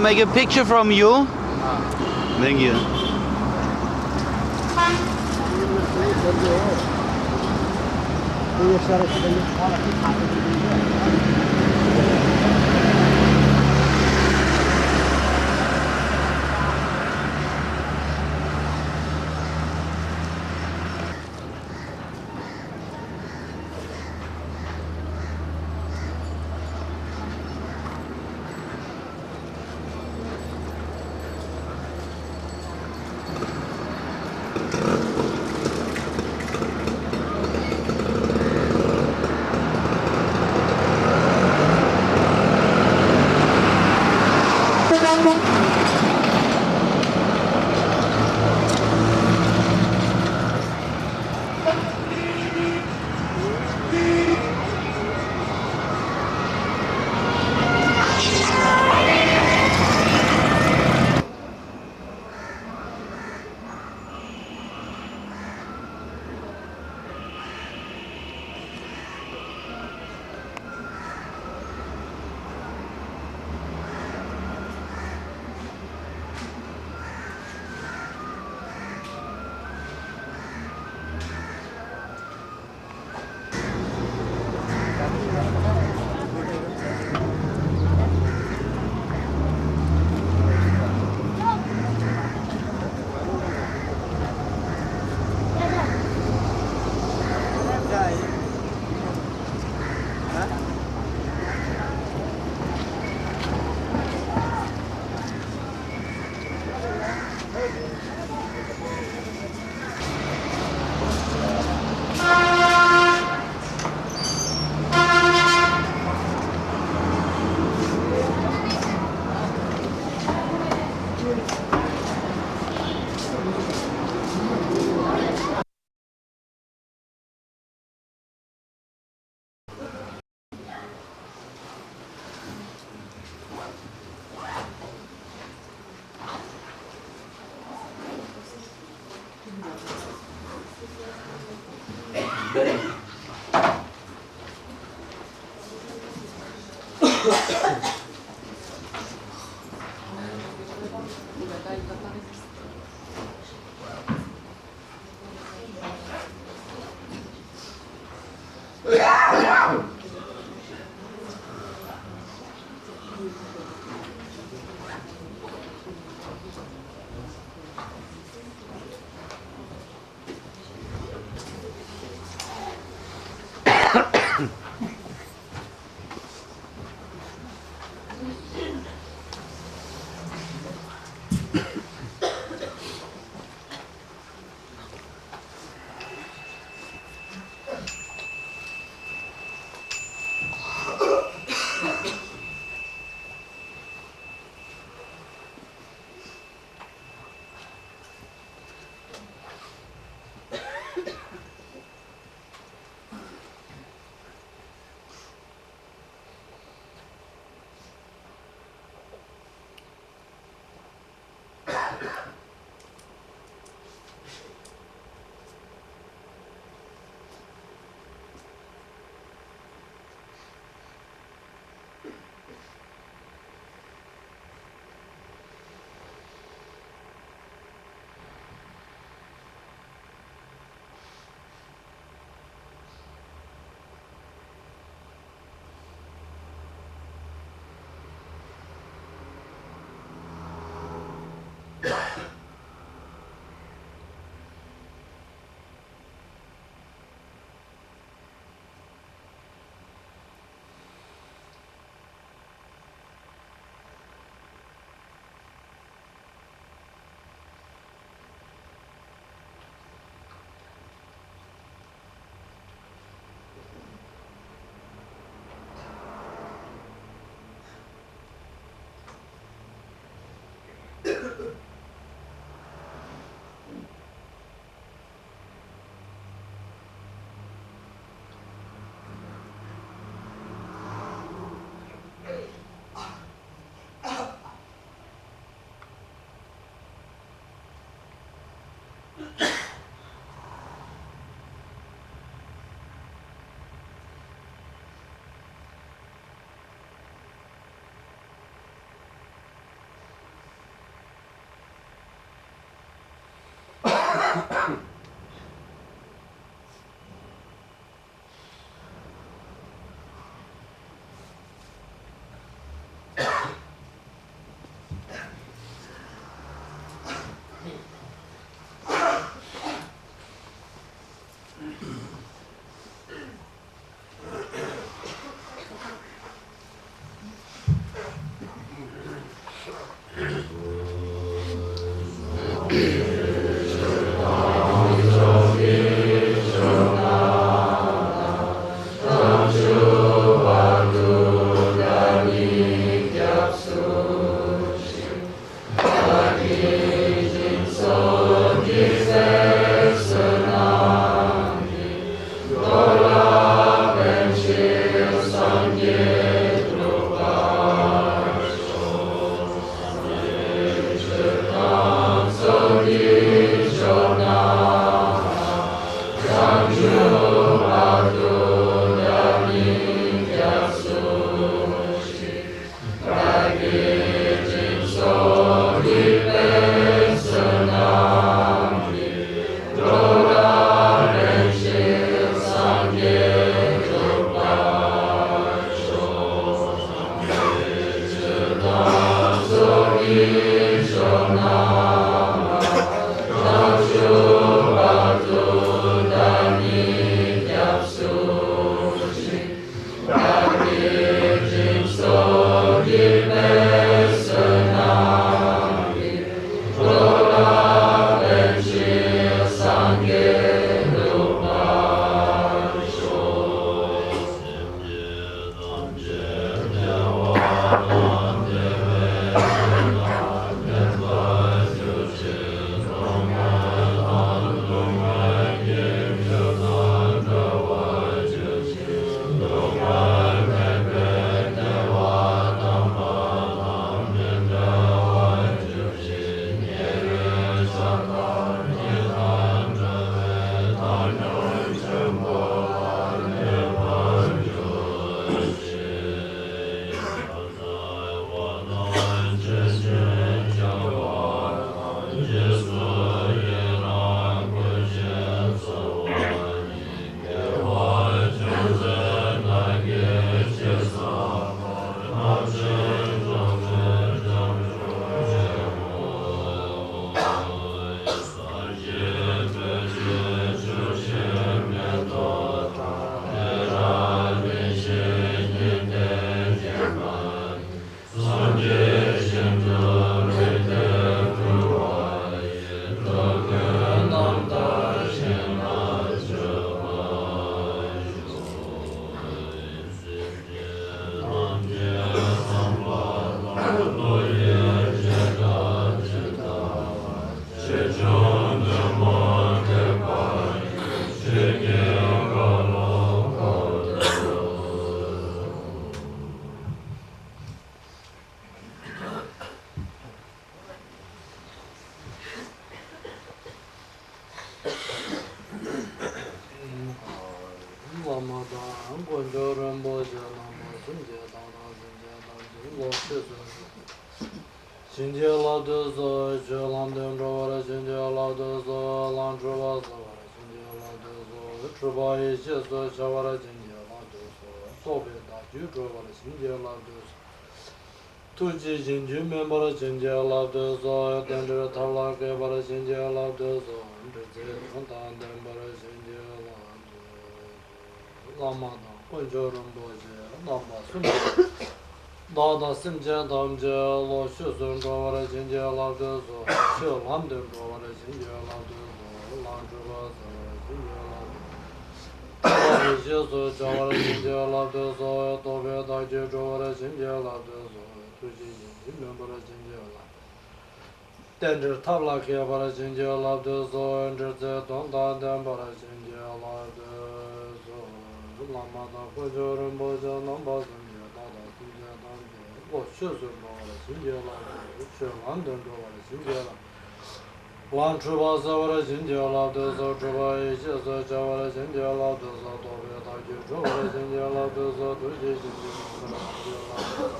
make a picture from you. Thank you. Tuji Jinju member Jinja love the Zoya, Dendra Tala Gabara Jinja love the Zone, the Zentan Dembara Jinja Lamada, Punjorum Boja, Lama Sumja, Dada Simja Damja, Loshuzun Gavara Jinja love the Zone, Shil Hamden Gavara Jinja love the Zone, Landruba Jinja love the Jesu Javara Jinja love the Zoya, Tobia Daji Javara Jinja love the Zone. Tender Tabla Kiabara Jinja love the Zo and the Donda Dambara Jinja love the Zo Lamada Pujorum Boja Numbers and Yadada Jinja Danja, what shoes of Bora Jinja love the London Dora Jinja. One Truba Zavara Jinja love the Zo Truba Asia Javara Jinja love the Zo Tobia Taji Truba Jinja love the Zo Tuji Jinja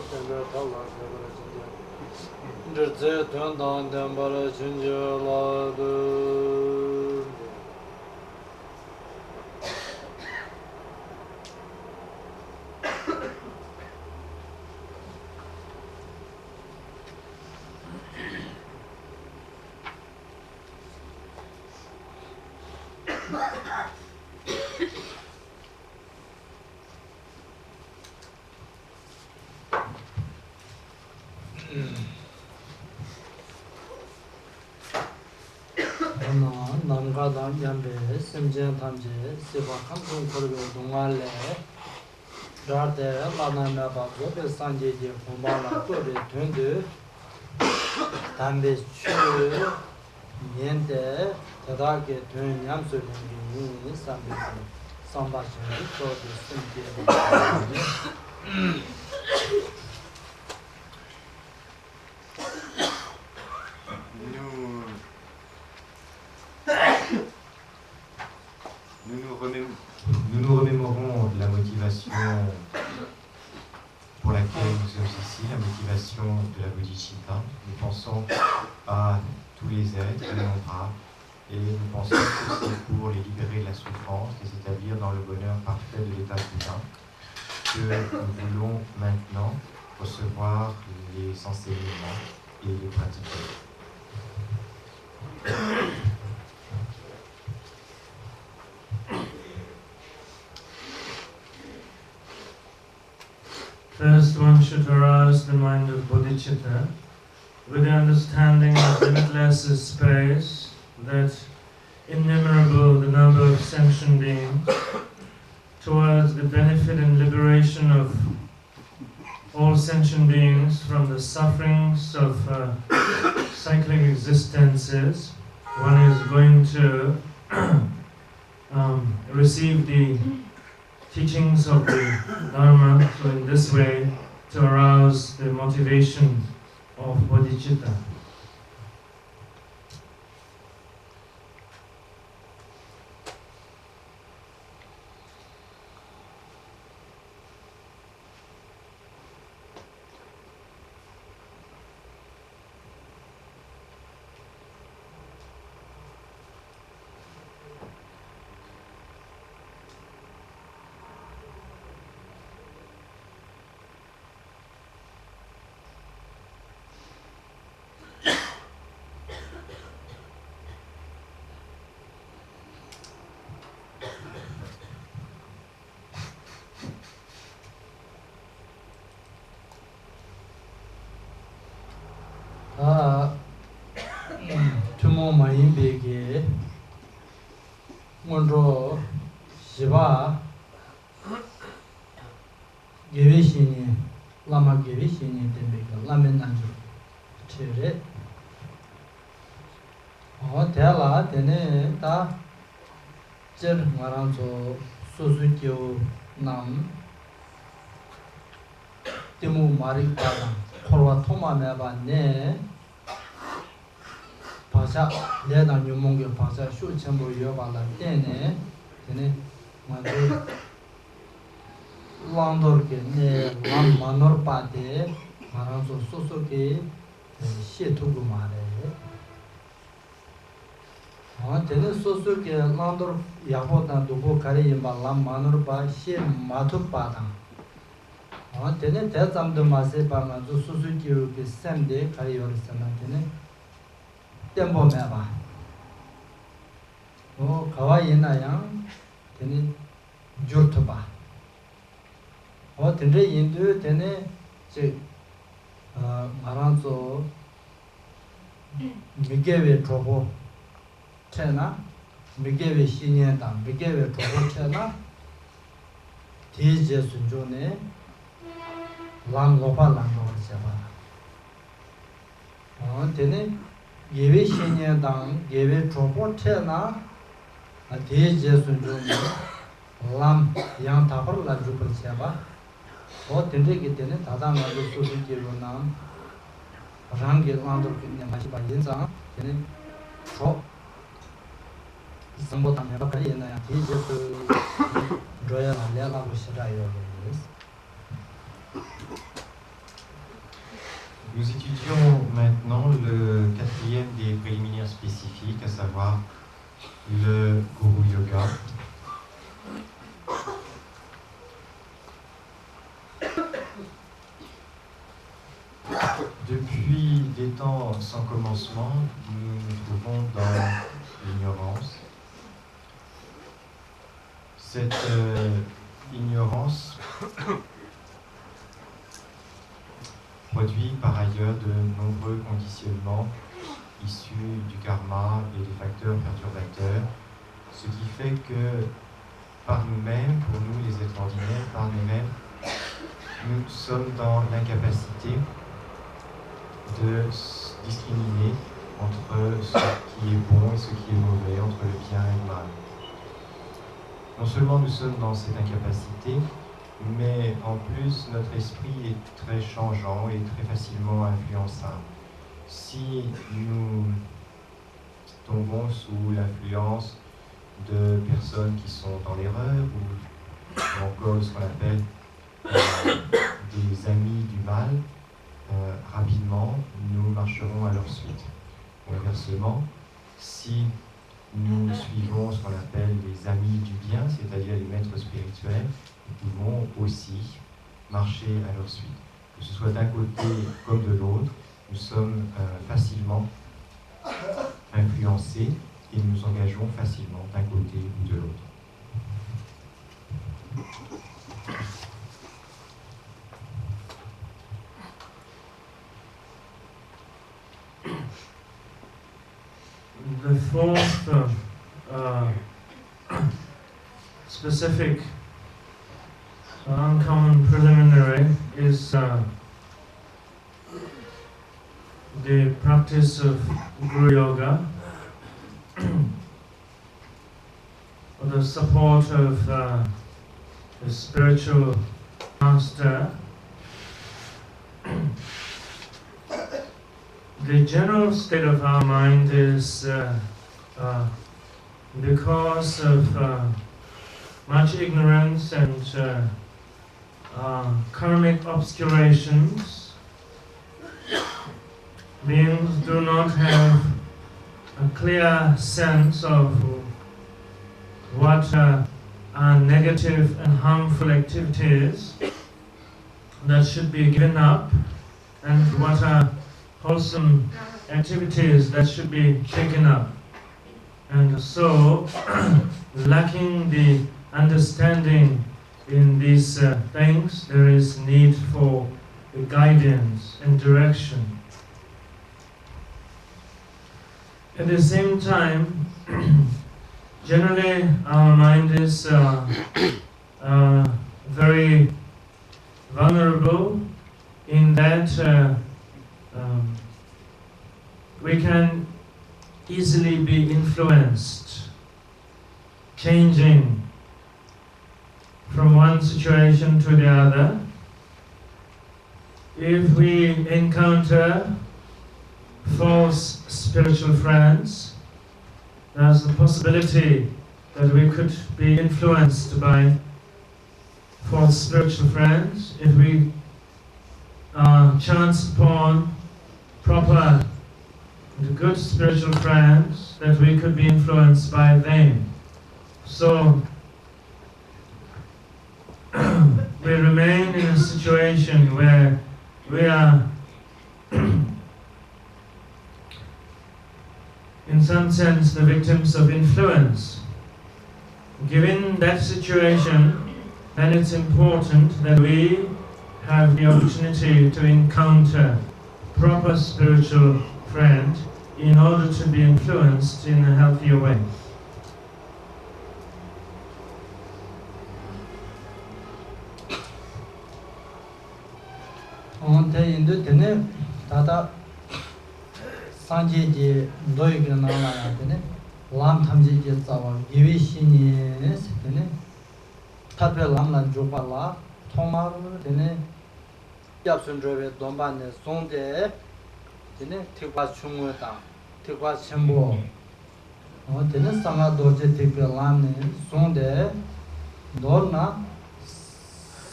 Tender Tabla Kiabara Jinja. Dirze Töndan Dembara Jinja Ladu Radang Yambe, Simjian Tamje, Siva Kamsung Kurgo Dungale, Rade, Lana Naba, Gobe Sanje, Kumbala, Gobe Tundu, Tambe Chu, Yende, Tadake Tun Yamsu Lingi, Sambi, Samba Chingi, Gobe Simjian. Nous nous remémorons la motivation pour laquelle nous sommes ici, la motivation de la bodhicitta. Nous pensons à tous les êtres, les non-braves, et nous pensons que c'est pour les libérer de la souffrance, les établir dans le bonheur parfait de l'état divin, que nous voulons maintenant recevoir les enseignements et les pratiquer. First, one should arouse the mind of bodhicitta with the understanding of limitless space, that innumerable the number of sentient beings, towards the benefit and liberation of all sentient beings from the sufferings of cyclic existences. One is going to receive the teachings of the Dharma, so in this way to arouse the motivation of bodhicitta. Tumo Mahimbege Mondro Shiva Gevishini Lama Gevishini Tembeka Lamenanju Tere Tela Tene Ta Jer Maranzo Suzukyo Nam Timu Mirik Korwa Toma Meba Ne Pasha Leda Nyumonge Pasha Shu Chambo Yobala Tene Tene Madu Landorke Ne Lam Manor Pate Maranzo Sosoke Shetugu Mare Tene Sosoke Landor Yabota Dubo Kari Yimba Lam Manor Pa She Matu Padang Tene Tezam de Mase Pamazu Suzuki Semde Kari Yorisana Tene Tembo Meba Kawayina Yang Tene Jurtuba Tene Yindu Tene Maranzo Migewe Trobo Tena Migewe Shinyenda Migewe Trobo Tena Tije Sunjone Lam Lopa Lam Lopa Seba Tene Gewe Shinyenda Gewe Trobo Tena Tije Sunjone Lam Yang Tapar La Jupal Seba Tene Tene Tata Nadu Susu Kiru Nam Rangi Landur Kine Mashiba Yinsa Tene Tro Sambo Tameba Kari Yena Tije Su Joya Lela Bushira Yoris. Nous étudions maintenant le quatrième des préliminaires spécifiques, à savoir le Guru Yoga. Depuis des temps sans commencement, nous nous trouvons dans l'ignorance. Cette ignorance produit par ailleurs de nombreux conditionnements issus du karma et des facteurs perturbateurs, ce qui fait que par nous-mêmes, pour nous les êtres ordinaires, par nous-mêmes, nous sommes dans l'incapacité de discriminer entre ce qui est bon et ce qui est mauvais, entre le bien et le mal. Non seulement nous sommes dans cette incapacité, mais en plus notre esprit est très changeant et très facilement influençable. Si nous tombons sous l'influence de personnes qui sont dans l'erreur ou encore ce qu'on appelle des amis du mal, rapidement nous marcherons à leur suite. Inversement, si nous suivons ce qu'on appelle les amis du bien, c'est-à-dire les maîtres spirituels, nous pouvons aussi marcher à leur suite. Que ce soit d'un côté comme de l'autre, nous sommes facilement influencés et nous nous engageons facilement d'un côté ou de l'autre. The fourth specific uncommon preliminary is the practice of Guru Yoga, with the support of the spiritual master. The general state of our mind is because of much ignorance and karmic obscurations, beings do not have a clear sense of what are negative and harmful activities that should be given up and what are wholesome activities that should be taken up. And so, lacking the understanding in these things, there is need for guidance and direction. At the same time, generally our mind is very vulnerable in that we can easily be influenced, changing from one situation to the other. If we encounter false spiritual friends, there's the possibility that we could be influenced by false spiritual friends. If we chance upon proper and good spiritual friends, that we could be influenced by them. So we remain in a situation where we are in some sense the victims of influence. Given that situation, then it's important that we have the opportunity to encounter proper spiritual friend in order to be influenced in a healthier way. Onte indu tene tata sanje je doi gna la ya tene lam thamje je tsawa giwi shini tene tatwe lam la jopa la thomar tene yapsun jobe domba ne sonde tene tikwa chungwe ta tikwa chembo tene sanga doje tikwe lam ne sonde dorna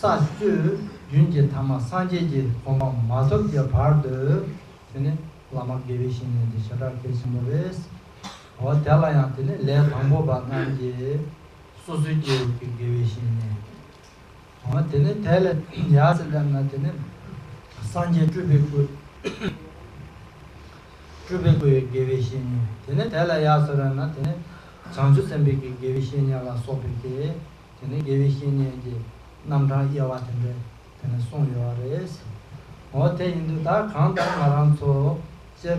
sa ju 윤제 타마 산제지 공방 마석제 바르드 되네 라마 게비신이 디셔라 계신모베스 어 달라야한테네 레 방법 방안제 소수지 게비신이 어 되네 달 야슬람한테네 산제 주베고 게비신이 되네 달라야스라한테네 장주선비게 게비신이라 소비게 되네 게비신이 이제 남자 이와한테 tene song yuwa res. O te hindu ta kanta maranso che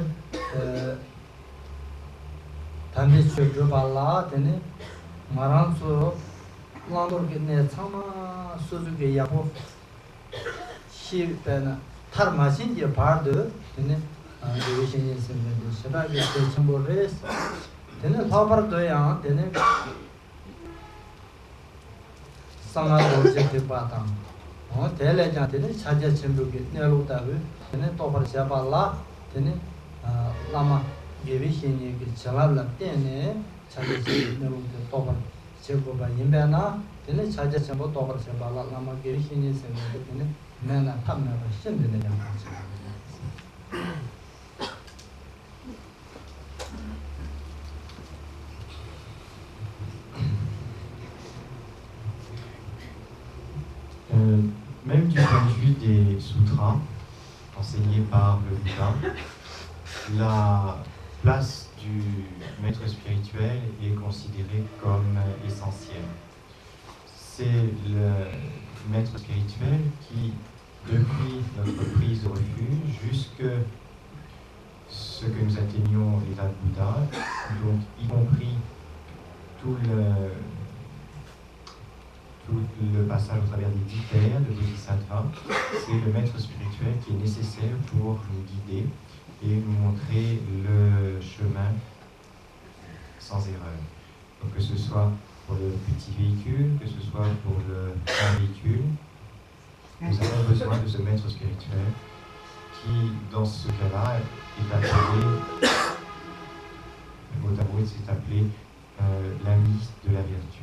Kandi chökü balla teni maransu landur gitne tsama suzu ge yapo shi bena tarmasin ye bardı teni devishin yesimde şira ge çembo res teni tabar doya teni sana objective batam o tele ja teni chaja chembo ge nelu tabu teni tobar jaballa teni lama devishin ye ge chalabla teni chaja chembo ge tobar chembo ba yimbena teni chaja chembo tobar jaballa lama devishin yesimde teni mena tamna ba şimdi ne yapacağız. Même du point de vue des sutras enseignés par le Bouddha, la place du maître spirituel est considérée comme essentielle. C'est le maître spirituel qui, depuis notre prise au refuge jusque ce que nous atteignions l'état de Bouddha, donc y compris tout le passage au travers des dkar, de bodhisattva, c'est le maître spirituel qui est nécessaire pour nous guider et nous montrer le chemin sans erreur. Donc que ce soit pour le petit véhicule, que ce soit pour le grand véhicule, nous avons besoin de ce maître spirituel qui, dans ce cas-là, est appelé, le mot d'abord, c'est appelé l'ami de la vertu.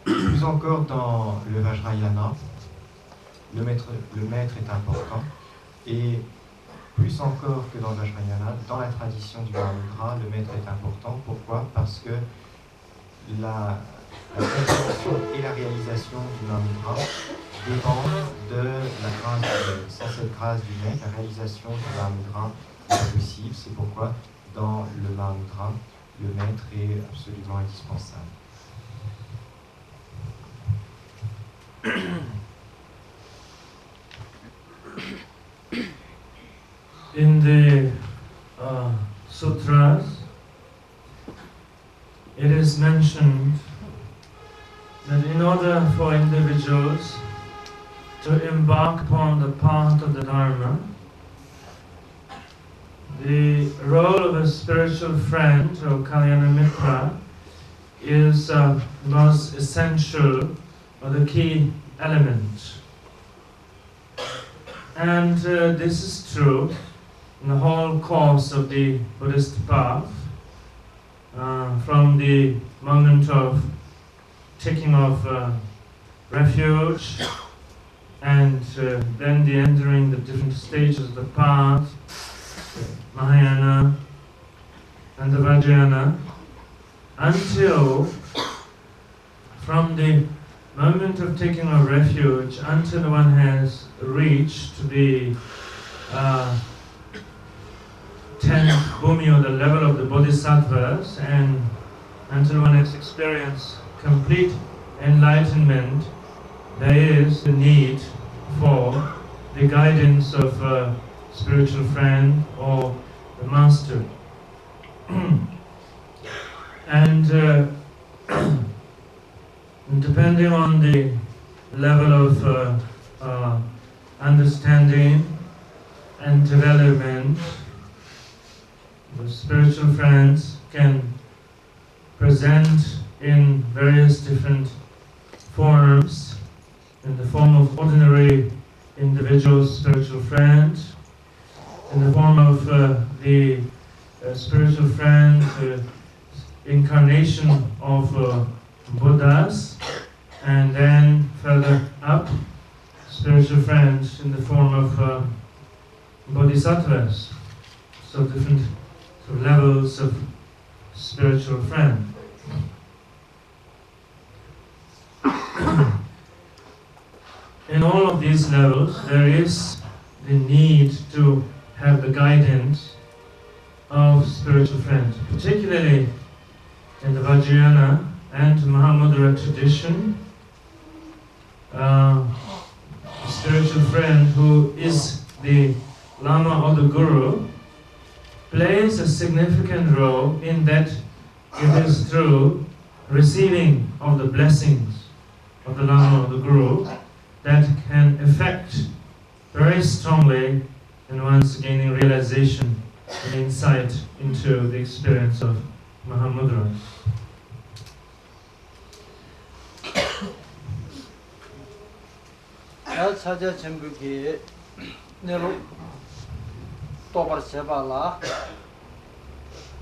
Plus encore dans le Vajrayana, le maître est important, et plus encore que dans le Vajrayana, dans la tradition du Mahamudra, le maître est important. Pourquoi? Parce que la compréhension et la réalisation du Mahamudra dépendent de la grâce du maître. Sans cette grâce du maître, la réalisation du Mahamudra n'est pas possible. C'est pourquoi dans le Mahamudra, le maître est absolument indispensable. In the sutras, it is mentioned that in order for individuals to embark upon the path of the Dharma, the role of a spiritual friend or Kalyana Mitra is most essential or the key element. And this is true in the whole course of the Buddhist path, from the moment of taking of refuge and then the entering the different stages of the path, the Mahayana and the Vajrayana, until from the moment of taking a refuge until one has reached the 10th bhumi, or the level of the bodhisattvas, and until one has experienced complete enlightenment, there is the need for the guidance of a spiritual friend or the master. And depending on the level of understanding and development, the spiritual friends can present in various different forms, in the form of ordinary individual spiritual friends, in the form of the spiritual friend incarnation of Buddhas, and then further up, spiritual friends in the form of bodhisattvas. So levels of spiritual friend. In all of these levels, there is the need to have the guidance of spiritual friends, particularly in the Vajrayana and Mahamudra tradition. A spiritual friend who is the Lama or the Guru plays a significant role in that it is through receiving of the blessings of the Lama or the Guru that can affect very strongly in one's gaining realization and insight into the experience of Mahamudra. 차제 전부기 내로 또발 제발라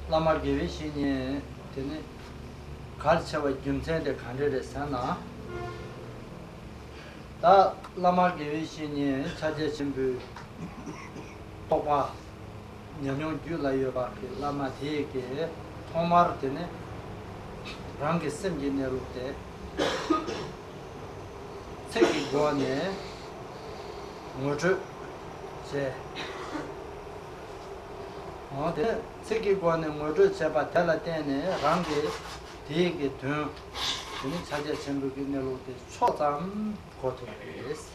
라마기위 신이 되네 가르쳐와 김세대 간절에 사나 다 라마기위 신이 차제 전부 또바 년용 줄라여바 라마티에게 토마르 되네 랑게 sem지내로 때 세기 고안에 뭐죠? 제 어데 세기 고안에 뭐죠? 제가 달라 때네 랑게 되게 된 이 자제 전부 기내로 때 초담 고토스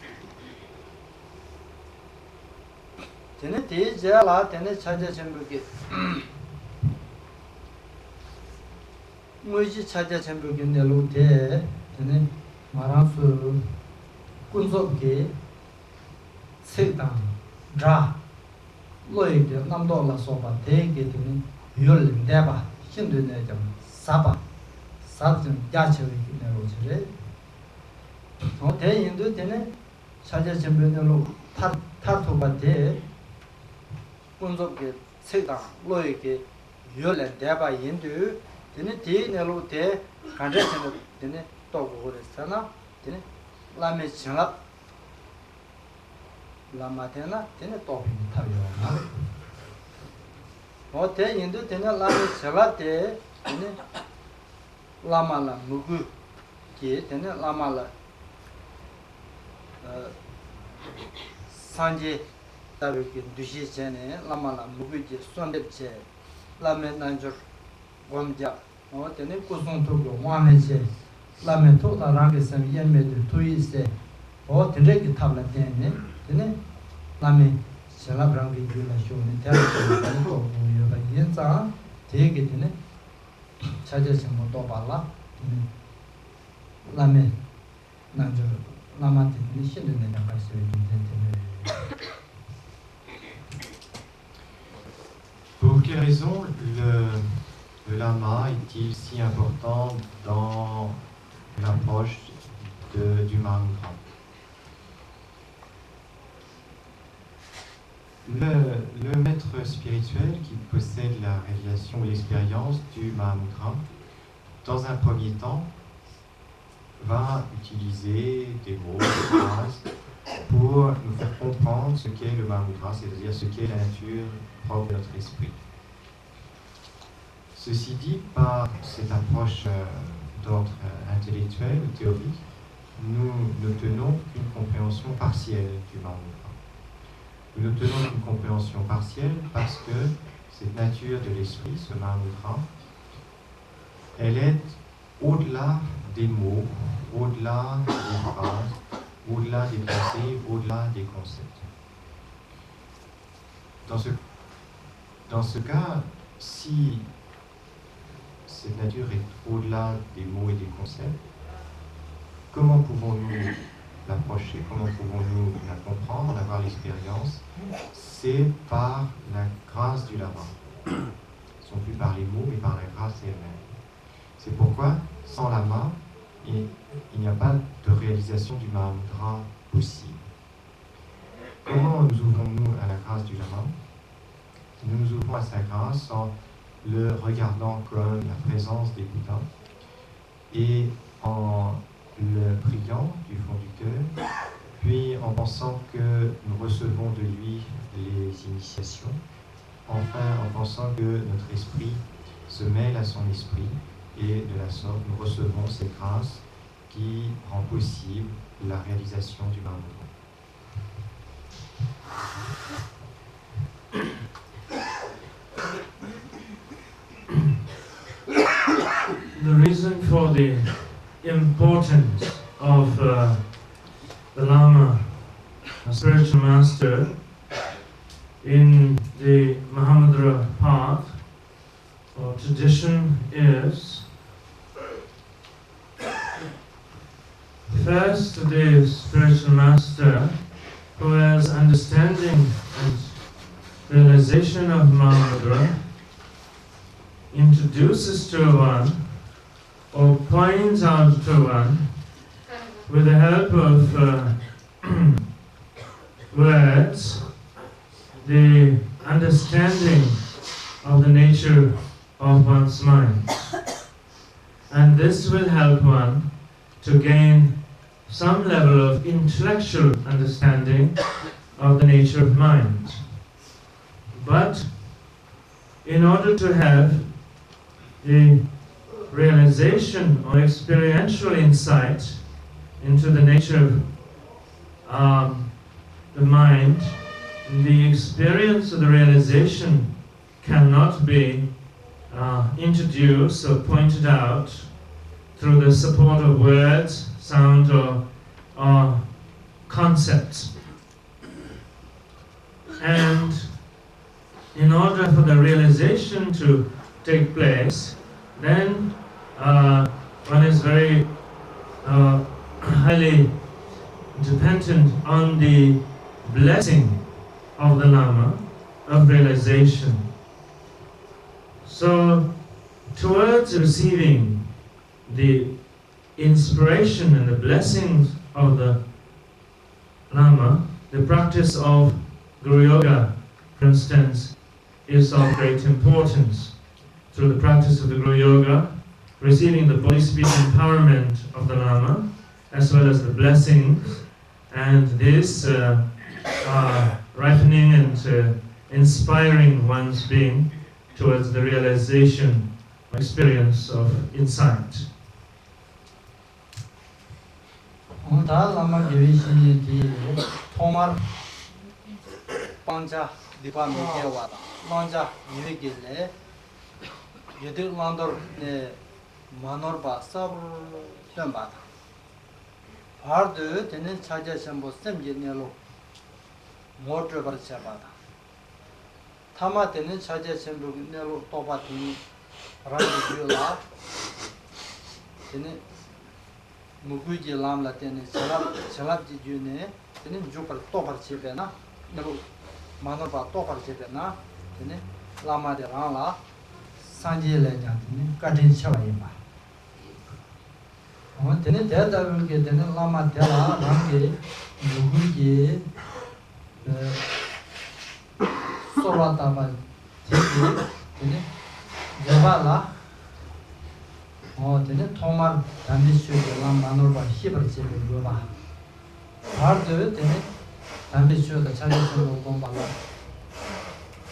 되네 대자라 되네 자제 전부기 뭐지 자제 전부 기내로 때 되네 마라스 군속게 세당 자 로이게 남도라 소바 대게 되는 열린대바 힘드네 좀 사바 사든 야체를 내려오지래 대인도 되네 자제 전변으로 타토바데 군속게 세당 로이게 열린대바 인도 되네 대내로 대 간제는 되네 또 그랬잖아 되네 라메 정합 라마테나 되네 또 타요 대인도 되네 라메 정합대 되네 라마라 무구 게 되네 라마라 산제 다르게 두시 전에 라마라 무구지 손대체 라메 난저 원자 되네 고송토고 와메체 라메 토다랑게 셈 예메드 투이세 드레기 탑라 되네 되네 라메 셀라브랑게 줄라 쇼네 대하고 또 요가 yenza 되게 되네 차제심 또 발라 라메 난저 라마한테 신는 내가 갈 수 있는 텐데. Pour quelle raison le lama est-il si important dans l'approche du Mahamudra? Le maître spirituel qui possède la révélation ou l'expérience du Mahamudra, dans un premier temps, va utiliser des mots, des phrases pour nous faire comprendre ce qu'est le Mahamudra, c'est-à-dire ce qu'est la nature propre de notre esprit. Ceci dit, par cette approche d'ordre intellectuel ou théorique, nous n'obtenons qu'une compréhension partielle du Mahamudra. Nous n'obtenons qu'une compréhension partielle parce que cette nature de l'esprit, ce Mahamudra, elle est au-delà des mots, au-delà des phrases, au-delà des pensées, au-delà des concepts. Dans ce cas, si cette nature est au-delà des mots et des concepts, comment pouvons-nous l'approcher, comment pouvons-nous la comprendre, avoir l'expérience? C'est par la grâce du lama. Ce ne sont plus par les mots, mais par la grâce elle-même. C'est pourquoi, sans lama, il n'y a pas de réalisation du Mahamudra possible. Comment nous ouvrons-nous à la grâce du lama? Nous nous ouvrons à sa grâce en le regardant comme la présence des Bouddhas et en le priant du fond du cœur, puis en pensant que nous recevons de lui les initiations enfin en pensant que notre esprit se mêle à son esprit et de la sorte nous recevons cette grâce qui rend possible la réalisation du Mahamudra. The reason for the importance of the Lama, a spiritual master, in the Mahamudra path or tradition is, first, the spiritual master who has understanding and realization of Mahamudra introduces to one or points out to one with the help of words the understanding of the nature of one's mind. And this will help one to gain some level of intellectual understanding of the nature of mind. But in order to have the realization or experiential insight into the nature of the mind, the experience of the realization cannot be introduced or pointed out through the support of words, sound, or concepts. And in order for the realization to take place, then one is very highly dependent on the blessing of the Lama of realization. So, towards receiving the inspiration and the blessings of the Lama, the practice of Guru Yoga, for instance, is of great importance. Through the practice of the Guru Yoga, receiving the body-speech empowerment of the Lama, as well as the blessings, and this ripening and inspiring one's being towards the realization or experience of insight. Hardu tenin chaja shambo sem yenelo motor barchabada. Tama tenin chaja shambo nelo toba tini rangi yula. Tenin muguji lamla tenin chalab ji june tenin jupar tobar chebena nelo manorba tobar chebena tenin lama de rangla sanje le jan tenin kadin chabayima. Tenin 대답을 게 되는 라마 대라 랑게 누구기 소라타바 제기 tenin 제발라 tenin 토마 담비슈게 라마노바 히버 제베 요바 바르드 tenin 담비슈가 차례로 공부하라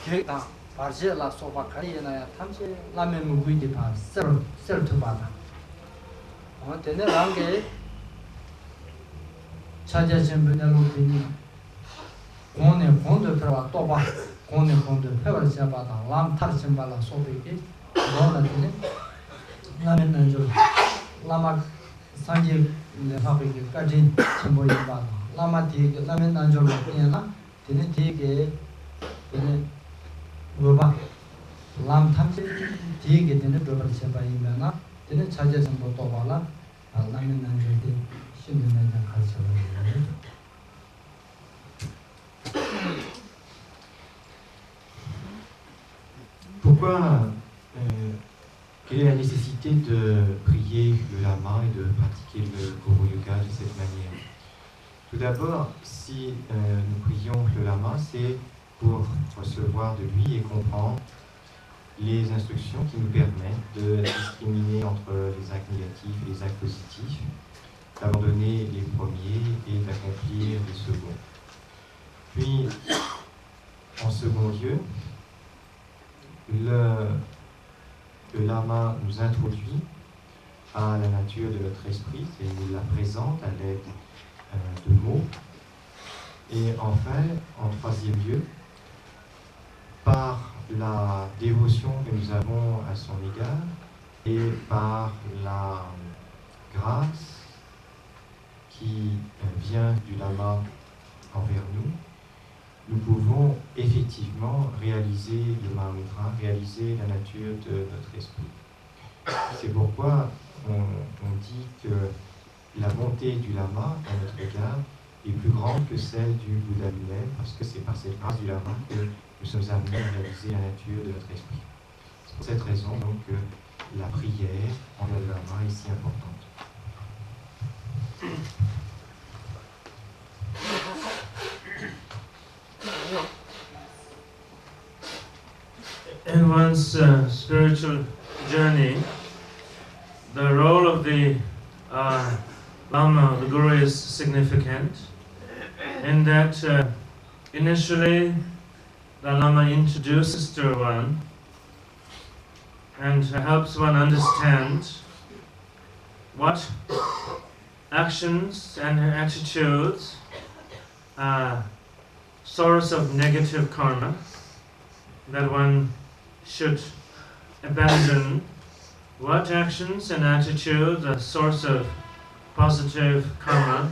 계다 바르제라 소바 카리에나야 탐제 라메 무구이디 바 셀투바다 tenin rangi chaja chembena lupini kone kondo perwa toba kone kondo pewa chabata lam tar chembala sobeki dona tenin lamen nanjo lama sanje le habeki kadin chembo yibala lama tige lamen nanjo lupina tenin tige tenin goba lam tamche tige tenin dobar chemba yibana tenin chaja chembo tobala lamen nanjo de shinde nanjo khalchabala. Pourquoi quelle est la nécessité de prier le lama et de pratiquer le Guru Yoga de cette manière? Tout d'abord, si nous prions le lama, c'est pour recevoir de lui et comprendre les instructions qui nous permettent de discriminer entre les actes négatifs et les actes positifs, d'abandonner les premiers et d'accomplir les seconds. Puis, en second lieu, le lama nous introduit à la nature de notre esprit et nous la présente à l'aide de mots. Et enfin, en troisième lieu, par la dévotion que nous avons à son égard et par la grâce qui vient du lama envers nous, nous pouvons effectivement réaliser le Mahamudra, réaliser la nature de notre esprit. C'est pourquoi on dit que la bonté du lama à notre égard est plus grande que celle du Bouddha lui-même, parce que c'est par cette grâce du lama que nous sommes amenés à réaliser la nature de notre esprit. C'est pour cette raison donc que la prière envers le lama est si importante. In one's spiritual journey, the role of the Lama, the Guru, is significant in that initially the Lama introduces to one and helps one understand what actions and attitudes are source of negative karma that one should abandon, what actions and attitudes are source of positive karma,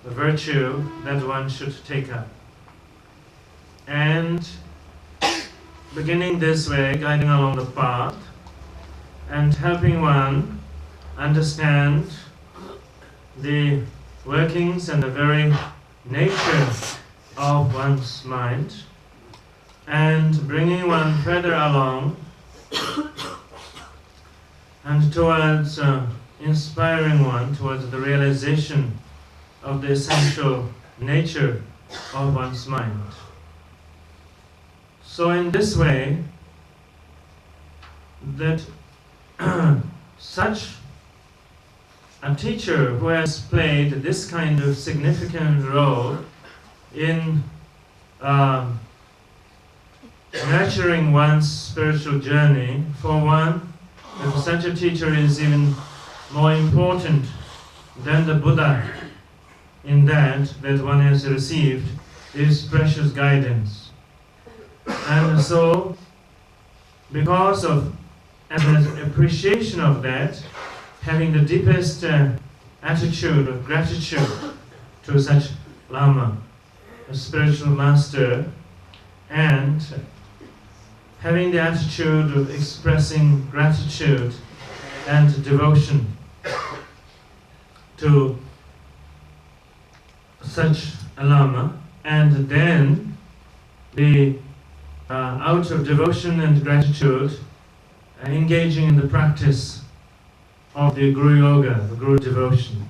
the virtue that one should take up. And beginning this way, guiding along the path and helping one understand the workings and the very nature of one's mind, and bringing one further along and towards inspiring one towards the realization of the essential nature of one's mind. So in this way, that such a teacher who has played this kind of significant role in nurturing one's spiritual journey, for one, if such a teacher is even more important than the Buddha in that one has received his precious guidance. And so, because of an appreciation of that, having the deepest attitude of gratitude to such Lama, a spiritual master, and having the attitude of expressing gratitude and devotion to such a Lama, and then out of devotion and gratitude, engaging in the practice of the Guru Yoga, the Guru devotion.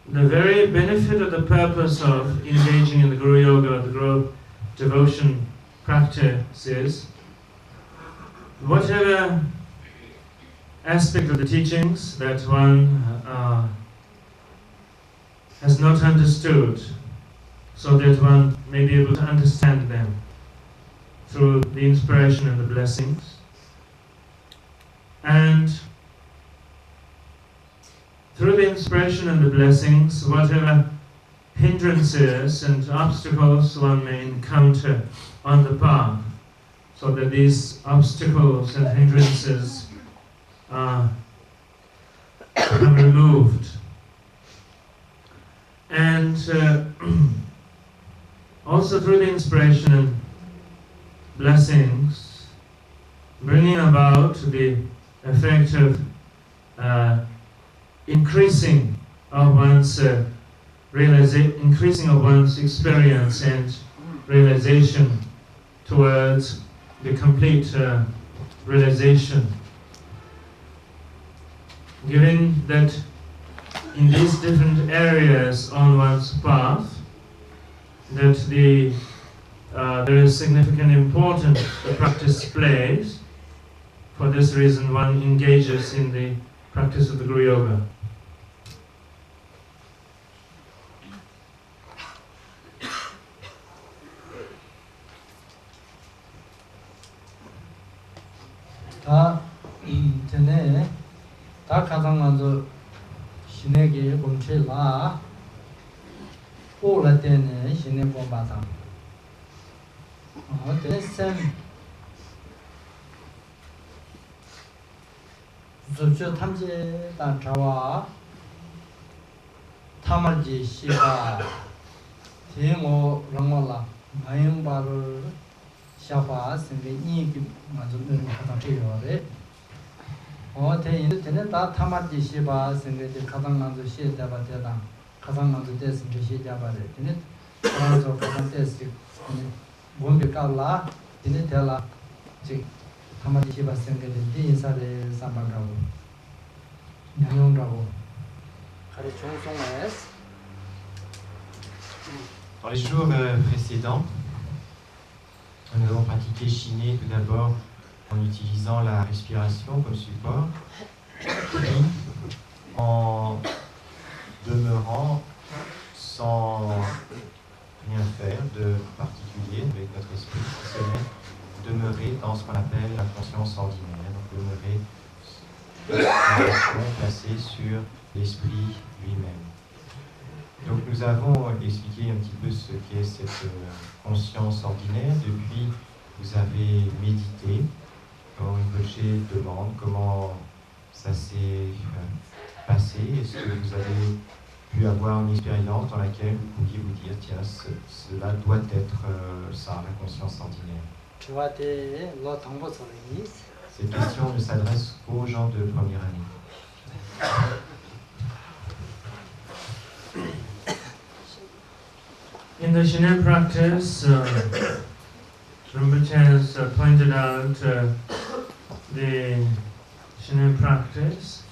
The very benefit of the purpose of engaging in the Guru Yoga, the Guru devotion practice is, whatever aspect of the teachings that one has not understood, so that one may be able to understand them through the inspiration and the blessings. And through the inspiration and the blessings, whatever hindrances and obstacles one may encounter on the path, so that these obstacles and hindrances are removed. And also through the inspiration and blessings, bringing about the effect of increasing of one's increasing of one's experience and realization towards the complete realization. Given that in these different areas on one's path, that there is significant importance the practice plays. For this reason, one engages in the practice of the Guru Yoga. 다 전에 다 가장 먼저 신에게 공치라 오래 때는 신의 공바다 대선 주저 탐지 단차와 탐을지 시바 대모 랑말라 마영바를 샤바 생게 이기 먼저 늘 하다 되어래 대인들은 다 탐을지 시바 생게 가장 먼저 시에다바 되다 가장 먼저 됐으면 시에다바래 되는 그래서 가장 됐을 몸비 깔라 되는 될라 즉 탐을지 시바 생게 된 인사를 삼방가고 양용라고 가리 종송에스 Dans les jours précédents, nous avons pratiqué Shiné tout d'abord en utilisant la respiration comme support, puis en demeurant sans rien faire de particulier avec notre esprit personnel, demeurer dans ce qu'on appelle la conscience ordinaire, donc demeurer l'attention placée sur l'esprit lui-même. Donc nous avons expliqué un petit peu ce qu'est cette conscience ordinaire. Depuis, vous avez médité. Kalu Rinpoche demande comment ça s'est passé. Est-ce que vous avez pu avoir une expérience dans laquelle vous pouviez vous dire, tiens, cela doit être ça, la conscience ordinaire. Cette question ne s'adresse qu'aux gens de première année. In the Shiné practice, Rinpoche has pointed out the Shiné practice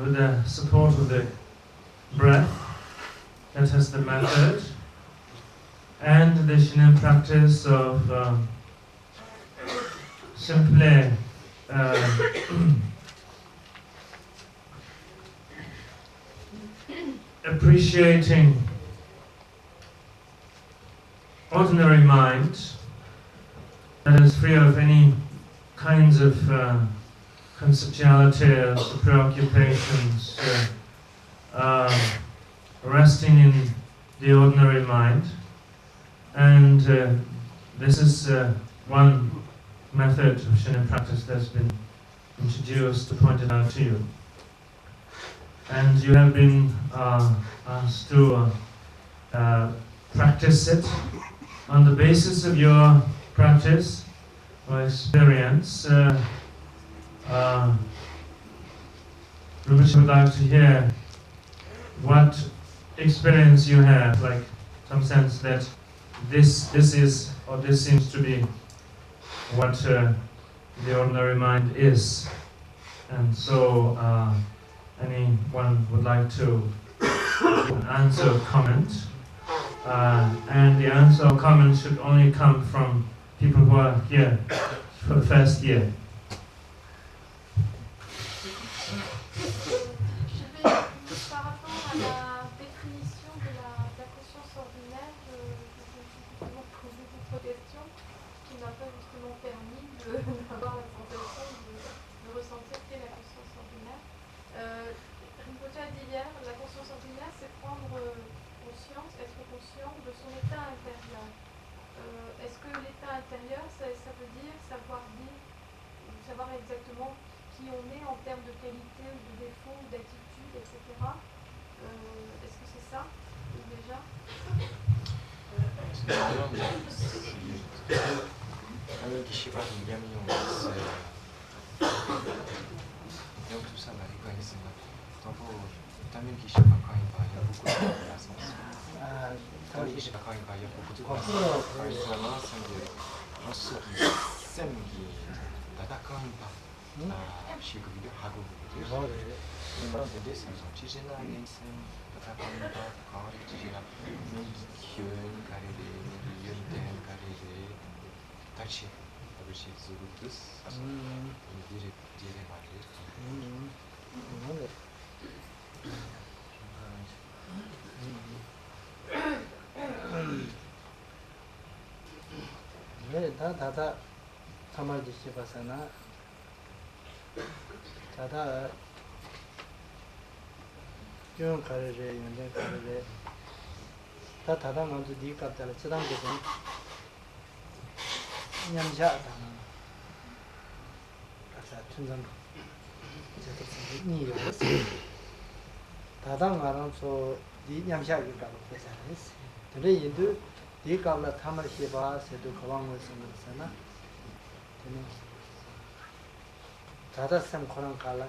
with the support of the breath, that has the method, and the Shiné practice of simply appreciating ordinary mind that is free of any kinds of conceptualities, preoccupations, resting in the ordinary mind. And this is one method of Shiné practice that's been introduced, pointed out to you. And you have been asked to practice it. On the basis of your practice or experience, Rinpoche would like to hear what experience you have, like some sense that this is, or this seems to be what the ordinary mind is. And so anyone would like to answer or comment. And the answer or comment should only come from people who are here for the first year. Par rapport à la définition de la conscience ordinaire, je vais poser d'autres questions qui n'ont pas justement permis d'avoir la sensation de ressentir qu'est la conscience ordinaire. Rinpoche a dit hier, la conscience ordinaire, c'est prendre conscience, être conscient de son état intérieur. Est-ce que l'état intérieur, ça veut dire savoir exactement qui on est en termes de qualité ou de défaut ou d'attitude, etc. Est-ce que c'est ça, déjà? También qui cherche encore une fois, il y a beaucoup de connaissances. También qui cherche encore une fois, il y a beaucoup de connaissances. Vraiment, c'est un ceux qui s'aiment, qui d'accord une fois. Chez Kagyü, Hago, 근데 지지나 인생 d'accord une fois, quand 지지나 기운 가리리, 연된 가리리, 다시 아버지 zurutus, also dire 말을. 네, 다다 사마지 시바사나 다다 좀 가르래 연대 가르래 다 다다 먼저 네 갑자기 지단게 좀 냠샤다 아사 춘전 저도 니 요스 다다 말아서 네 냠샤게 가고 계산했어 근데 인도 네 갑라 탐을 해봐 세도 거방을 생각하잖아 다다 쌤 코랑 갈라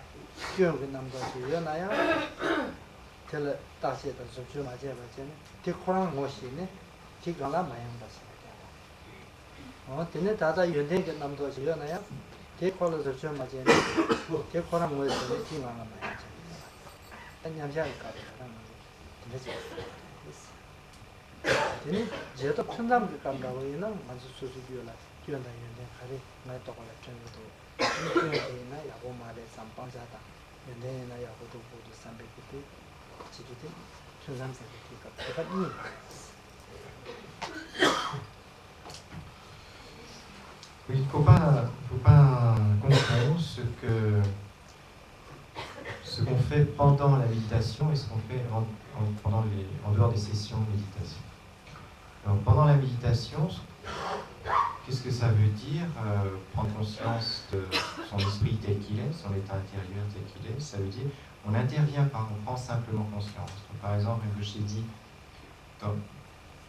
기억이 남도 주요나야 텔 다시다 좀 맞아 봐잖아 그 코랑 뭐시네 기가라 마양 다시 되네 다다 연대게 남도 주요나야 그 콜로 좀 맞아 그 코랑 뭐시네 기가라 마양 냠샤가 가라 되네 제도 편담 감다고 이나 맞을 수 있어요 기억나 연대 가리 나 똑바로 전도 이나 야고 말에 삼방자다 연대나 야고도 보도 삼백이 지도돼 천삼세계가 제가 이 Oui, il ne faut pas confondre ce qu'on fait pendant la méditation et ce qu'on fait en dehors des sessions de méditation. Alors, pendant la méditation, qu'est-ce que ça veut dire prendre conscience de son esprit tel qu'il est, son état intérieur tel qu'il est? Ça veut dire on n'intervient pas, on prend simplement conscience. Donc, par exemple, Rinpoche dit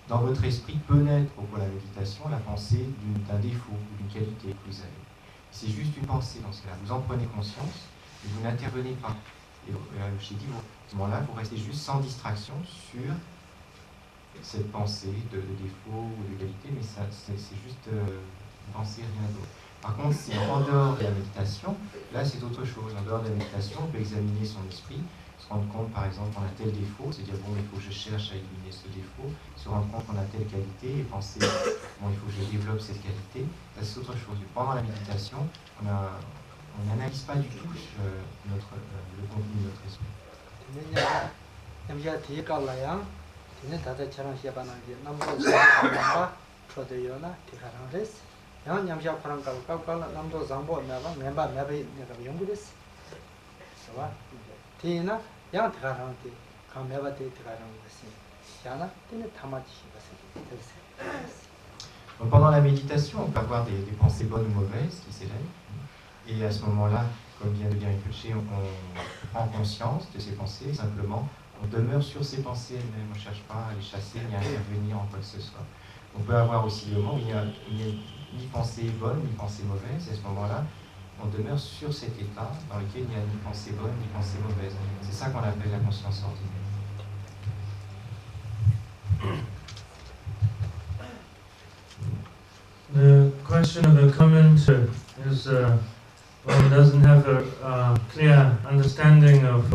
dans votre esprit peut naître au cours de la méditation la pensée d'un défaut ou d'une qualité que vous avez. C'est juste une pensée dans ce cas-là. Vous en prenez conscience et vous n'intervenez pas. Et Rinpoche dit à ce moment-là, vous restez juste sans distraction sur cette pensée de défaut ou de qualité, mais c'est juste une pensée, rien d'autre. Par contre, si en dehors de la méditation, là c'est autre chose. En dehors de la méditation, on peut examiner son esprit, se rendre compte par exemple qu'on a tel défaut, se dire bon, il faut que je cherche à éliminer ce défaut, se rendre compte qu'on a telle qualité et penser bon, il faut que je développe cette qualité. Ça c'est autre chose. Pendant la méditation, on n'analyse pas du tout le contenu de notre esprit. Tine tata charang shepanangi namdo zangbo chodeyo na tikarang res. Yang nyamsha kurang kala namdo zangbo meba memba nega yungbu res. Sawa. Tina yang tikarang ti kang meba ti tikarang res. Yana tine tamaji shibase. Pendant la méditation, on peut avoir des pensées bonnes ou mauvaises qui s'élèvent. Et à ce moment-là, comme vient de dire Rinpoche, on prend conscience de ces pensées simplement. On demeure sur ses pensées elles-mêmes, on ne cherche pas à les chasser ni à intervenir en quoi que ce soit. On peut avoir aussi le moment où il n'y a ni pensée bonne ni pensée mauvaise, et à ce moment-là, on demeure sur cet état dans lequel il n'y a ni pensée bonne ni pensée mauvaise. C'est ça qu'on appelle la conscience ordinaire. The question of the commenter is one doesn't have a clear understanding of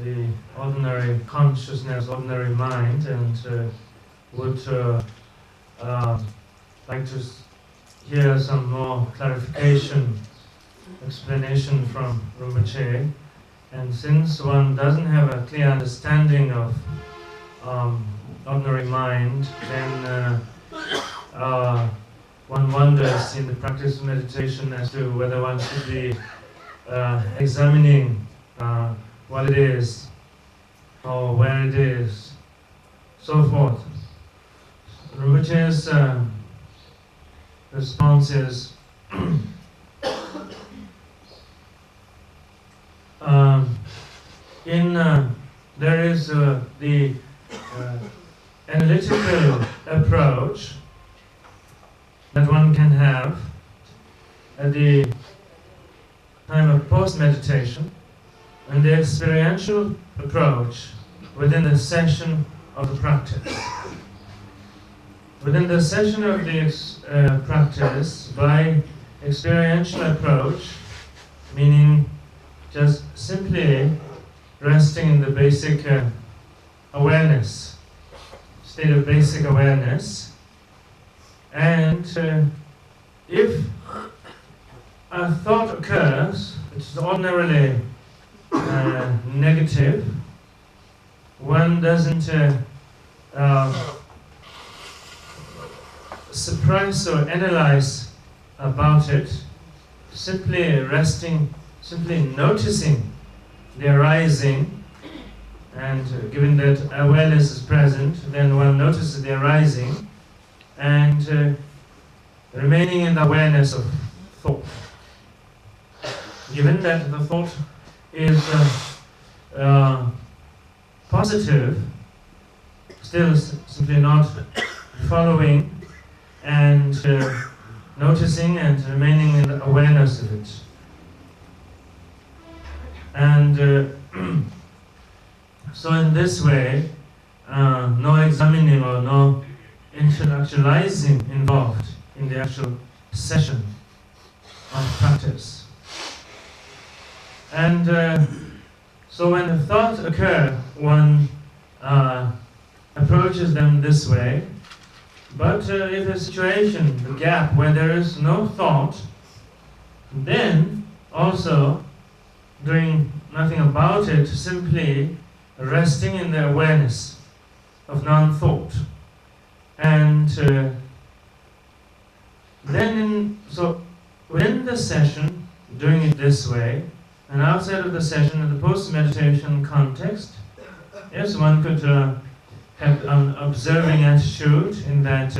the ordinary consciousness, ordinary mind, and would like to hear some more clarification, explanation from Rinpoche. And since one doesn't have a clear understanding of ordinary mind, then one wonders in the practice of meditation as to whether one should be examining what it is, or where it is, so forth. Rinpoche's response is there is the analytical approach that one can have at the time of post-meditation, and the experiential approach within the session of the practice. Within the session of the practice, by experiential approach, meaning just simply resting in the basic awareness, state of basic awareness, and if a thought occurs, which is ordinarily negative, one doesn't suppress or analyze about it, simply resting, simply noticing the arising, and given that awareness is present, then one notices the arising and remaining in the awareness of thought. Given that the thought is positive, still simply not following and noticing and remaining in the awareness of it. And so in this way, no examining or no intellectualizing involved in the actual session of practice. And so when the thoughts occur, one approaches them this way. But if a situation, the gap where there is no thought, then also doing nothing about it, simply resting in the awareness of non-thought. And so within the session, doing it this way, and outside of the session, in the post-meditation context, yes, one could have an observing attitude in that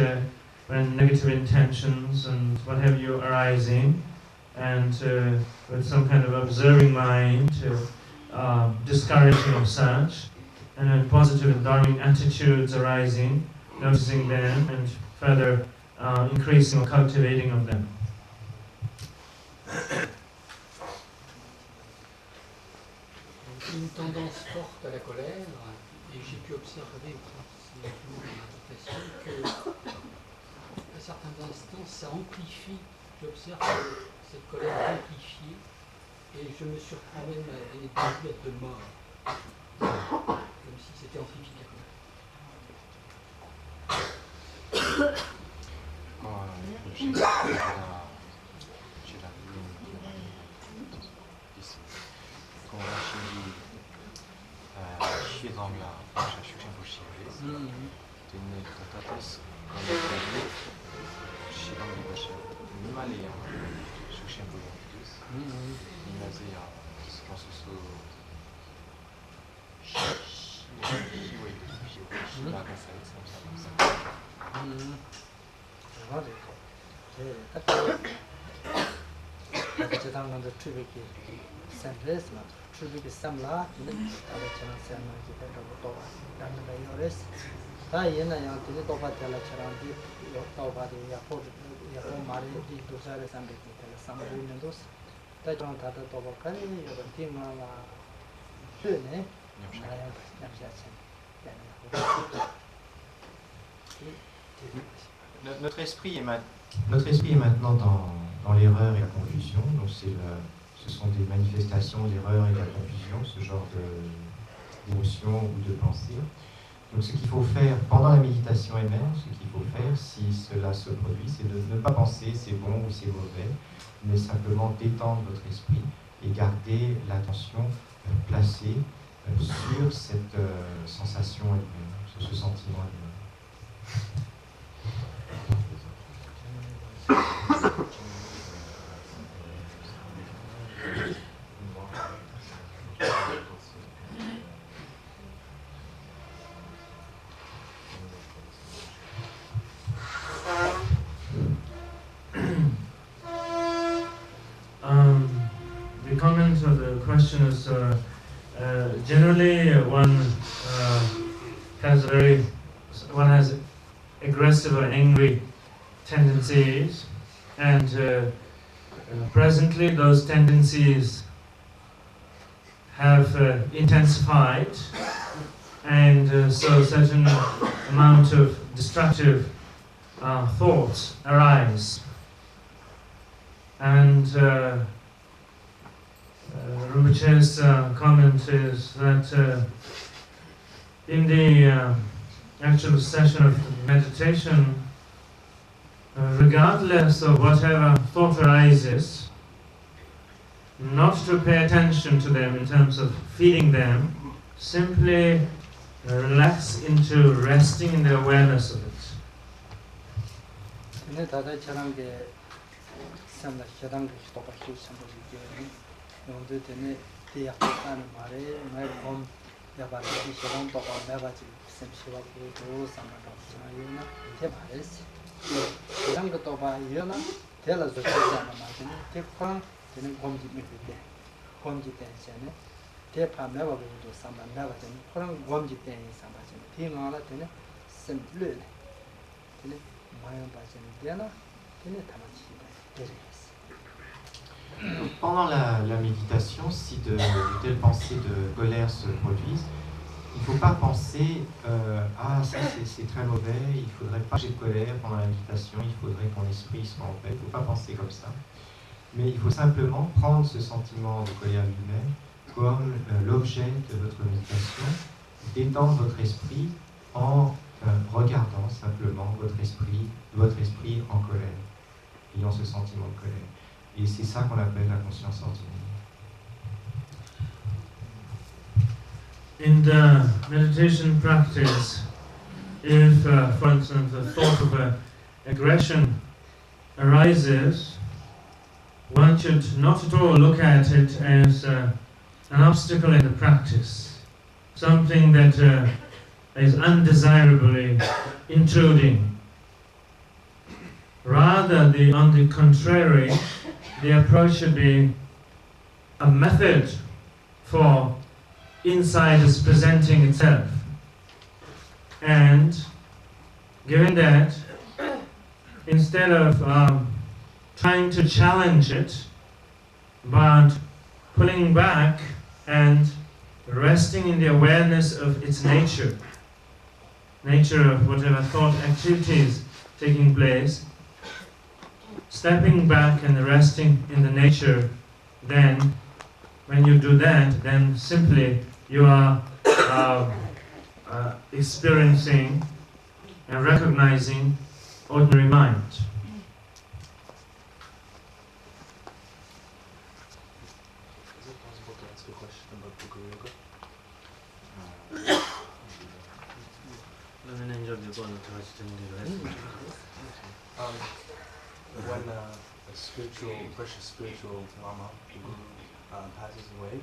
when negative intentions and what have you arising, and with some kind of observing mind, discouraging of such, and when positive and dharmic attitudes arising, noticing them and further increasing or cultivating of them. Une tendance forte à la colère, et j'ai pu observer dans l'impression qu'à certains instants ça amplifie. J'observe que cette colère est amplifiée et je me surprends même à des débuts de mort, comme si c'était amplifié la colère. Notre esprit est maintenant dans l'erreur et la confusion. Donc ce sont des manifestations, l'erreur et la confusion, ce genre d'émotions ou de pensées. Donc ce qu'il faut faire pendant la méditation elle-même, ce qu'il faut faire si cela se produit, c'est de ne pas penser c'est bon ou c'est mauvais, mais simplement détendre votre esprit et garder l'attention placée sur cette sensation elle-même, sur ce sentiment elle-même. The comment of the question is generally one has aggressive or angry tendencies, and presently those tendencies have intensified, and so certain amount of destructive thoughts arise. And Rinpoche's comment is that in the actual session of meditation, regardless of whatever thought arises, not to pay attention to them in terms of feeding them, simply relax into resting in the awareness of it. samla shadang ki to pa shi sambo ji ge no de ne te ya ta na mare mai kom ya ba ji shadang to pa na ba ji sem shi wa ko do samla to cha yu na te ba es shadang ko to ba yu na te la zo cha na ma ne te khang te ne kom ji me de kom ji te cha ne te pa me ba do samla na ba ne khang kom ji te samla ji te nga la te ne sem le ne te ne ma ya ba ji ne na te ne ta ma ji de Pendant la méditation, si de telles pensées de colère se produisent, il ne faut pas penser ah ça c'est très mauvais, il ne faudrait pas que j'ai de colère pendant la méditation, il faudrait que mon esprit soit en paix. Il ne faut pas penser comme ça. Mais il faut simplement prendre ce sentiment de colère lui-même comme l'objet de votre méditation, détendre votre esprit en regardant simplement votre esprit en colère, ayant ce sentiment de colère. Et c'est ça qu'on appelle la conscience ordinaire. In the meditation practice, if, for instance, the thought of aggression arises, one should not at all look at it as an obstacle in the practice, something that is undesirably intruding. Rather, on the contrary, the approach should be a method for insiders presenting itself. And given that, instead of trying to challenge it, but pulling back and resting in the awareness of its nature of whatever thought activities taking place, stepping back and resting in the nature, then when you do that, then simply you are experiencing and recognizing ordinary mind. Is it possible to ask a question about the Guru Yoga? When a precious spiritual Lama, the Guru, passes away,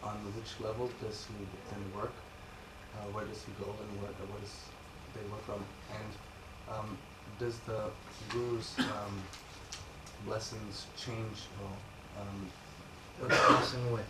on which level does he then work? Where does he go and where does they work from? And does the Guru's blessings change? passing away.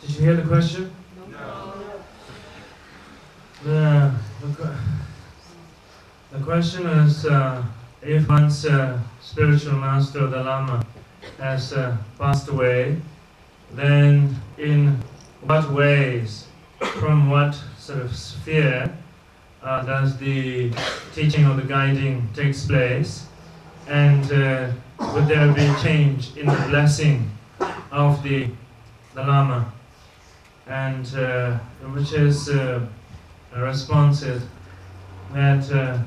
Did you hear the question? No. The question is, if one's spiritual master, the Lama, has passed away, then in what ways, from what sort of sphere does the teaching or the guiding takes place, and would there be change in the blessing of the Lama? And which is a response is that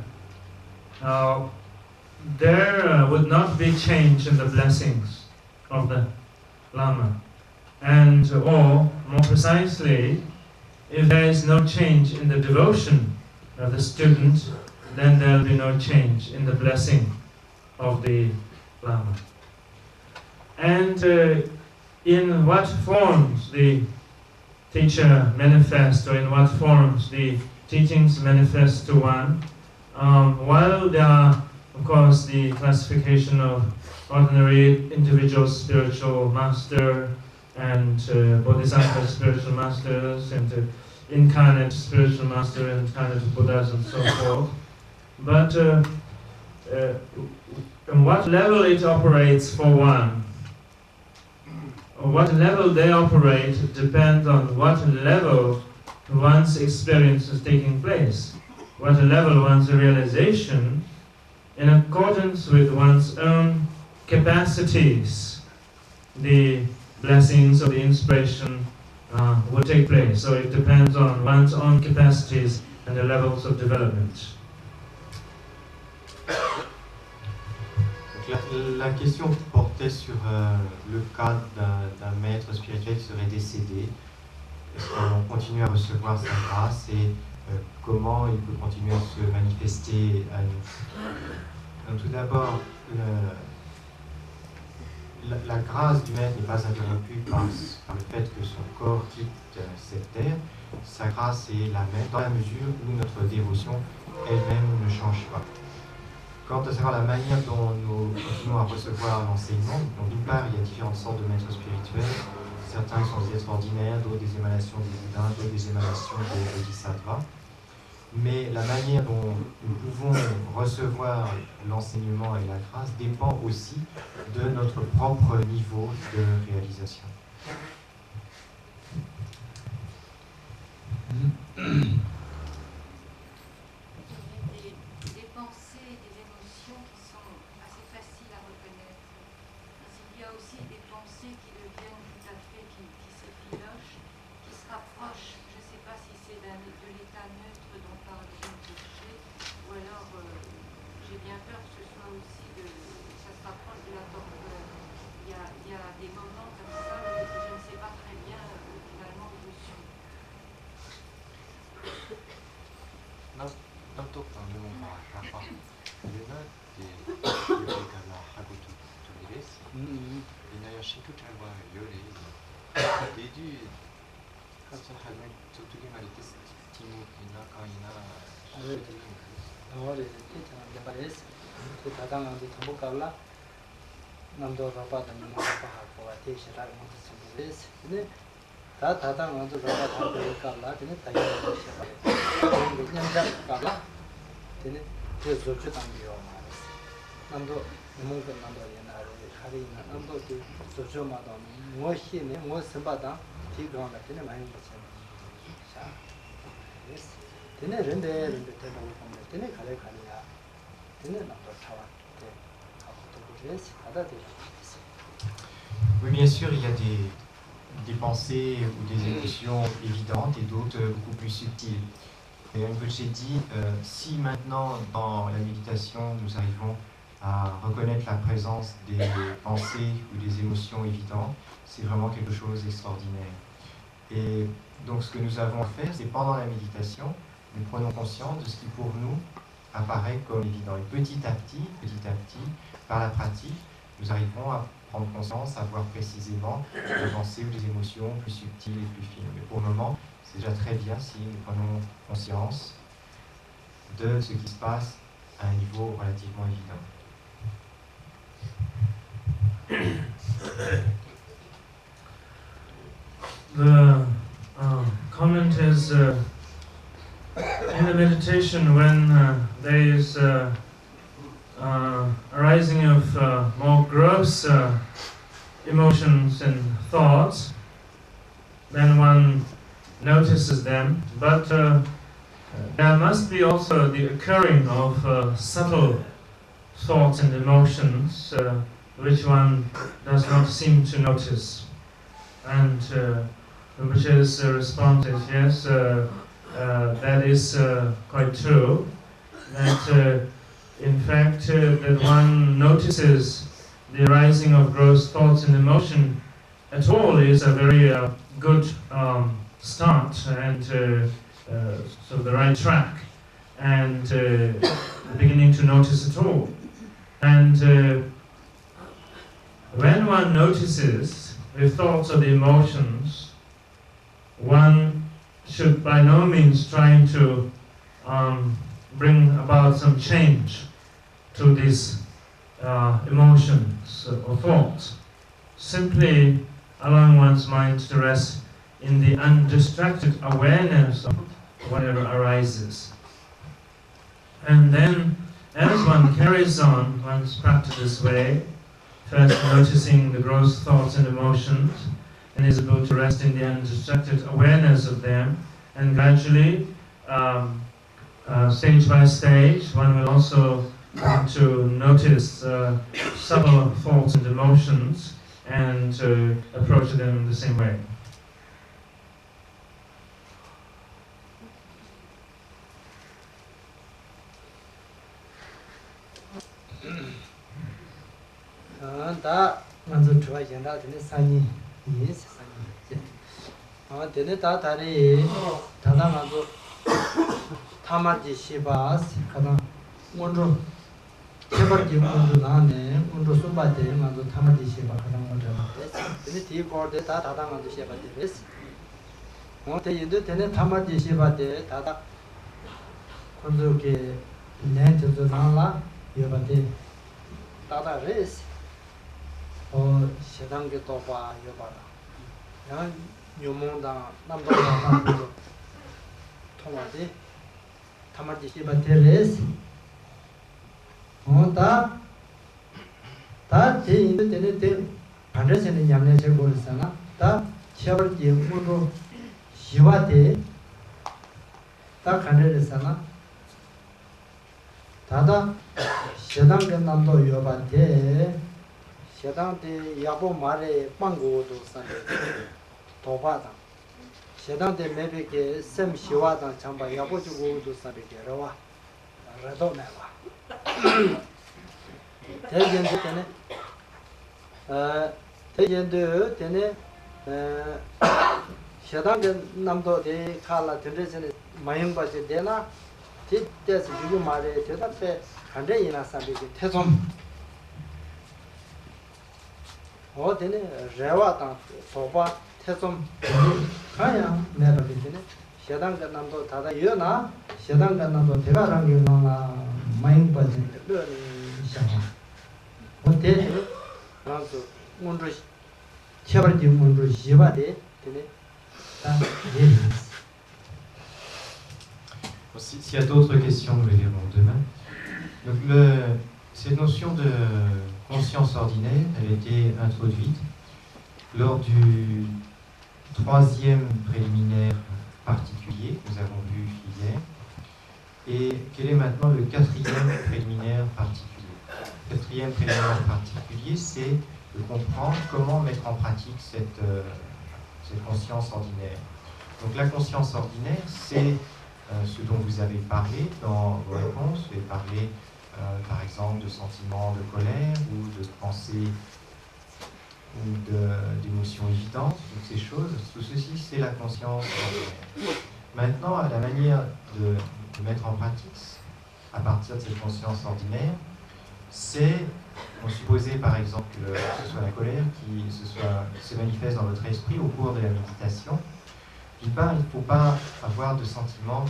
there would not be change in the blessings of the Lama, and or more precisely, if there is no change in the devotion of the student, then there will be no change in the blessing of the Lama. And in what forms the teacher manifests, or in what forms the teachings manifest to one, while there are, of course, the classification of ordinary individual spiritual master and bodhisattva spiritual masters and incarnate spiritual master and incarnate Buddhas and so forth. But on what level it operates for one, or what level they operate, depends on what level one's experience is taking place, what level one's realization, in accordance with one's own capacities, the blessings or the inspiration will take place. So it depends on one's own capacities and the levels of development. La question portait sur le cas d'un maître spirituel qui serait décédé. Est-ce qu'on continue à recevoir sa grâce et comment il peut continuer à se manifester à nous? Donc, tout d'abord, la grâce du maître n'est pas interrompue par le fait que son corps quitte cette terre. Sa grâce est la même dans la mesure où notre dévotion elle-même ne change pas. Quant à savoir la manière dont nous continuons à recevoir l'enseignement, donc d'une part, il y a différentes sortes de maîtres spirituels. Certains sont des êtres ordinaires, d'autres des émanations des divins, d'autres des émanations des bodhisattvas. Mais la manière dont nous pouvons recevoir l'enseignement et la grâce dépend aussi de notre propre niveau de réalisation. Des pensées, des émotions qui sont assez faciles à reconnaître. Il y a aussi des pensées qui deviennent tout à fait, qui s'effilochent, qui se rapprochent. Je ne sais pas si c'est de l'état neutre dont parle Rinpoche, ou alors j'ai bien peur que ce soit aussi ça se rapproche de la torpeur. Il y a des moments comme ça où je ne sais pas très bien finalement où je suis. なんとかメモがラパルナでヨレカラハゴトトレレスイナヤシクタワヨレデデュハツハメトトゲマリテスティモキナカイナシュティング Ahora ya parece que tratan de tampoco 남도 라바다 뭐가 하고 대시라 뭐도 생각했어. 근데 다 먼저 라바다 될까라 근데 다이어 시작. 그냥 잡까라. 근데 그 조치 당기요 말했어. 남도 뭔가 남도 옛날에 하리나 남도 그 조조마다 무엇이네 무엇을 받아 뒤가 같은 많이 보잖아. 자. 됐어. 근데 런데 대로 보면 근데 가래가리야. 근데 남도 차와. Oui, bien sûr, il y a des pensées ou des émotions évidentes et d'autres beaucoup plus subtiles. Et Rinpoche dit, si maintenant dans la méditation nous arrivons à reconnaître la présence des pensées ou des émotions évidentes, c'est vraiment quelque chose d'extraordinaire. Et donc ce que nous avons à faire, c'est pendant la méditation, nous prenons conscience de ce qui pour nous apparaît comme évident. Et petit à petit, par la pratique, nous arriverons à prendre conscience, à voir précisément des pensées ou des émotions plus subtiles et plus fines. Mais pour le moment, c'est déjà très bien si nous prenons conscience de ce qui se passe à un niveau relativement évident. The comment is the meditation, when there is arising of more gross emotions and thoughts, then one notices them, but there must be also the occurring of subtle thoughts and emotions which one does not seem to notice. And Rinpoche's response is, yes, that is quite true, that in fact that one notices the arising of gross thoughts and emotion at all is a very good start and so the right track, and beginning to notice at all. And when one notices the thoughts or the emotions, one should by no means try to bring about some change to these emotions or thoughts. Simply allowing one's mind to rest in the undistracted awareness of whatever arises. And then, as one carries on one's practice this way, first noticing the gross thoughts and emotions, and is able to rest in the undistracted awareness of them, and gradually, stage by stage, one will also come to notice subtle thoughts and emotions and approach them in the same way. 다 먼저 좋아진다. 되는 산이 있어. 산이. 되는 다 다리 다다 먼저 타마지 시바스 가다 먼저 제발 기본도 나네. 먼저 숨바데 먼저 타마지 시바 가다 먼저. 되는 디고데 다 다다 먼저 시바데 베스. 대인도 되는 타마지 시바데 다다 건조게 낸트도 나라 여바데 다다 레스 세상에 또 봐, 여봐라. 야, 요몽다, 남동다, 통화지, 타마지 시바테레스. 다 제인도 되는데, 반드시는 양내 제고르잖아. 다 시아버지 문으로 시바테, 다 간르잖아. 다다 세상에 남도 여바테. 세상대 야보 말에 빵고도 산데 도바다 세상대 매백에 샘 시와다 참바 야보 주고도 산데 러와 라도 나와 대견도 되네 대견도 되네 세상대 남도 대 칼라 들으세는 마영바지 되나 뒤때서 유유 말에 대답해 간대이나 산데 태좀 어디네 레와다 소바 태좀 가야 내가 되네 세상가 남도 다다 여나 세상가 남도 대가랑 경나나 마인 빠진 르니 샤마 어때 그래서 오늘 제발 좀 오늘 시바데 되네 다 S'il y a d'autres questions, nous les verrons demain. Donc cette notion de conscience ordinaire, elle a été introduite lors du 3e préliminaire particulier que nous avons vu hier. Et quel est maintenant le 4e préliminaire particulier? Le 4e préliminaire particulier, c'est de comprendre comment mettre en pratique cette conscience ordinaire. Donc la conscience ordinaire, c'est ce dont vous avez parlé dans vos réponses. Vous avez parlé par exemple de sentiments de colère ou de pensées ou d'émotions évidentes, toutes ces choses. Tout ceci, c'est la conscience ordinaire. Maintenant, la manière de mettre en pratique à partir de cette conscience ordinaire, c'est, on supposait par exemple que ce soit la colère qui se manifeste dans votre esprit au cours de la méditation. D'une part, il ne faut pas avoir de sentiment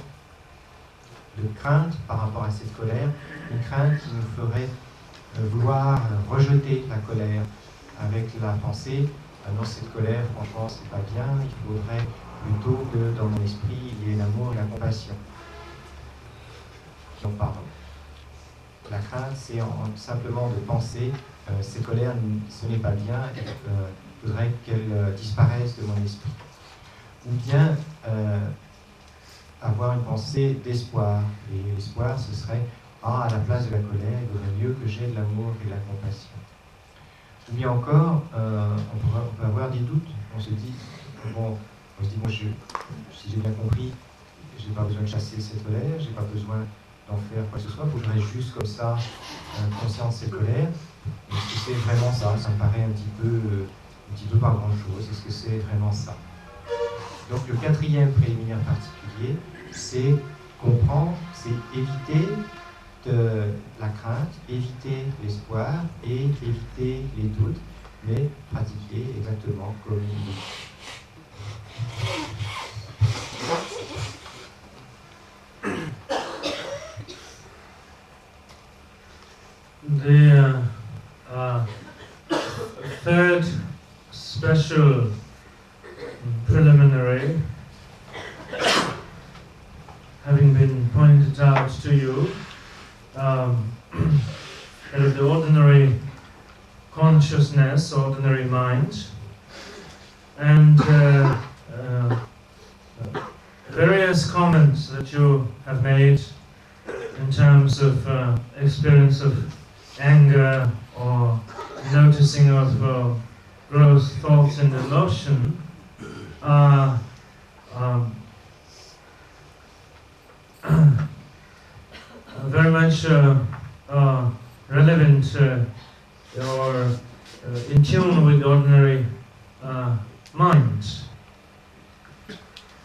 de crainte par rapport à cette colère, une crainte qui nous ferait vouloir rejeter la colère avec la pensée non, cette colère, franchement, c'est pas bien, il faudrait plutôt que dans mon esprit il y ait l'amour et la compassion. qui en parlent. La crainte, c'est simplement de penser ces colères, ce n'est pas bien, je voudrais qu'elles disparaissent de mon esprit. Ou bien avoir une pensée d'espoir. Et l'espoir, ce serait à la place de la colère, il vaudrait mieux que j'aie de l'amour et de la compassion. Ou bien encore, on peut avoir des doutes. On se dit, bon, si j'ai bien compris, je n'ai pas besoin de chasser cette colère, je n'ai pas besoin d'en faire quoi que ce soit, il faut que je reste juste comme ça, conscient de cette colère. Est-ce que c'est vraiment ça? Ça me paraît un petit peu pas grand-chose. Est-ce que c'est vraiment ça? Donc le quatrième préliminaire particulier, c'est comprendre, c'est éviter la crainte, éviter l'espoir et éviter les doutes, mais pratiquer exactement comme il dit. The third special preliminary, having been pointed out to you, that of the ordinary consciousness, ordinary mind, and various comments that you have made in terms of experience of anger or noticing of gross thoughts and emotion are very much relevant or in tune with ordinary mind.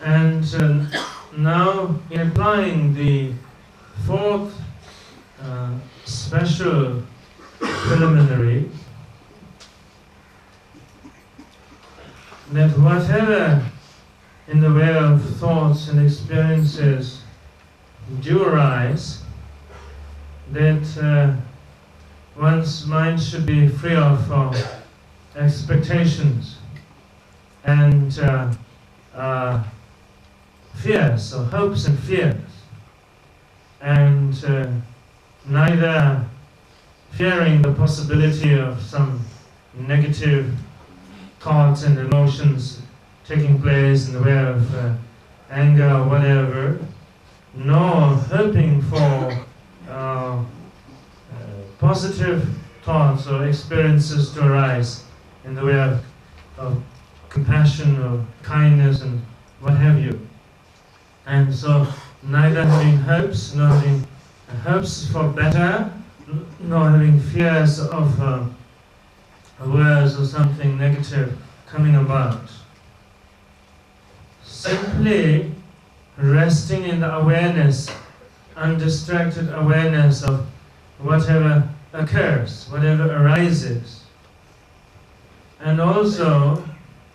And now, in applying the fourth special preliminary, that whatever in the way of thoughts and experiences do arise, that one's mind should be free of expectations and fears, or hopes and fears, and neither fearing the possibility of some negative thoughts and emotions taking place in the way of anger or whatever, nor hoping for positive thoughts or experiences to arise in the way of compassion or kindness and what have you. And so neither having hopes, nor having hopes for better, nor having fears of words or something negative coming about. Simply resting in the awareness, undistracted awareness of whatever occurs, whatever arises. And also,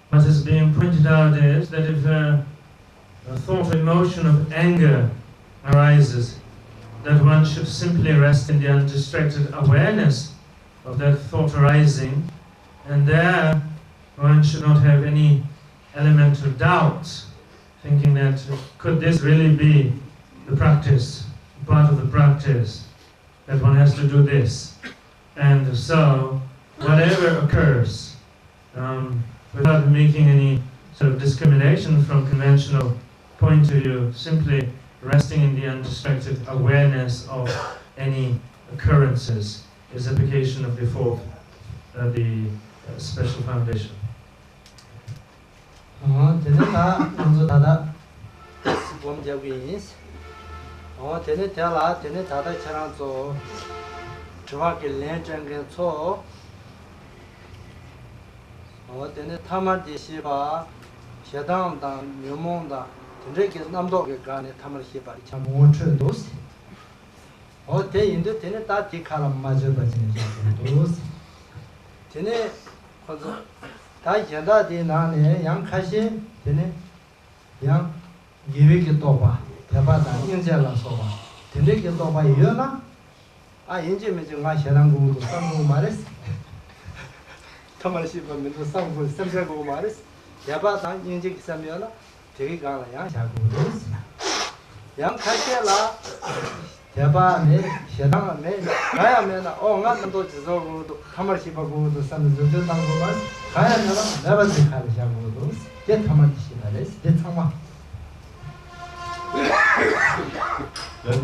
what is being pointed out is that if a thought or emotion of anger arises, that one should simply rest in the undistracted awareness of that thought arising, and there one should not have any element of doubt, thinking that could this really be the practice, part of the practice, that one has to do this. And so, whatever occurs, without making any sort of discrimination from conventional point of view, simply resting in the undistracted awareness of any occurrences is application of the fourth, the special foundation. 대바네 시당네 가야면은 ng안도 지속도 타마시바고도 산도 저당고만 가야면은 내가 가르샤고도 제 타마시나래 제 상마.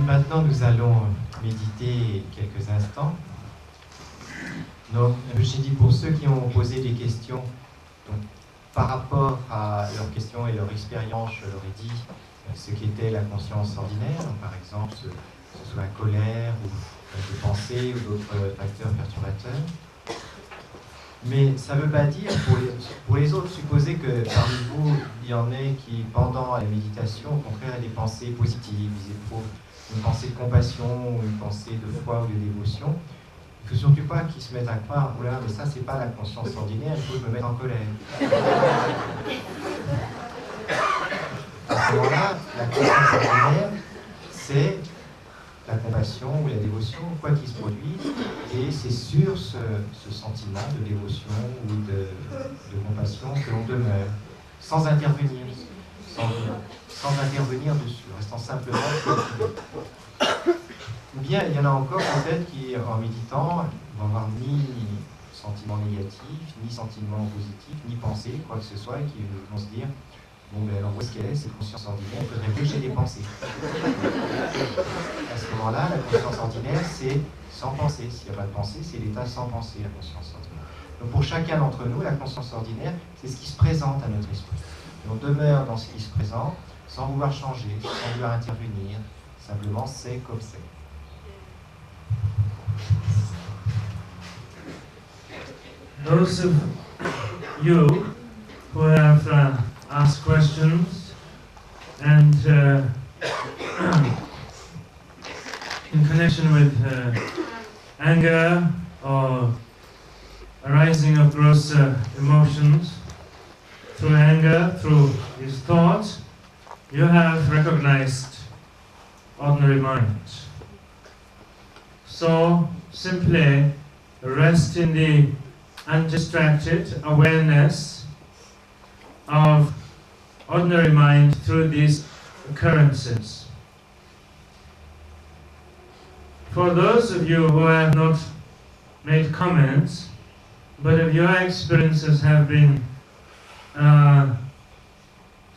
Maintenant, nous allons méditer quelques instants. Donc, j'ai dit pour ceux qui ont posé des questions, donc, par rapport à leurs questions et leur expérience, je leur ai dit ce qu'était la conscience ordinaire, donc, par exemple, que ce soit la colère ou des pensées ou d'autres facteurs perturbateurs. Mais ça ne veut pas dire, pour les autres, supposer que parmi vous, il y en ait qui, pendant la méditation, au contraire, aient des pensées positives, ils éprouvent une pensée de compassion, ou une pensée de foi ou de dévotion. Il ne faut surtout pas qu'ils se mettent à croire, oula, mais ça, c'est pas la conscience ordinaire, il faut me mettre en colère. À ce moment-là, la conscience ordinaire, c'est la compassion ou la dévotion, quoi qu'il se produise, et c'est sur ce sentiment de dévotion ou de compassion que l'on demeure, sans intervenir, sans intervenir dessus, restant simplement cultivé. Ou bien il y en a encore peut-être qui, en méditant, vont avoir ni sentiment négatif, ni sentiment positif, ni pensée, quoi que ce soit, et qui vont se dire bon, ben alors où est-ce qu'elle est, cette conscience ordinaire? Il faudrait que j'ai des pensées. À ce moment-là, la conscience ordinaire, c'est sans pensée. S'il n'y a pas de pensée, c'est l'état sans pensée, la conscience ordinaire. Donc pour chacun d'entre nous, la conscience ordinaire, c'est ce qui se présente à notre esprit. Et on demeure dans ce qui se présente, sans vouloir changer, sans vouloir intervenir. Simplement, c'est comme c'est. Those of you who have asked questions and in connection with anger or arising of gross emotions, through anger, through these thoughts, you have recognized ordinary mind. So simply rest in the undistracted awareness of ordinary mind through these occurrences. For those of you who have not made comments, but if your experiences have been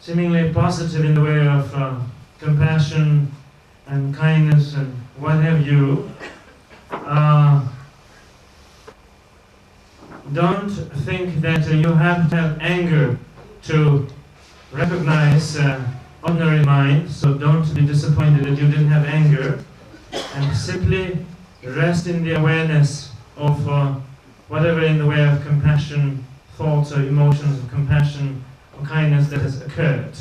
seemingly positive in the way of compassion and kindness and what have you, don't think that you have to have anger to recognize ordinary mind, so don't be disappointed that you didn't have anger, and simply rest in the awareness of whatever in the way of compassion, thoughts or emotions of compassion or kindness that has occurred.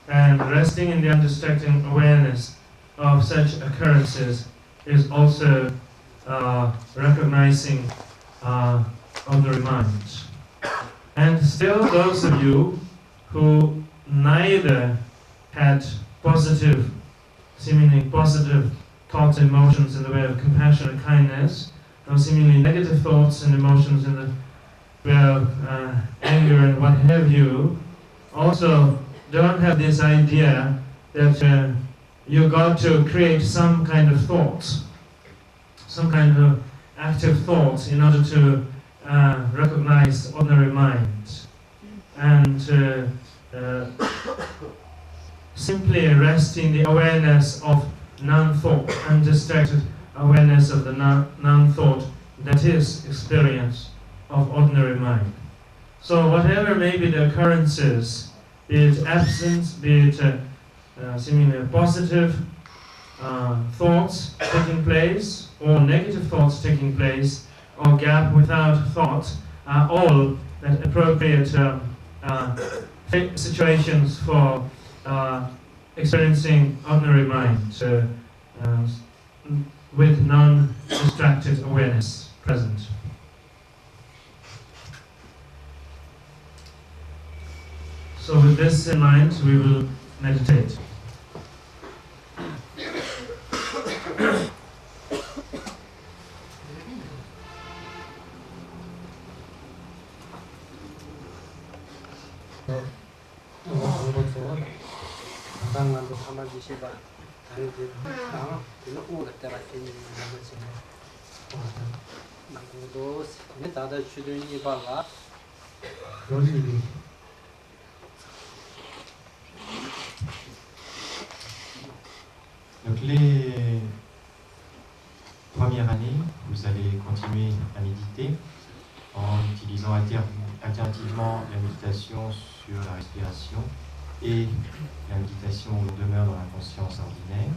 And resting in the undistracted awareness of such occurrences is also recognizing ordinary mind. And still those of you who neither had positive, seemingly positive thoughts and emotions in the way of compassion and kindness, nor seemingly negative thoughts and emotions in the way of anger and what have you, also don't have this idea that you got to create some kind of thought, some kind of active thoughts in order to recognize ordinary mind. And simply rest in the awareness of non-thought, undistracted awareness of the non-thought that is experience of ordinary mind. So whatever may be the occurrences, be it absence, be it seemingly positive thoughts taking place, or negative thoughts taking place, or gap without thought, are all that appropriate situations for experiencing ordinary mind with non-distracted awareness present. So with this in mind, we will meditate. 방법은 가상만도 삼아주시바 Donc les premières années, vous allez continuer à méditer en utilisant alternativement la méditation sur la respiration et la méditation où on demeure dans la conscience ordinaire.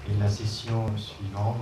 Et la session suivante,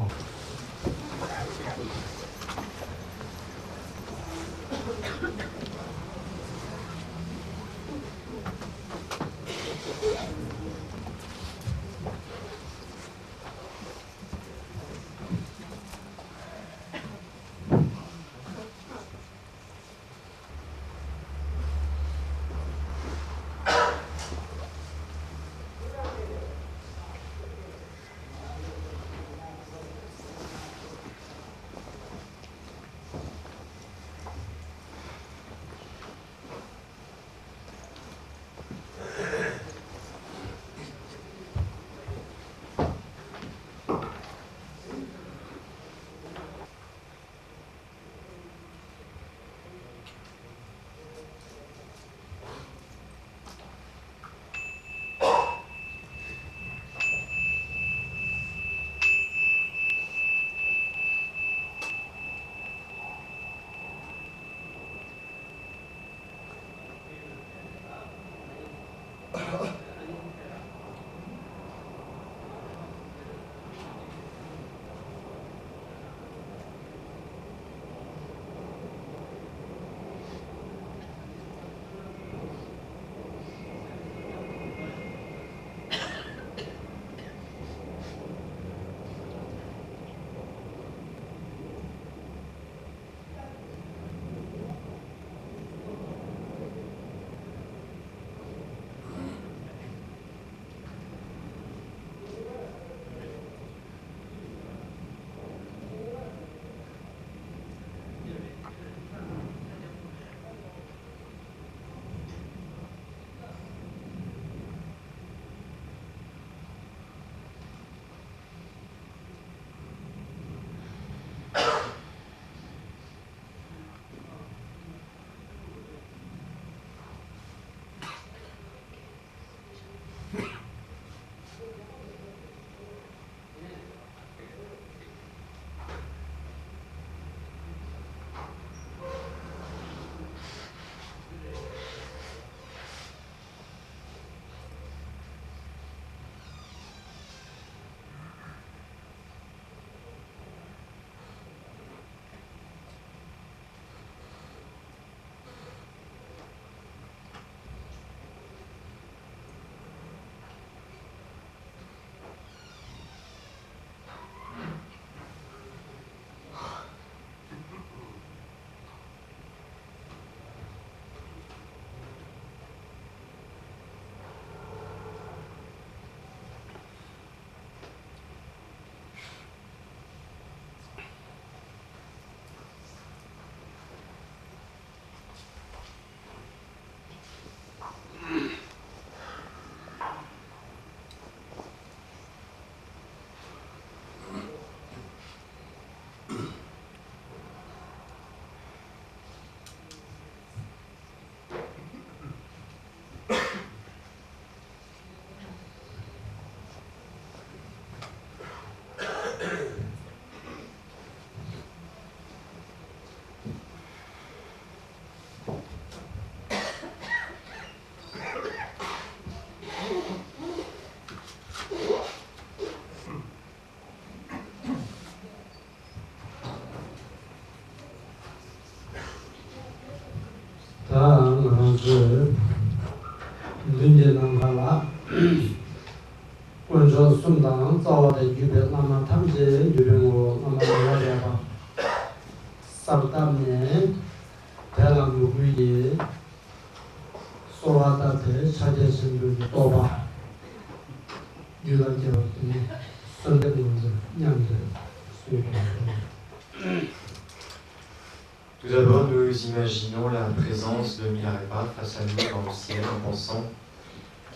tout d'abord, nous imaginons la présence de Milarepa face à nous dans le ciel en pensant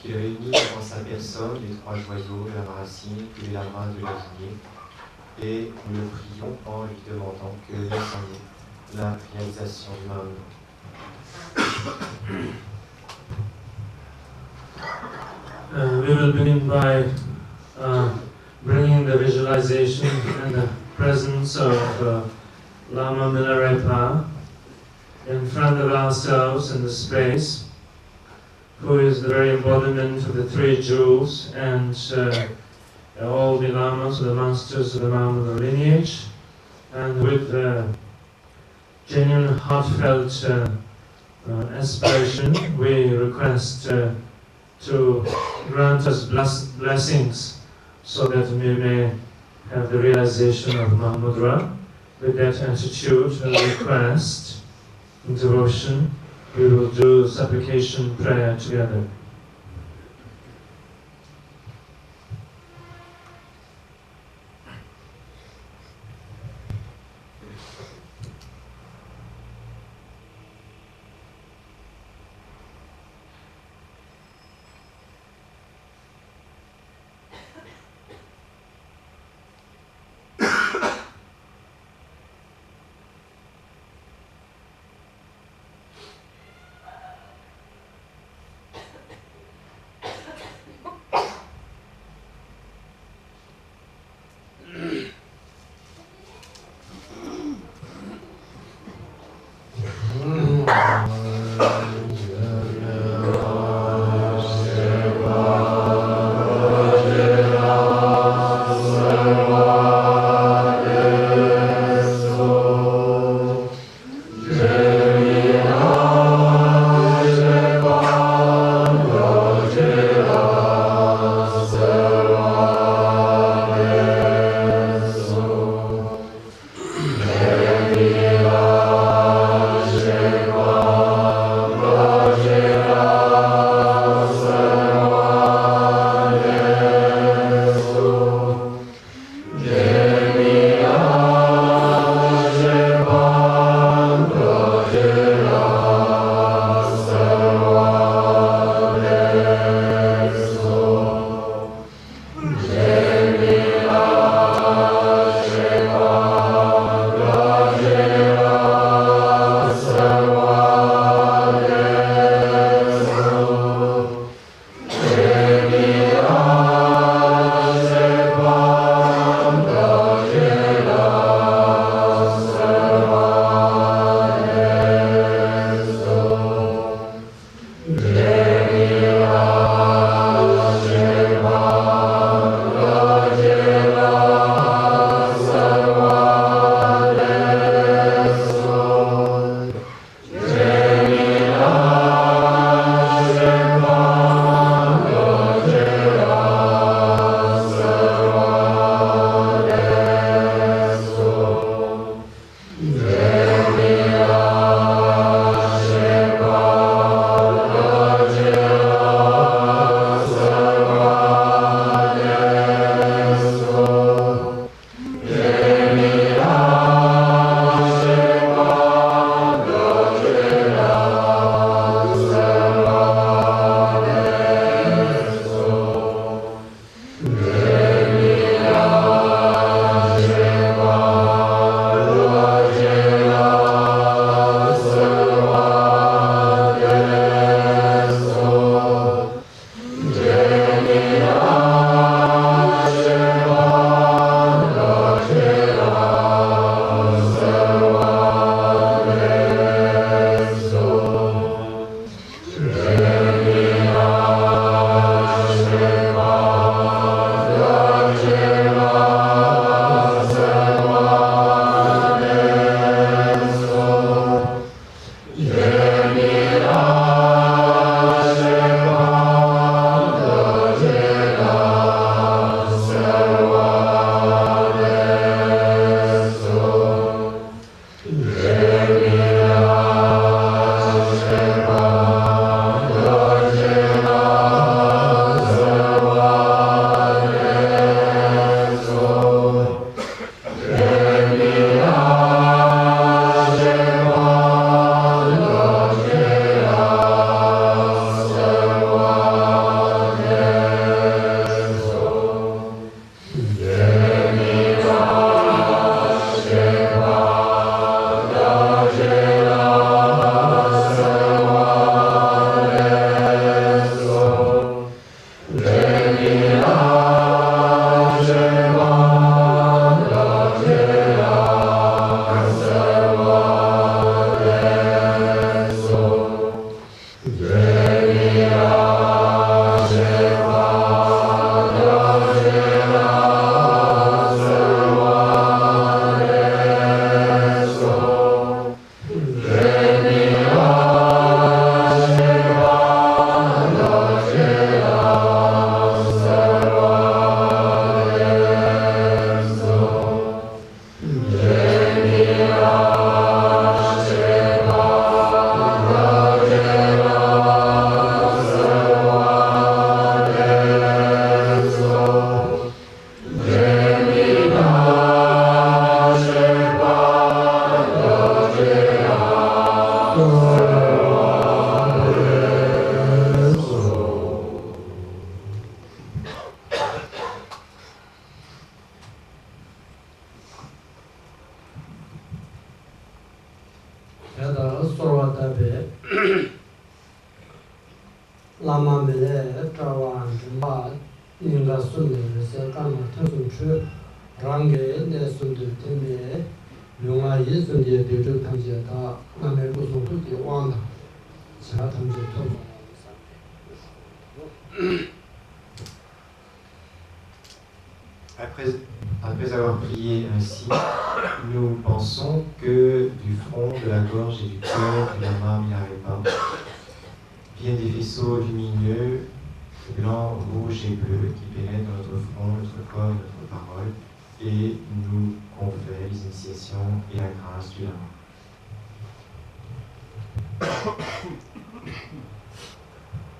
qu'il réunit dans sa personne les trois joyaux, la racine, tous les lamas de la lignée, et nous le prions en lui demandant que laisse en nous la réalisation du Mahamudra. We will begin by bringing the visualization and the presence of Lama Milarepa in front of ourselves in the space, who is the very embodiment of the three jewels and all the lamas, the masters of the Mahamudra lineage, and with genuine heartfelt aspiration, we request to grant us blessings so that we may have the realization of Mahamudra. With that attitude and request and devotion, we will do supplication prayer together. trawan ma ninga sunde se karma thosum chu range ne sunde teme lunga yi sunde de ju tangje ta na me bu su tu de wang da cha tangje to. Après avoir prié ainsi, nous pensons que du front, de la gorge et du cœur du lama Milarepa viennent des faisceaux lumineux, blancs, rouges et bleus qui pénètrent dans notre front, notre corps, notre parole et nous confèrent les initiations et la grâce du lama.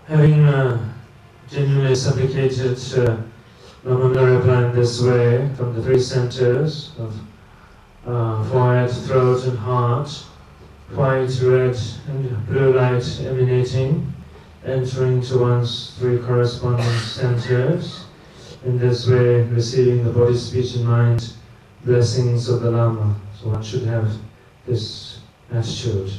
Having genuinely supplicated Lama Milarepa in this way from the three centers of forehead, throat and heart, white, red and blue light emanating, entering to one's three corresponding centers, in this way receiving the body, speech and mind blessings of the Lama. So one should have this attitude.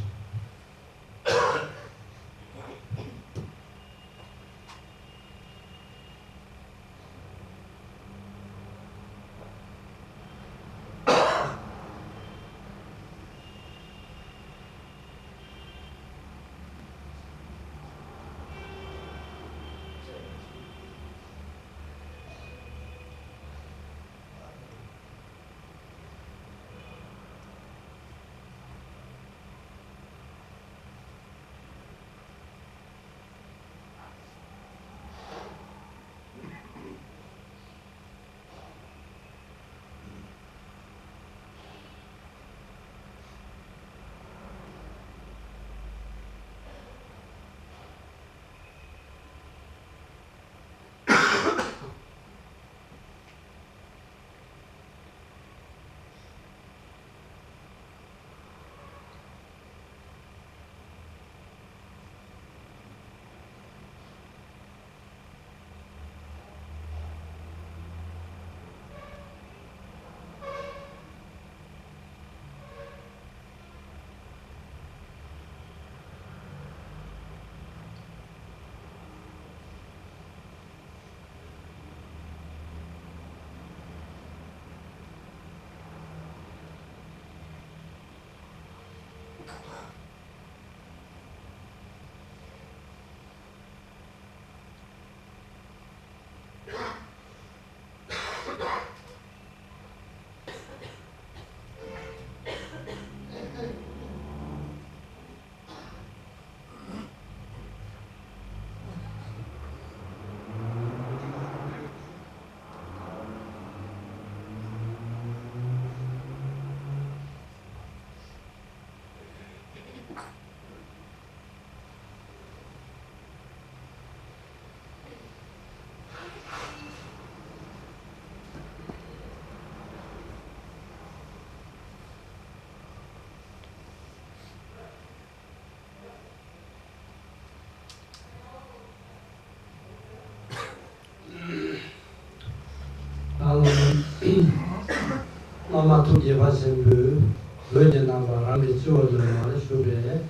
Mama took a vaccine, Virgin number, Rangi children, Shube,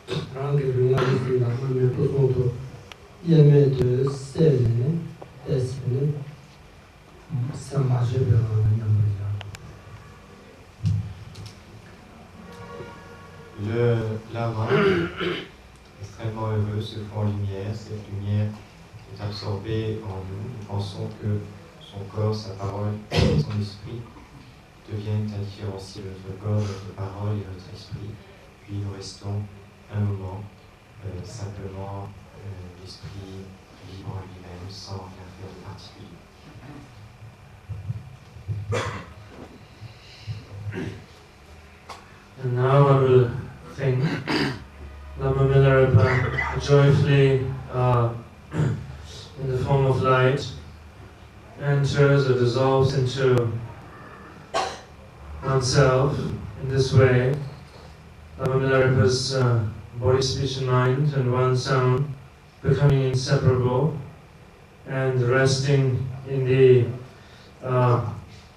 Rangi Lunga, Mami Pusoto, Yeme de Sene, Espene, Samaje, Le lama, extrêmement heureux, se fond en lumière. Cette lumière est absorbée en nous. Nous pensons que son corps, sa parole et son esprit deviennent indifférenciés de notre corps, notre parole et notre esprit. Puis nous restons un moment, simplement l'esprit libre en lui-même, sans rien faire de particulier. And now I will think Lama Milarepa joyfully in the form of light enters or dissolves into oneself in this way. Lama Milarepa's body, speech and mind and one's own becoming inseparable and resting in the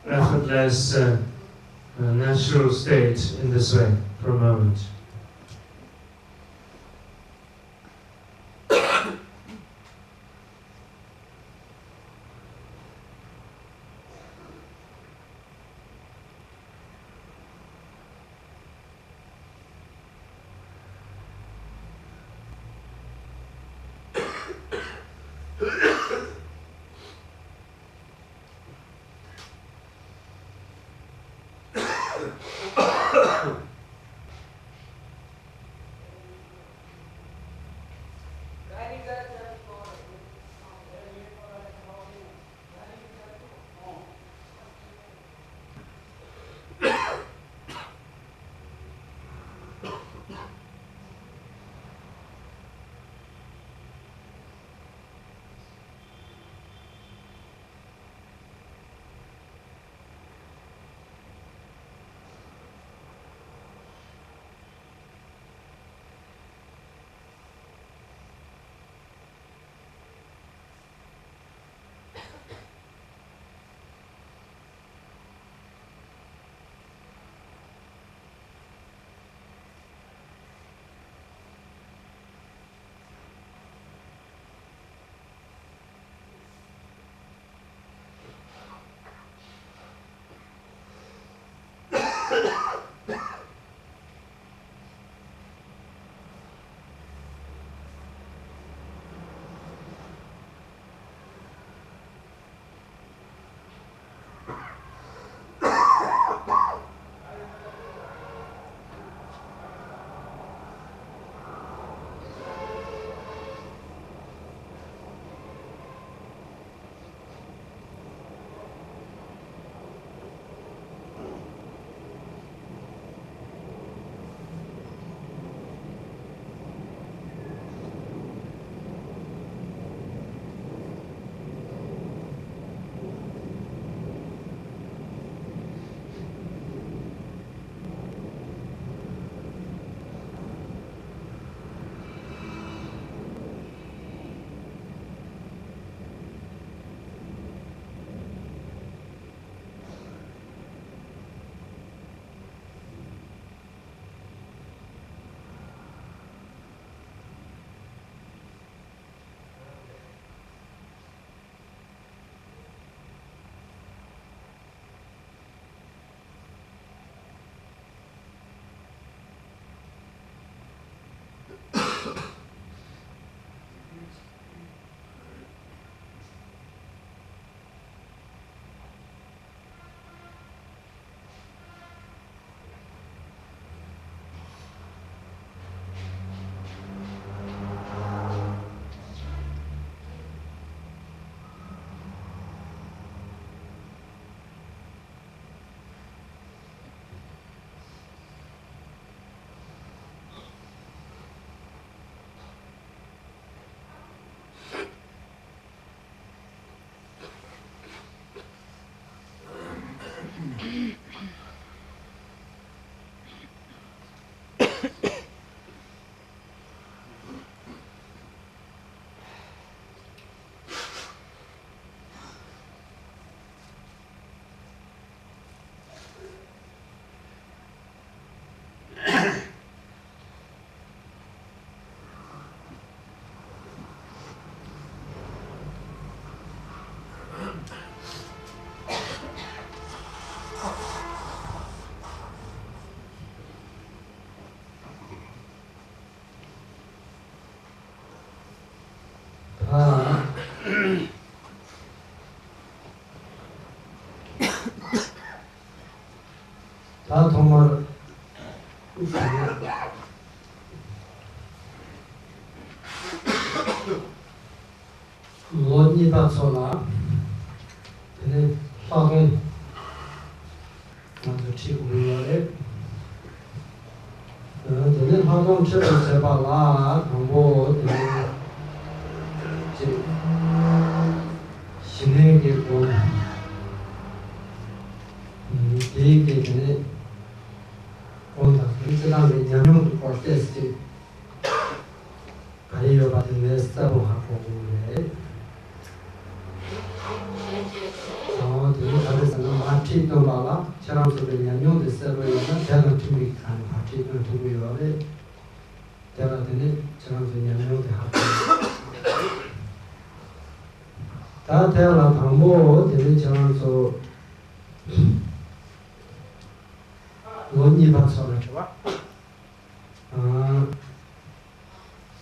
effortless natural state in this way for a moment. 다 정말 원이박소나 근데 화동 아주 지구에 저는 화동 처럼 제발라 정보 신에게고 이게 전에 온다. 그 다음에 영용도 볼 때지 가리어 받은 메시지로 하고 그래. 그래서는 마치도 말아 사람들이 영용도 써버리면 대한 준비 가는 마치도 두고 요래 대가 되네 사람들이 영용도 하고 다 대라 방법 되는 저한서 원리 박사를 좋아.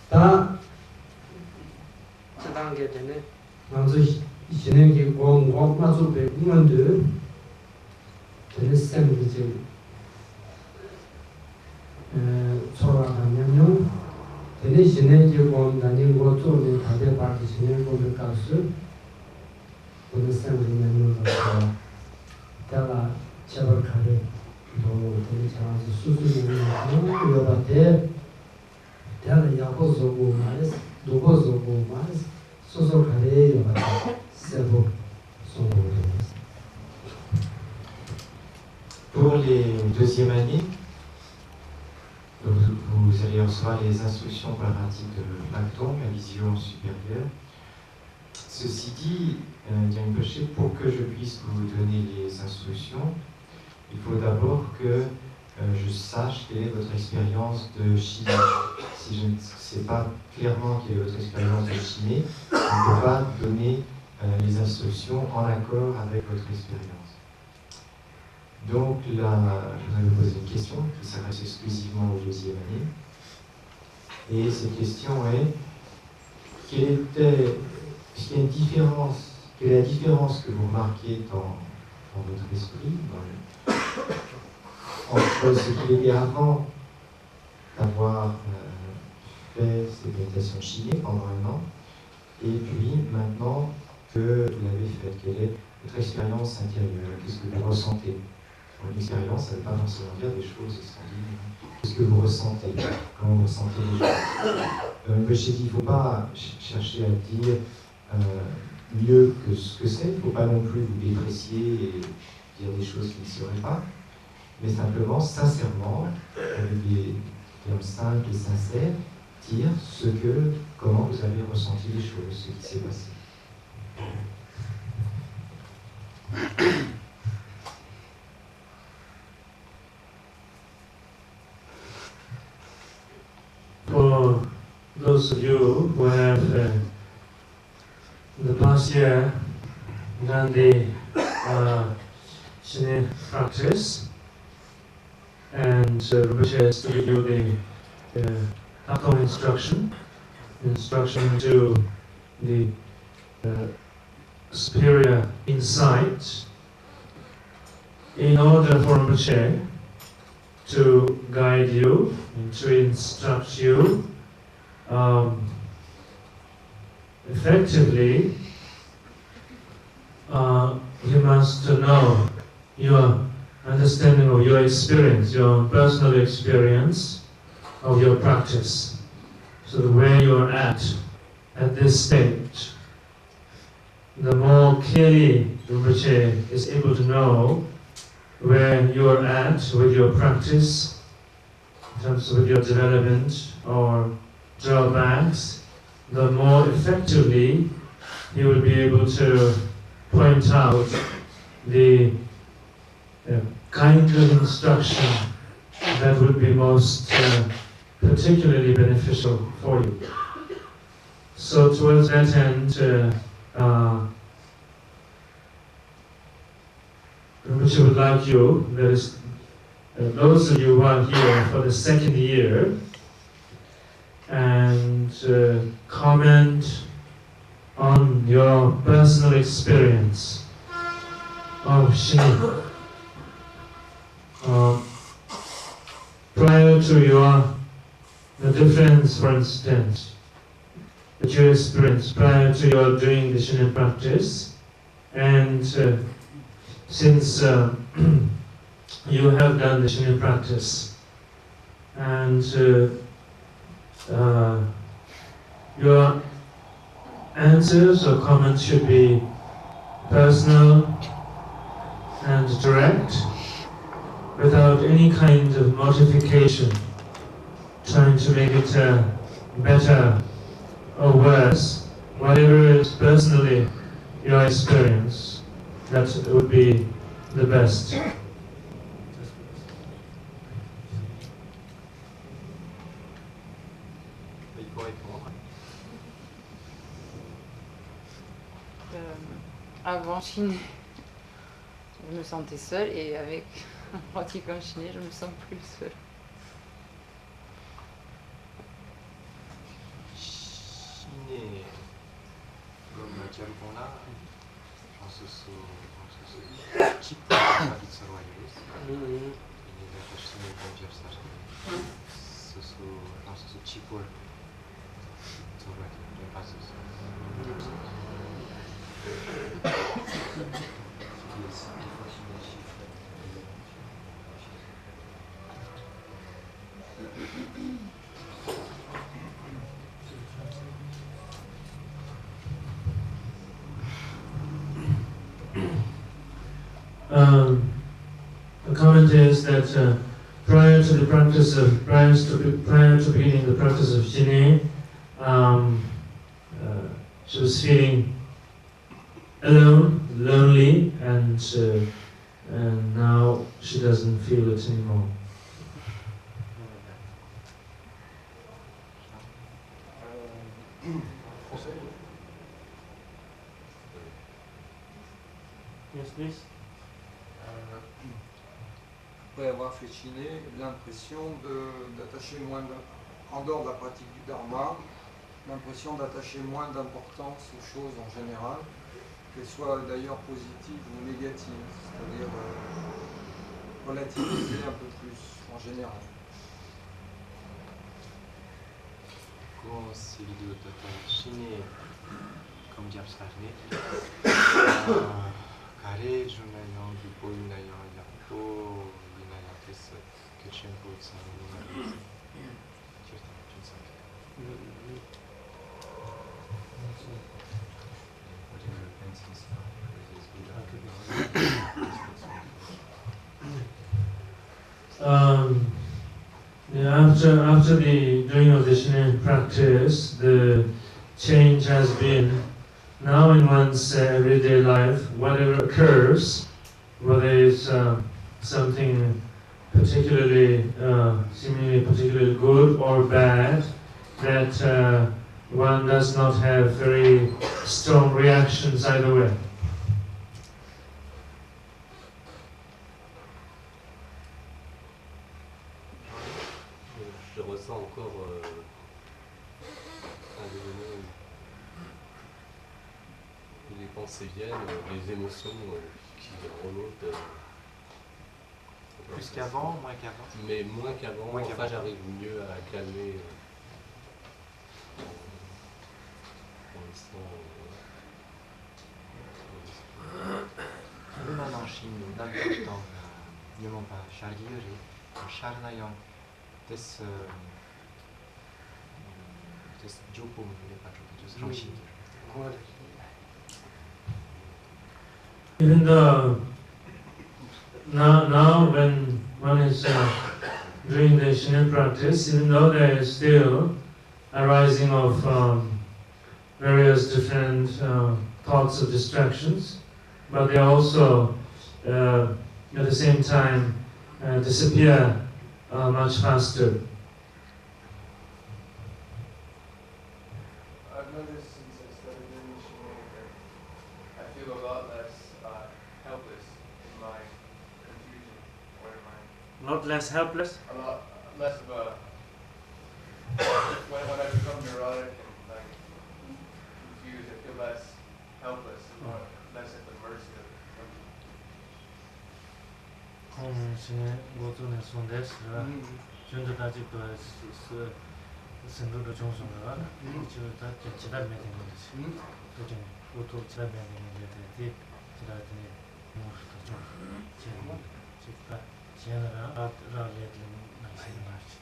다 지단계 되네. 먼저 진행기 공공 맞을 때 문들 되는 셈이지. 소라하면요. 되는 진행기 공 다닌 것도 다들 받기 진행 공을 가서 되는 셈이면 뭐 내가 제발 가려. 또 되게 잘해서 수술을 여러한테 대한 약호소고 말했어 노고소고 말했어 소소 가래 여러한테 세보 소고 Pour les deuxième années, vous allez recevoir les instructions pour la pratique de l'acton, la vision supérieure. Ceci dit, Rinpoche, pour que je puisse vous donner les instructions, il faut d'abord que je sache quelle est votre expérience de chimie. Si je ne sais pas clairement quelle est votre expérience de chimie, on ne peut pas donner les instructions en accord avec votre expérience. Donc là, je vais vous poser une question qui s'adresse exclusivement aux deuxième année. Et cette question est, quelle est la différence que vous remarquez dans votre esprit, entre ce qu'il était avant d'avoir fait cette méditation chimique pendant un an, et puis maintenant que vous l'avez faite, quelle est votre expérience intérieure, qu'est-ce que vous ressentez? Une expérience, ça ne veut pas forcément dire des choses extraordinaires. Qu'est-ce que vous ressentez? Comment vous ressentez les choses? Il ne faut pas chercher à dire mieux que ce que c'est, il ne faut pas non plus vous déprécier et dire des choses qui ne seraient pas, mais simplement, sincèrement, avec des termes simples et sincères, dire comment vous avez ressenti les choses, ce qui s'est passé. For those of you who have in the past year done the Shini practice, and Rinpoche has to give you the upcoming instruction to the superior insight, in order for Rinpoche to guide you and to instruct you effectively. You must know your understanding of your experience, your personal experience of your practice. So where you are at this stage, the more clearly Rinpoche is able to know where you are at with your practice, in terms of your development or drawbacks, the more effectively he will be able to point out the kind of instruction that would be most particularly beneficial for you. So towards that end, Rinpoche would like you, that is, those of you who are here for the second year, and comment on your personal experience of Shini. prior to the difference, for instance, that you experience prior to your doing the Shinrin practice, and since you have done the Shinrin practice, and your answers or comments should be personal and direct, without any kind of modification, trying to make it better or worse. Whatever is personally your experience, that would be the best. Avant Chiner, je me sentais seule, et avec pratiquant Chiner, je me sens plus seule. Chiner, comme Tialupona, j'en se type de tradition royaliste. Il est à Chiner comme Dieu ça. J'en se type de the comment is that prior to beginning the practice of Jine, she was feeling alone, lonely, and now she doesn't feel it anymore. Yes, please. Après avoir fait chiner, l'impression d'attacher moins, en dehors de la pratique du dharma, l'impression d'attacher moins d'importance aux choses en général, qu'elles soient d'ailleurs positives ou négatives, c'est-à-dire relativiser un peu plus en général. Consiglio tatashine comme dire sarne kare junayon bipo inayon yapo inayates que chempo tsano After the doing of the Shinrin practice, the change has been now in one's everyday life, whatever occurs, whether it's something particularly, seemingly particularly good or bad, that one does not have very strong reactions either way. Je ressens encore à des moments où les pensées viennent, les émotions qui remontent. Plus qu'avant, moins qu'avant. Mais moins qu'avant, enfin j'arrive mieux à calmer pour l'instant. Maman Chine, dans le temps, ne m'ont pas chargé, charnayon. This Jopo Even though now when one is doing the Shinrin practice, even though there is still arising of various different thoughts of distractions, but they also at the same time disappear much faster. I've noticed since I started doing Shinrin that I feel a lot less helpless in my confusion or in my... Not less helpless? A lot less of a... when I become neurotic and like confused, I feel less helpless and more, less at the mercy of 신의 모두는 손대스라 준도까지 그 생도도 정성을 지금부터 지달면 되는 거지. 그중 모두 지달면 되는 게 지달더니 뭐부터 좀 제가 직가 지하나 라레는 나이는 말이지.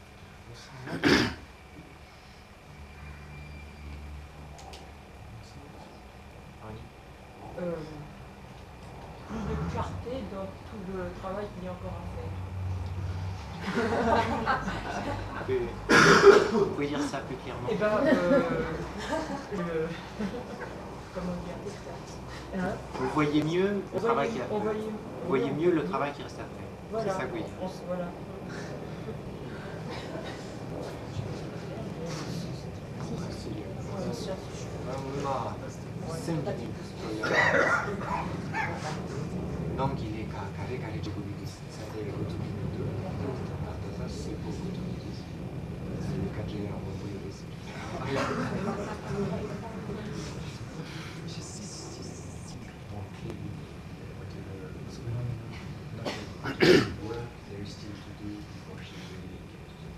Plus de clarté dans tout le travail qu'il y a encore à faire. Vous pouvez dire ça plus clairement? Eh ben, comment dire? Vous voyez mieux le travail qui reste à faire. Vous voyez mieux le travail qui reste à faire. Voilà. C'est ça que vous voulez dire. Voilà. 넘기네 가래 주고비도 사대를 고통이도 나타서 세고 고통이도 세까지 한번 보여드리겠습니다. Work there is still to do before she really gets to it.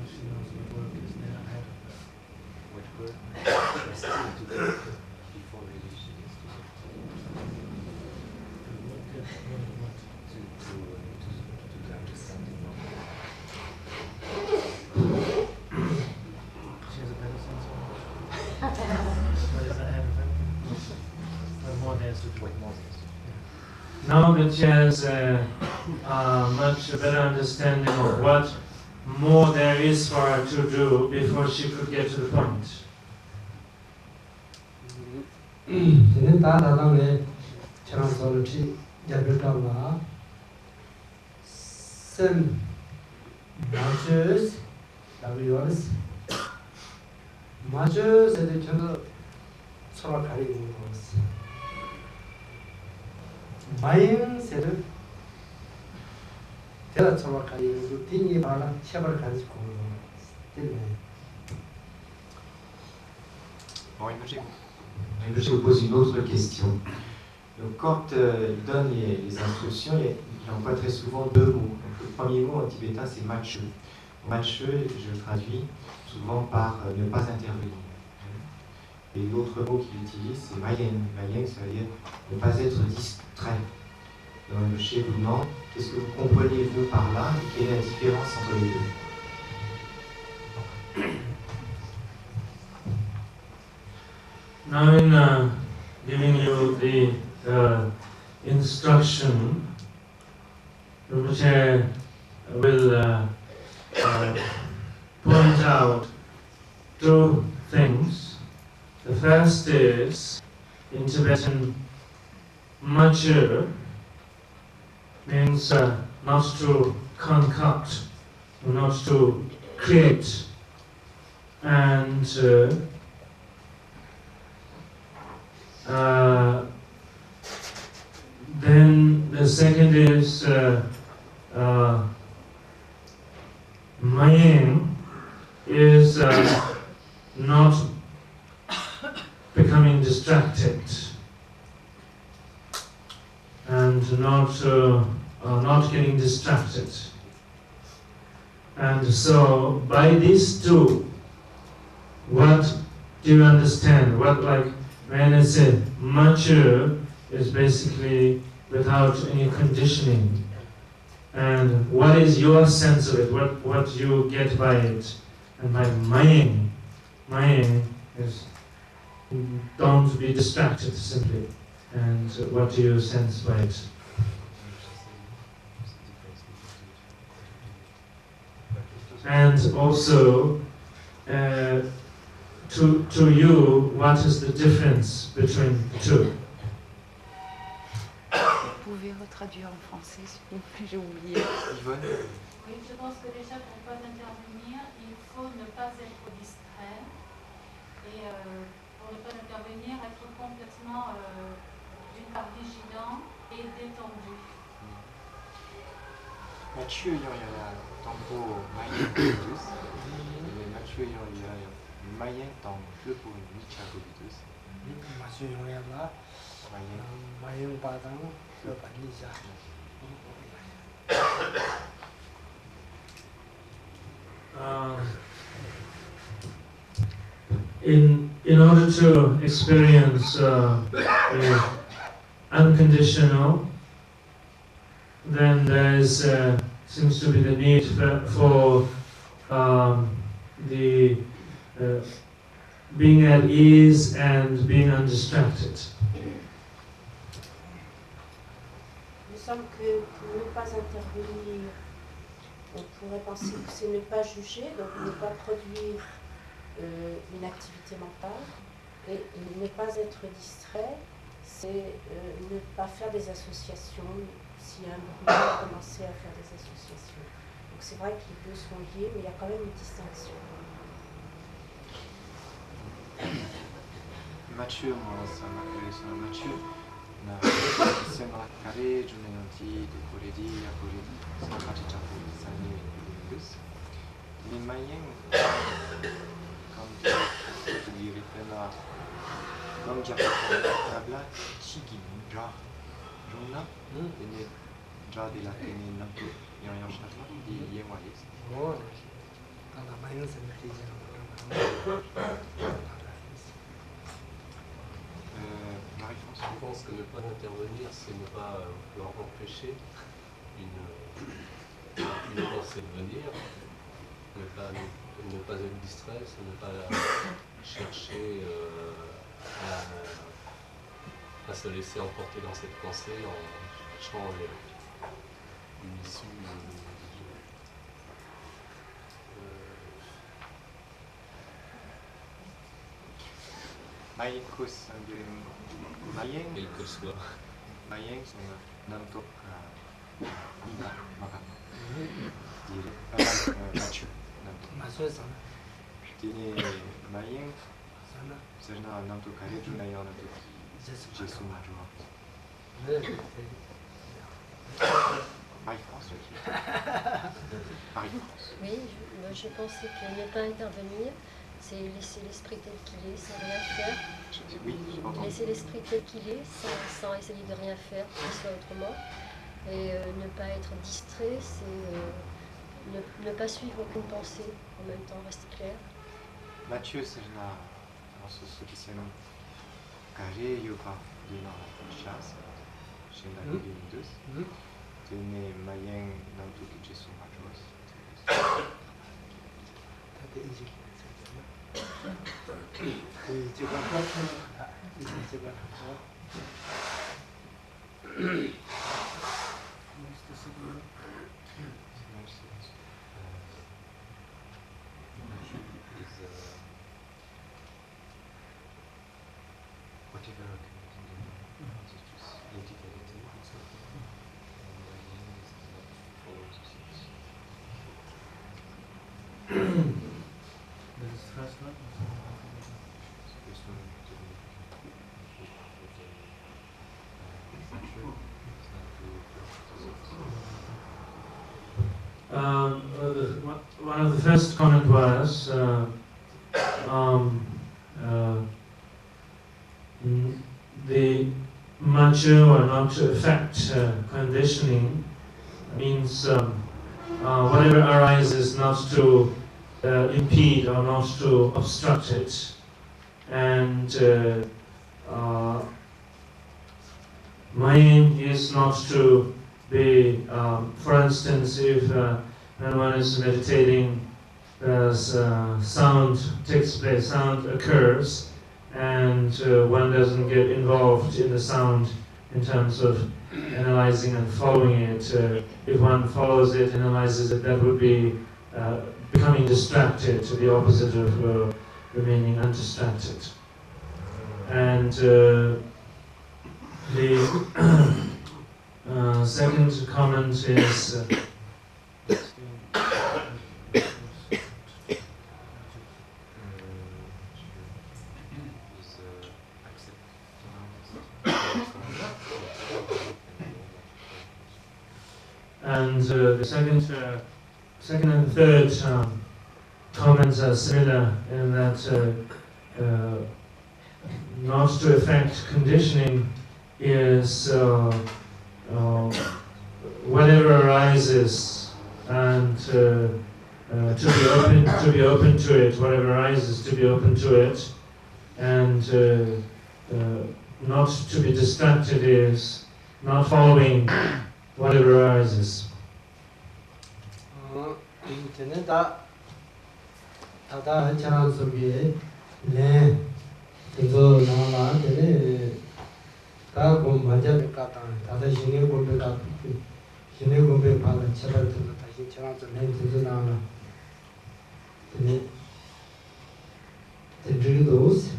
She knows the work is there ahead of her. What work there is still to do before really she gets to it. To the understanding of it. She has a better sense of what is ahead of her. What more there is to do. What more there is to do. Now that she has a much better understanding of what more there is for her to do before she could get to the point. 저는 다 나당에 전환선을 잡을까봐 쌤 마주스 WS 마주스에 저는 서로 가리고 있어. 마인세를 대라 서로 가리고 띵이 바라 샤바를 가지고 있는. Bon, je vous pose une autre question. Donc, quand il donne les instructions, il emploie très souvent deux mots. Donc, le premier mot en tibétain, c'est matcheu. Matcheu, je le traduis souvent par ne pas intervenir. Et l'autre mot qu'il utilise, c'est mayen. Mayen, ça veut dire ne pas être distrait. Donc, le Rinpoche vous demande qu'est-ce que vous comprenez vous par là et quelle est la différence entre les deux. Now in giving you the instruction, Rinpoche will point out two things. The first is, in Tibetan, mature means not to concoct, not to create, and then the second is maying is not becoming distracted and not getting distracted. And so by these two, what do you understand? What, like when I say mature is basically without any conditioning. And what is your sense of it? What you get by it? And by maying is don't be distracted simply. And what do you sense by it? And also, to you, what is the difference between the two? Vous pouvez retraduire en français, s'il vous plaît, j'ai oublié. Oui, je pense que déjà pour ne pas intervenir, il faut ne pas être distrait. Et pour ne pas intervenir, être complètement d'une part vigilant et détendu. Mathieu Yoria Tampo Mayen Gobitus, Mathieu Yoria Mayen Tam Jeu pour une Micha Gobitus. Mathieu Yoria Mayeng Padang, Lija. In order to experience unconditional, then there seems to be the need for the being at ease and being undistracted. Il me semble que pour ne pas intervenir, on pourrait penser que c'est ne pas juger, donc ne pas produire une activité mentale, et ne pas être distrait, c'est ne pas faire des associations. Si un mouvement commencer à faire des associations. Donc c'est vrai que les deux sont liés, mais il y a quand même une distinction. Mature, ça m'a fait ça. Mature, na sembra kare junenanti de koredi ya koredi. Ça m'a fait ça pour les années plus. Les Mayens, quand tu dirais pena, comme j'ai fait la blague, chigi, genre, jona, et già di latini non più io non so di yewalis. Oh, alla Mayeng c'est Marie-France, je pense que ne pas intervenir, c'est ne pas leur empêcher une pensée de venir, ne pas être distrait, ne pas chercher à se laisser emporter dans cette pensée en cherchant une issue. Mayeng quel que soit. Mayeng sono nanto ina maka. Dire Mathieu nanto. Mathieu sana. Tini Mayeng sana. Serna nanto kare junayo nanto. Jésus major. Marie-France. Marie-France. Oui, je pensais que ne pas intervenir, c'est laisser l'esprit tel qu'il est, sans rien faire. Oui, laisser l'esprit tel qu'il est, sans essayer de rien faire, qu'il soit autrement. Et ne pas être distrait, c'est ne pas suivre aucune pensée, en même temps rester clair. Mathieu, c'est ce qui s'est nommé carré yoga de la chasse, chez la Lineages. Tene Mayeng nanto ki Jésus major. One of the first comment was the mature or not to affect conditioning means whatever arises not to impede or not to obstruct it. And my aim is not to be, for instance, if when one is meditating, sound takes place, sound occurs, and one doesn't get involved in the sound in terms of analyzing and following it. If one follows it, analyzes it, that would be becoming distracted, to the opposite of remaining undistracted. And the second comment is and the second and third comments are similar in that not to affect conditioning is whatever arises, and to be open to it. Whatever arises, to be open to it, and not to be distracted is not following whatever arises. 다다 전환 속에 네 그래서 나와 되네 다 공부하자 같다 다다 신의 공부가 신의 공부 받아 제발 좀 다시 전환 좀 해 주서 나와 네 대주도스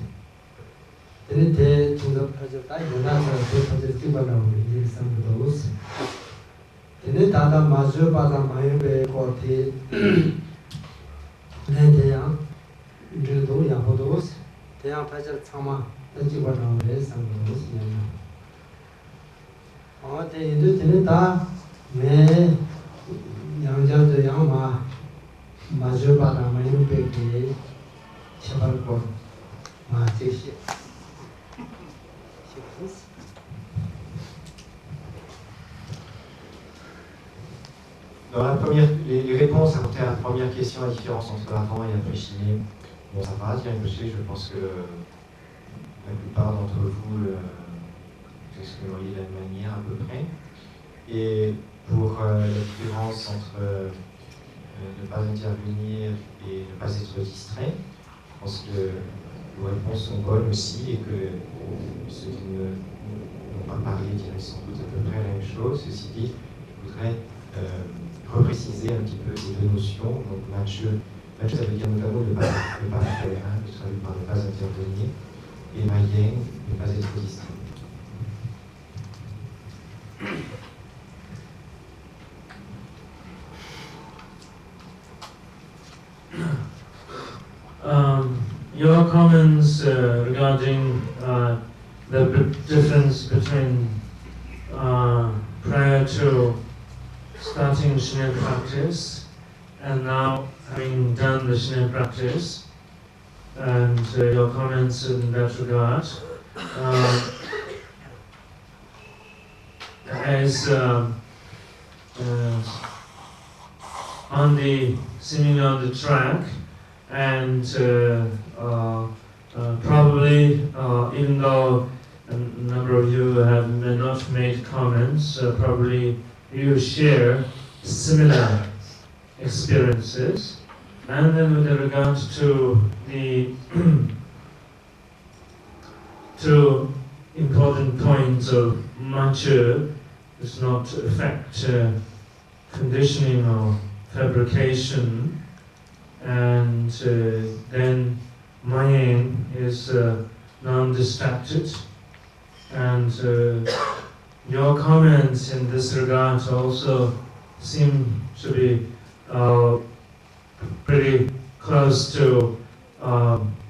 네 대중도 파졌다 연하서 대파졌 찍어나오고 일상도스 네 다다 마주 받아 마이베 코티 네 대양 이제도 야보도스 대양 파절 참아 던지고 나오네 상도스 네 이제 되는 다네 양자도 양마 마주 받아 마이베 제발 거 마제시 Dans les réponses apportées à la première question, la différence entre avant et après Chine, bon ça va, je pense que la plupart d'entre vous l'exprimeriez de la même manière à peu près. Et pour la différence entre ne pas intervenir et ne pas être distrait, je pense que vos réponses sont bonnes aussi et que ceux qui n'ont pas parlé diraient sans doute à peu près la même chose. Ceci dit, je voudrais repréciser un petit peu ces deux notions. Donc, Mathieu, ça veut dire notamment ne pas faire, qui se traduit par ne pas intervenir, et Mayeng, ne pas être distrait. Your comments regarding the difference between prior to starting Shine practice and now having done the Shine practice, and your comments in that regard, as seemingly on the track, and probably even though a number of you have not made comments, probably you share similar experiences. And then with regard to the two important points of mature does not affect conditioning or fabrication, and then Mayeng is non-distracted, and your comments in this regard also seem to be pretty close to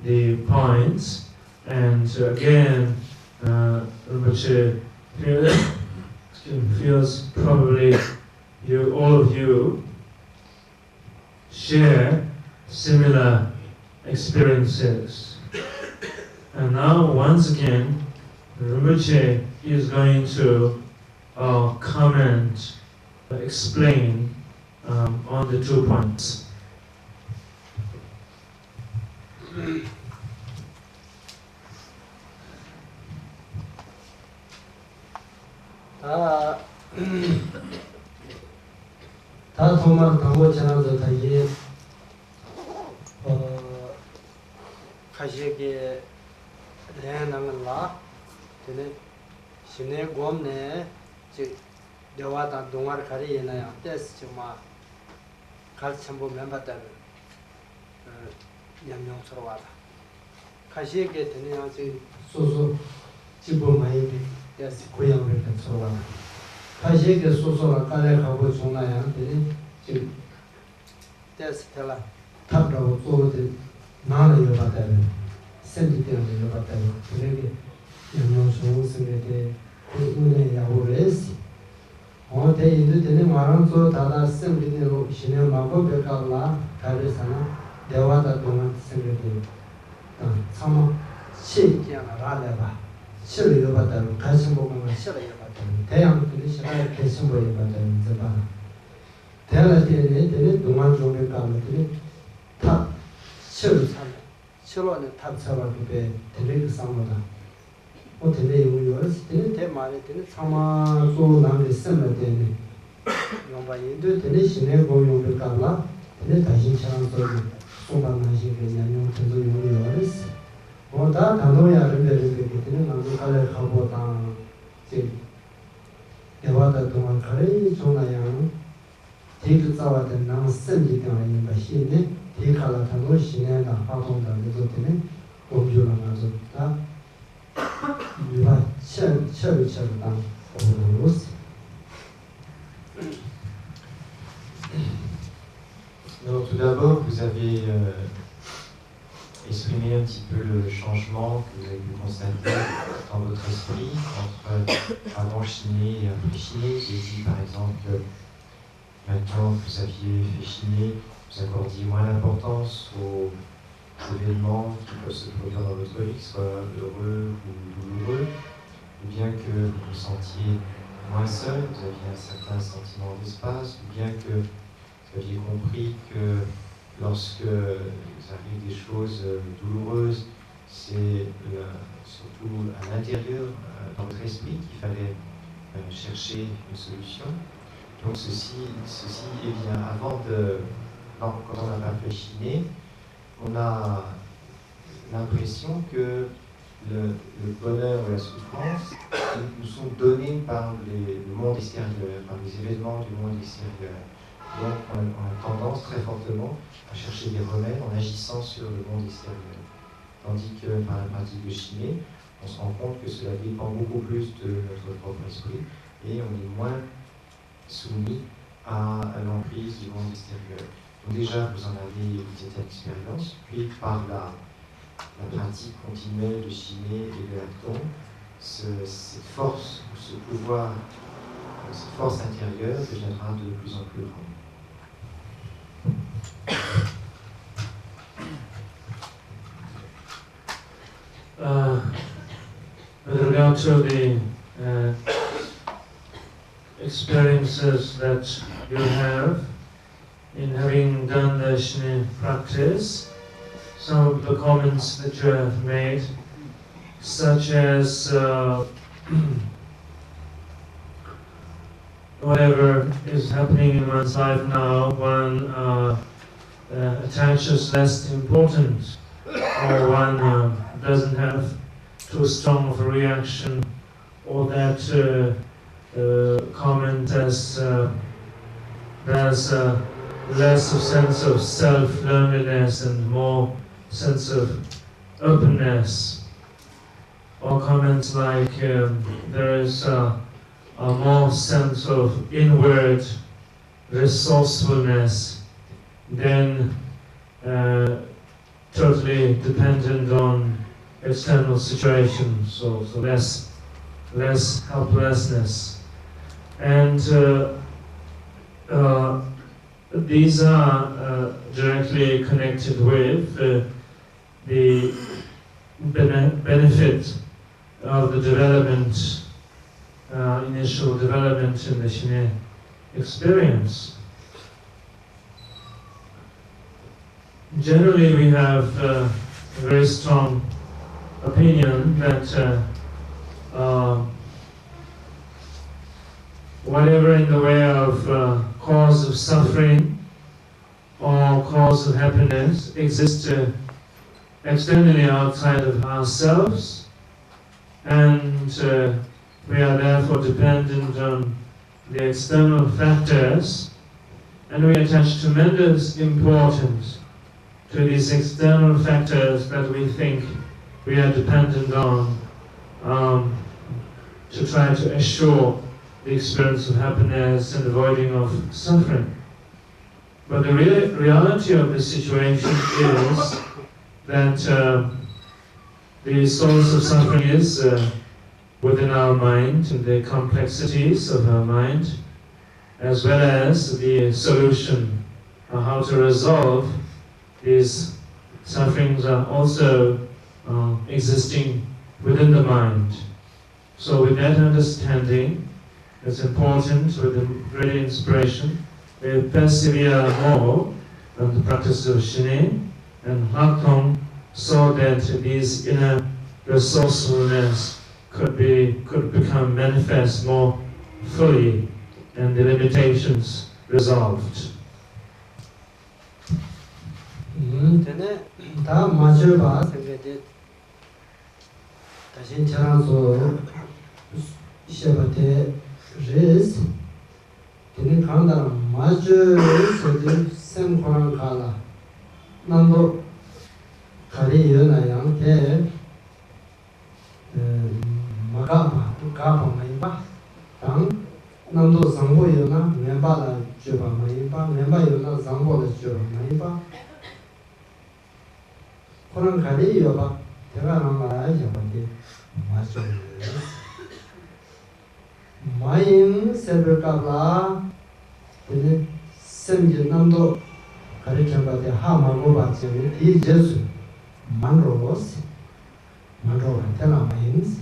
the points, and again Rinpoche feels probably all of you share similar experiences. And now once again Rinpoche is going to comment, explain on the 2 points. 다 도말 강고 지나서 다이 가시게 내나는라 되네 신의 곰네 즉 여와다 동아를 가리에나야 됐어 정말 갈참보 멤버들 양용스러워하다 가시게 되네 아직 소소 집어 많이 됐어 고향을 됐어 가시게 소소가 깔래 가고 종나야 되네 지금 됐어 tel라 탑라고 쏘데 나는 여바다는 센지 때문에 여바다는 그게 양용스러운 생각에 그 은혜 야고레스 어때 이제 되는 말은서 다다 생기대로 신의 마법 벽가라 가르사나 대화다 동안 생기대 참아 시기야나 라레바 실을 받다는 가슴 보면 실을 받다는 대양들이 실을 개심 보여 받다는 자바 대할 때는 동안 종의 가면들이 탑 실을 산 실로는 탑 잡아두게 되게 상모다 어 되게 우리가 때는 대만에 때는 참아 또 남의 쓰면 되는 용바인도 되게 신의 공용을 가라 되게 다신처럼 소리 소반하시게 그냥 전도 용을 했어 다 단호야를 내리게 되는 나도 갈래 가보다 이제 대화다 동안 갈래 전화양 대도 싸워던 나 선지 되는 것이네 대칼라 단호 신내가 하동다 그래서 되는 공주랑 가서 다 누가 철철철다 오로스 Donc tout d'abord, vous avez exprimé un petit peu le changement que vous avez pu constater dans votre esprit entre avant chiner et après chiner. Vous avez dit par exemple que maintenant que vous aviez fait chiner, vous accordiez moins d'importance aux événements qui peuvent se produire dans votre vie, que ce soit heureux ou douloureux, ou bien que vous vous sentiez moins seul, vous aviez un certain sentiment d'espace, ou bien que vous aviez compris que lorsque vous arrive des choses douloureuses, c'est surtout à l'intérieur, dans votre esprit, qu'il fallait chercher une solution. Donc ceci eh bien, quand on n'a pas fait chiner, on a l'impression que le bonheur ou la souffrance nous sont donnés par le monde extérieur, par les événements du monde extérieur. Donc on a tendance très fortement à chercher des remèdes en agissant sur le monde extérieur. Tandis que par la pratique de chiner, on se rend compte que cela dépend beaucoup plus de notre propre esprit et on est moins soumis à l'emprise du monde extérieur. Donc déjà, vous en avez eu cette expérience, puis par la pratique continuelle de chiner et de l'acton, cette force, ce pouvoir, cette force intérieure deviendra de plus en plus grande. With regard to the experiences that you have in having done the Shine practice, some of the comments that you have made, such as whatever is happening in one's life now, one attaches less importance, or one doesn't have too strong of a reaction, or that comment as there's less of sense of self-loneliness and more sense of openness, or comments like there is a more sense of inward resourcefulness than totally dependent on external situations, so less helplessness. And these are directly connected with the benefit of the development, initial development in the Shine experience. Generally, we have a very strong opinion that whatever in the way of cause of suffering or cause of happiness exists externally outside of ourselves, and we are therefore dependent on the external factors, and we attach tremendous importance to these external factors that we think we are dependent on to try to assure the experience of happiness and avoiding of suffering. But the reality of the situation is that the source of suffering is within our mind, and the complexities of our mind, as well as the solution, how to resolve these sufferings are also existing within the mind. So with that understanding, it's important with the great inspiration, we persevere more on the practice of Shine and Hakong, so that these inner resourcefulness could become manifest more fully and the limitations resolved. Tene da major ba sangade tashin charanzo shabate res tene kanda major sodi sem koran kala nando kari yona yang te magaba gaba mai ba tang nando zangbo yona memba la juba mai ba memba yona zangbo la juba mai ba 그런 가리요 봐. 제가 말하자 본데 맞죠. 마인 세ber까라 근데 sem진남도 가르쳐봐대 하마고 받으면 이 제수 만로스 만로가 되나 마인스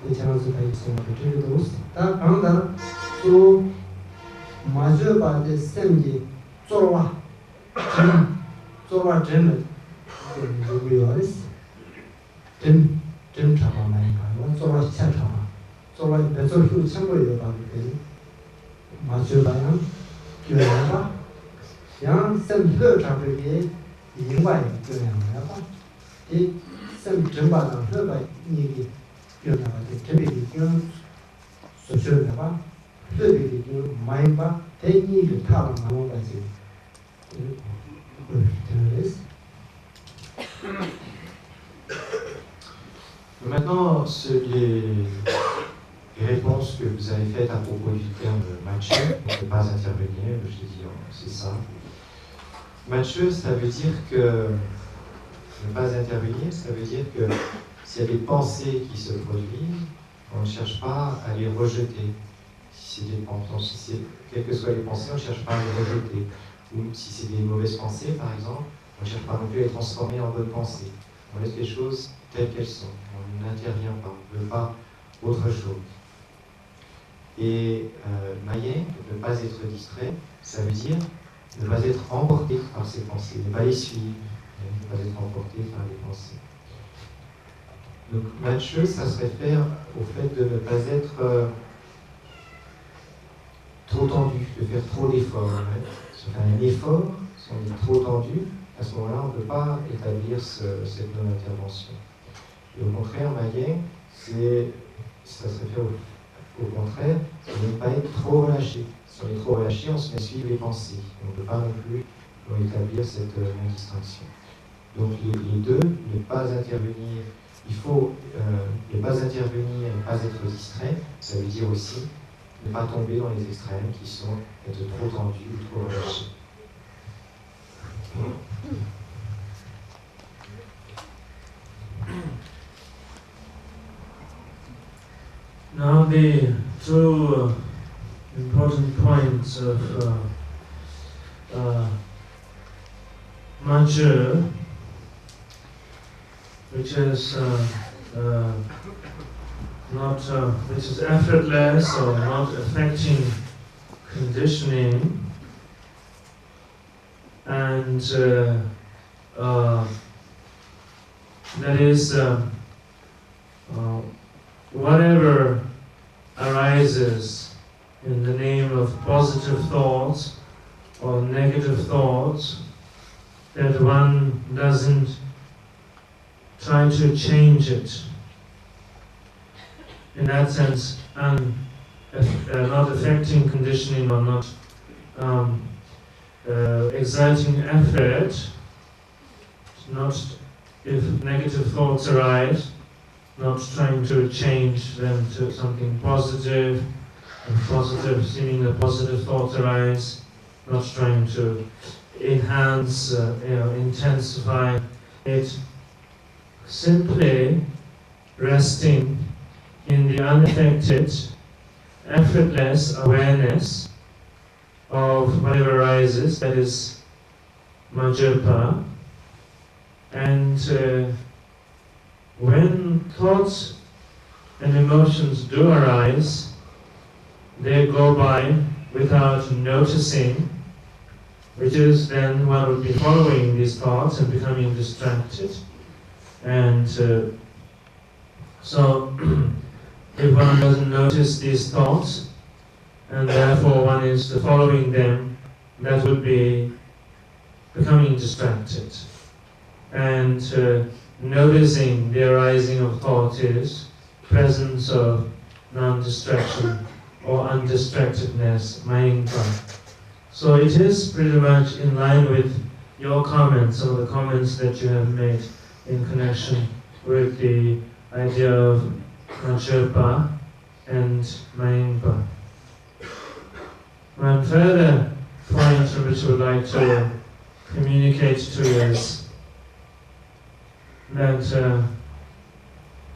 이처럼서 다 있으면 그래도 다 강다 또 맞아 봐대 sem지 쪼와 쪼와 되는 요리어스 좀 잡아내니까 쪼와 시작하마 쪼와 배설 후 참고해요 봐도 맞아봐야 교양봐 양 샘플 잡으게 인과에 교양을 봐. 이 샘플 전반은 해봐 이게 교양을 대비기 교양 소셜을 봐. 대비기 교양 많이 봐. 대기를 타고 나온 거지. Maintenant, les réponses que vous avez faites à propos du terme matcheux, ne pas intervenir, je dis c'est ça. Matcheux, ça veut dire que ne pas intervenir, ça veut dire que s'il y a des pensées qui se produisent, on ne cherche pas à les rejeter. Si c'est des pensées, quelles que soient les pensées, on ne cherche pas à les rejeter. Ou si c'est des mauvaises pensées, par exemple, on ne cherche pas non plus à les transformer en bonnes pensées. On laisse les choses telles qu'elles sont. On n'intervient pas, on ne veut pas autre chose. Et Mayen, ne pas être distrait, ça veut dire ne pas être emporté par ces pensées, ne pas les suivre, ne pas être emporté par les pensées. Donc, matcheux, ça se réfère au fait de ne pas être trop tendu, de faire trop d'efforts. Si on fait un effort, si on est trop tendu, à ce moment-là, on ne peut pas établir cette non-intervention. Et au contraire, Mayen, ça se réfère au contraire, c'est de ne pas être trop relâché. Si on est trop relâché, on se met à suivre les pensées. On ne peut pas non plus établir cette distinction. Donc les deux, ne pas intervenir, il faut ne pas intervenir, ne pas être distrait, ça veut dire aussi ne pas tomber dans les extrêmes qui sont être trop tendus ou trop relâchés. Now the two important points of Majur, which is which is effortless or not affecting conditioning, and that is whatever arises in the name of positive thoughts or negative thoughts, that one doesn't try to change it. In that sense, not affecting conditioning or not exerting effort, not if negative thoughts arise, not trying to change them to something positive, seeming that positive thoughts arise, not trying to enhance, intensify it, simply resting in the unaffected, effortless awareness of whatever arises, that is Majurpa, and when thoughts and emotions do arise, they go by without noticing, which is then one would be following these thoughts and becoming distracted. And so if one doesn't notice these thoughts, and therefore one is following them, that would be becoming distracted. And noticing the arising of thought is presence of non-distraction or undistractedness, Mayingpa. So it is pretty much in line with your comments, some of the comments that you have made in connection with the idea of Shangpa and Mayingpa. One further point which I would like to communicate to you is that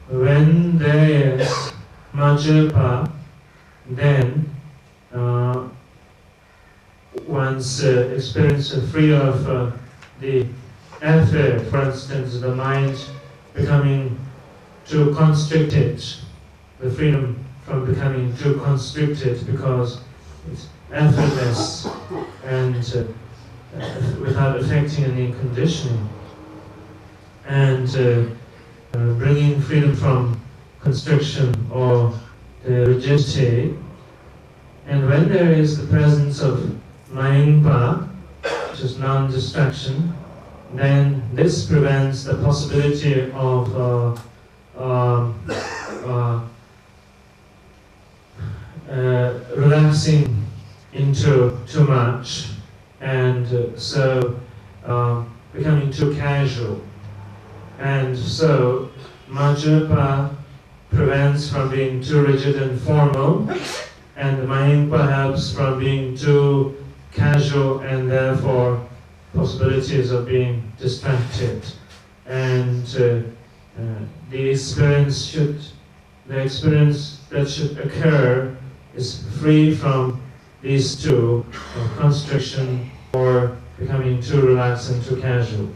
when there is Shangpa, then one's experience free of the effort, for instance, the mind becoming too constricted, the freedom from becoming too constricted because it's effortless and without affecting any conditioning, and bringing freedom from constriction or rigidity. And when there is the presence of Mayingpa, which is non-distraction, then this prevents the possibility of relaxing into too much, and so becoming too casual. And so Majjapa prevents from being too rigid and formal, and Mayingpa helps from being too casual and therefore possibilities of being distracted. And the experience that should occur is free from these two, constriction or becoming too relaxed and too casual.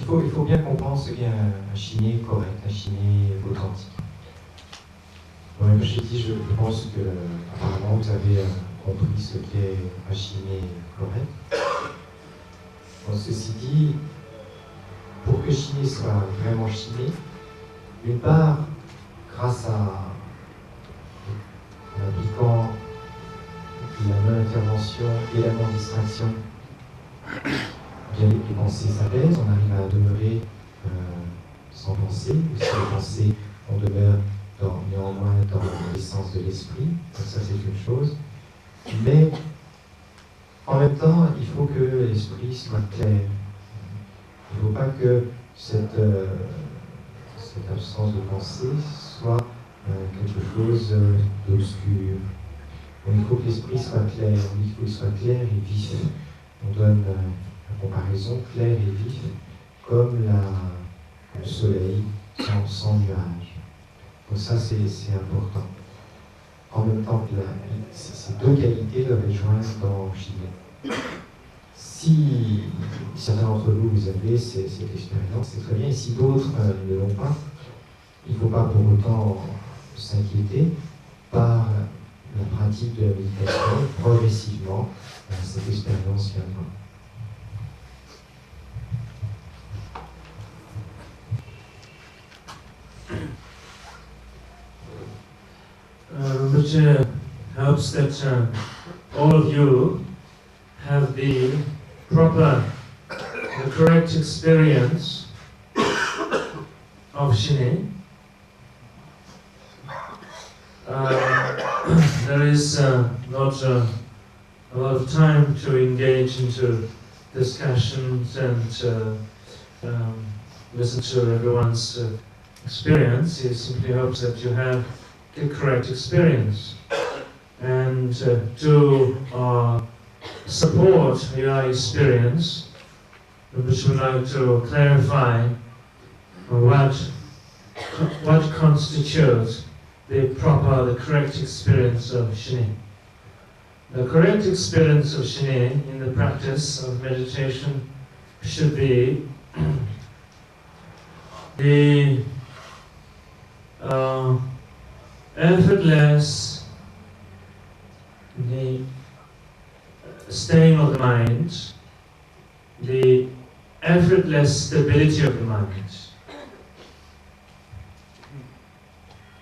Donc il faut bien comprendre ce qu'est un shiné correct, un shiné authentique. Bon, je pense que apparemment vous avez compris ce qu'est un shiné correct. Bon, ceci dit, pour que shiné soit vraiment shiné, d'une part, grâce en appliquant la non-intervention et la non-distraction, bien les pensées s'apaisent, on arrive à demeurer sans penser, ou si les pensées, on demeure néanmoins dans l'essence de l'esprit, donc ça c'est une chose. Mais en même temps, il faut que l'esprit soit clair. Il ne faut pas que cette absence de pensée soit quelque chose d'obscur. Donc, il faut que l'esprit soit clair, il faut qu'il soit clair et vif. On donne la comparaison clair et vif comme le soleil sans nuage. Donc ça, c'est important. En même temps que ces deux qualités doivent être jointes dans Chine. Si certains d'entre vous avez cette expérience, c'est très bien. Et si d'autres ne l'ont pas, il ne faut pas pour autant s'inquiéter. Par la pratique de la méditation, progressivement, cette expérience viendra. Which helps that all of you have the correct experience of Shine. There is not a lot of time to engage into discussions and listen to everyone's experience. He simply hopes that you have the correct experience. And to support your experience, which would like to clarify what constitutes the correct experience of Shine. The correct experience of Shine in the practice of meditation should be the effortless, the staying of the mind, the effortless stability of the mind.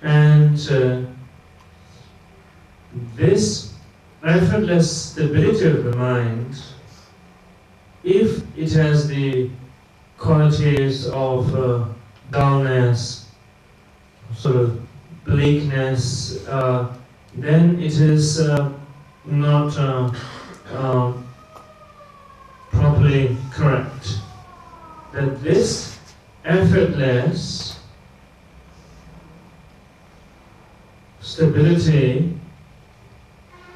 And this effortless stability of the mind, if it has the qualities of dullness, sort of bleakness, then it is not properly correct. That this effortless stability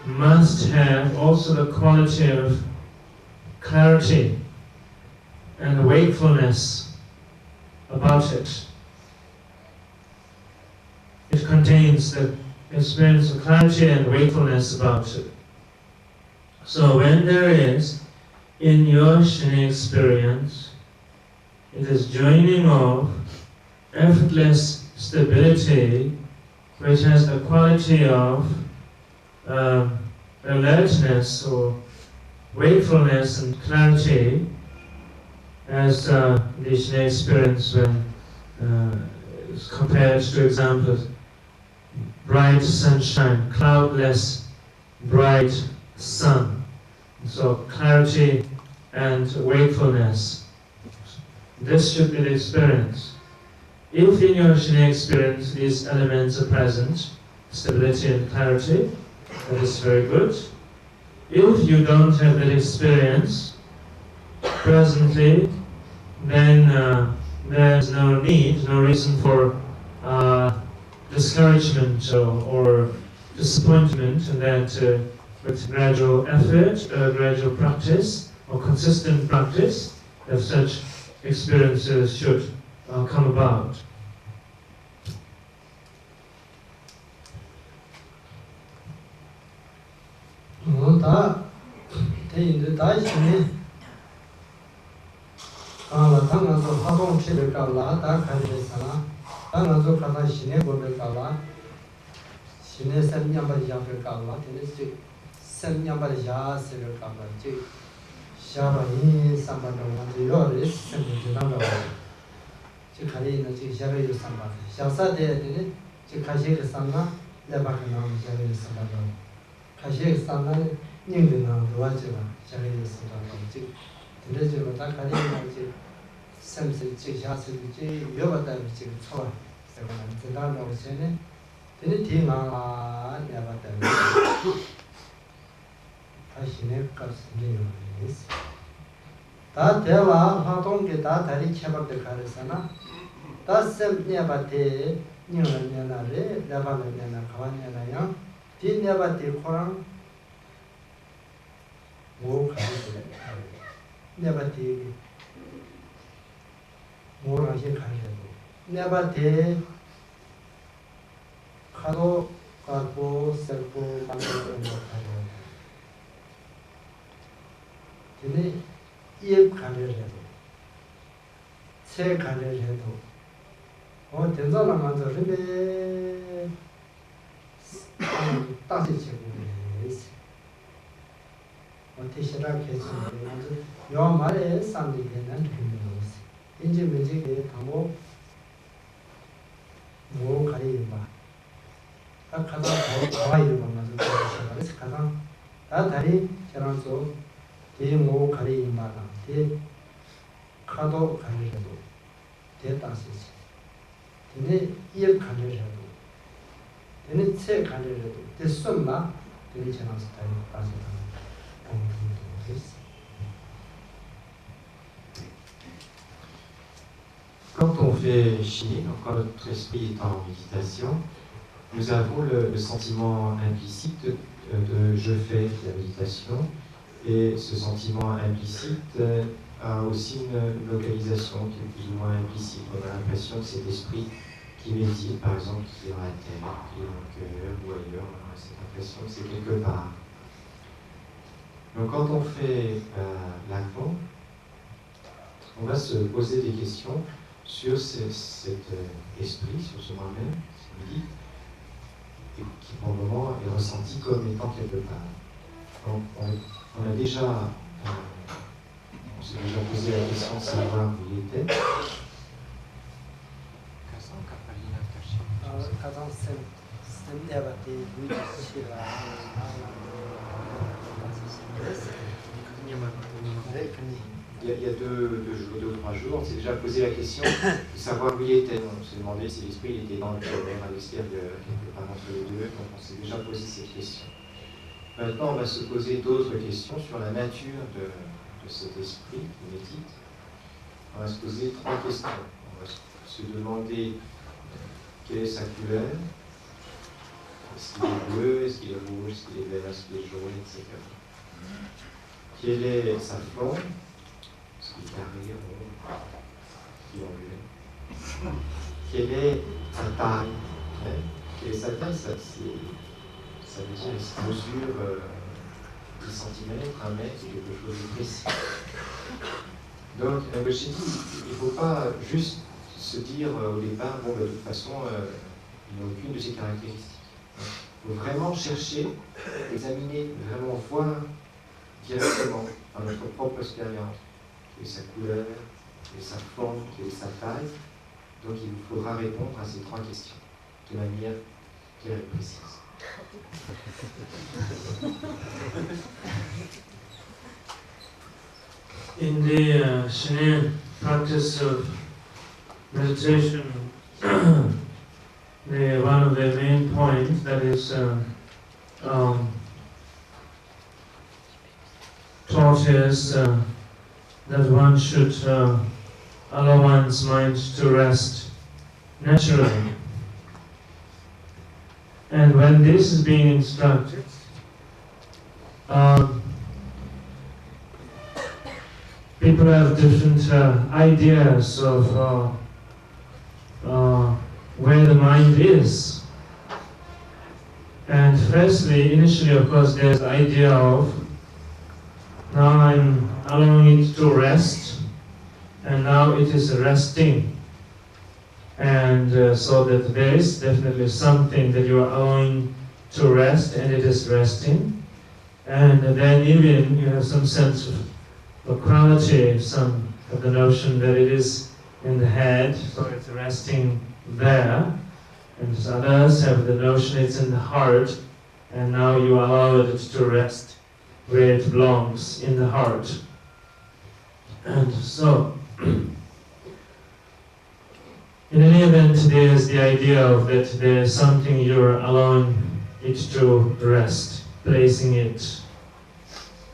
must have also the quality of clarity and wakefulness about it. It contains the experience of clarity and wakefulness about it. So when there is, in your Shine experience, it is joining of effortless stability, which has the quality of alertness or wakefulness and clarity, as the Shine experience when is compared to examples, bright sunshine, cloudless, bright sun. So clarity and wakefulness. This should be the experience. If in your Shine experience these elements are present, stability and clarity, that is very good. If you don't have that experience presently, then there's no need, no reason for discouragement or disappointment, and that with gradual effort, gradual practice, or consistent practice, that such experiences should come about. 다 대와 화동게 다 다리 쳐박대 가르잖아. 다셈 네바테 니어냐나레 라바냐나 가와냐나요. 뒤 네바테 코랑 뭐 가르래. 네바테 뭐라시 가르고. 네바테 가도 가고 셀고 만드는 거 가르. 근데 이 가르를 해도 세 가르를 해도 대단한 만도 근데 따지 제공이 어티시라 계시는데 요 말에 상대되는 의미로서 인지 문제에 담고 뭐 가리마 가장 더 이름만 가지고 가장 다 다리 저랑서 대모 가리마라 대 카도 가리도 대다시지 근데 이 가리라도 근데 세 가리라도 됐었나 되게 지나서 다리 빠져가는 공부도 했어. Quand on fait chier, quand notre esprit est en méditation, nous avons le sentiment implicite de je fais la méditation, et ce sentiment implicite a aussi une localisation qui est plus ou moins implicite. On a l'impression que cet esprit qui médite, par exemple, qui est dans la terre, qui est dans le cœur ou ailleurs, on a cette impression que c'est quelque part. Donc quand on fait l'avant, on va se poser des questions sur cet esprit, sur ce moi-même, qui médite, et qui pour le moment est ressenti comme étant quelque part. Donc on s'est déjà posé la question de savoir où il était. Il y a 2 ou 3 jours, on s'est déjà posé la question de savoir où il était. On s'est demandé si l'esprit était dans le cœur, à l'extérieur, quelque part entre les deux. Donc on s'est déjà posé cette question. Maintenant, on va se poser d'autres questions sur la nature de cet esprit qui médite. On va se poser 3 questions. On va se demander quelle est sa couleur. Est-ce qu'il est bleu, est-ce qu'il est rouge, est-ce qu'il est vert, est-ce qu'il est jaune, etc. Quelle est sa forme? Est-ce qu'il est carré, rond, triangulaire? Quelle est sa taille? Quelle est sa taille? Ça veut dire est-ce qu'il mesure 10 cm, 1 mètre, quelque chose de précis. Donc, j'ai dit, il ne faut pas juste se dire au départ, bon, de toute façon, il n'a aucune de ces caractéristiques. Il faut vraiment chercher, examiner, vraiment voir directement dans notre propre expérience quelle est sa couleur, quelle est sa forme, quelle est sa taille. Donc, il vous faudra répondre à ces 3 questions de manière claire et précise. In the Shine practice of meditation, one of the main points that is taught is that one should allow one's mind to rest naturally. And when this is being instructed, people have different ideas of where the mind is. And firstly, initially, of course, there's the idea of now I'm allowing it to rest, and now it is resting. And so that there is definitely something that you are allowing to rest, and it is resting. And then even you have some sense of quality, some of the notion that it is in the head, so it's resting there. And others have the notion it's in the heart, and now you allow it to rest where it belongs, in the heart. And so, in any event, there is the idea of that there is something you're allowing it to rest, placing it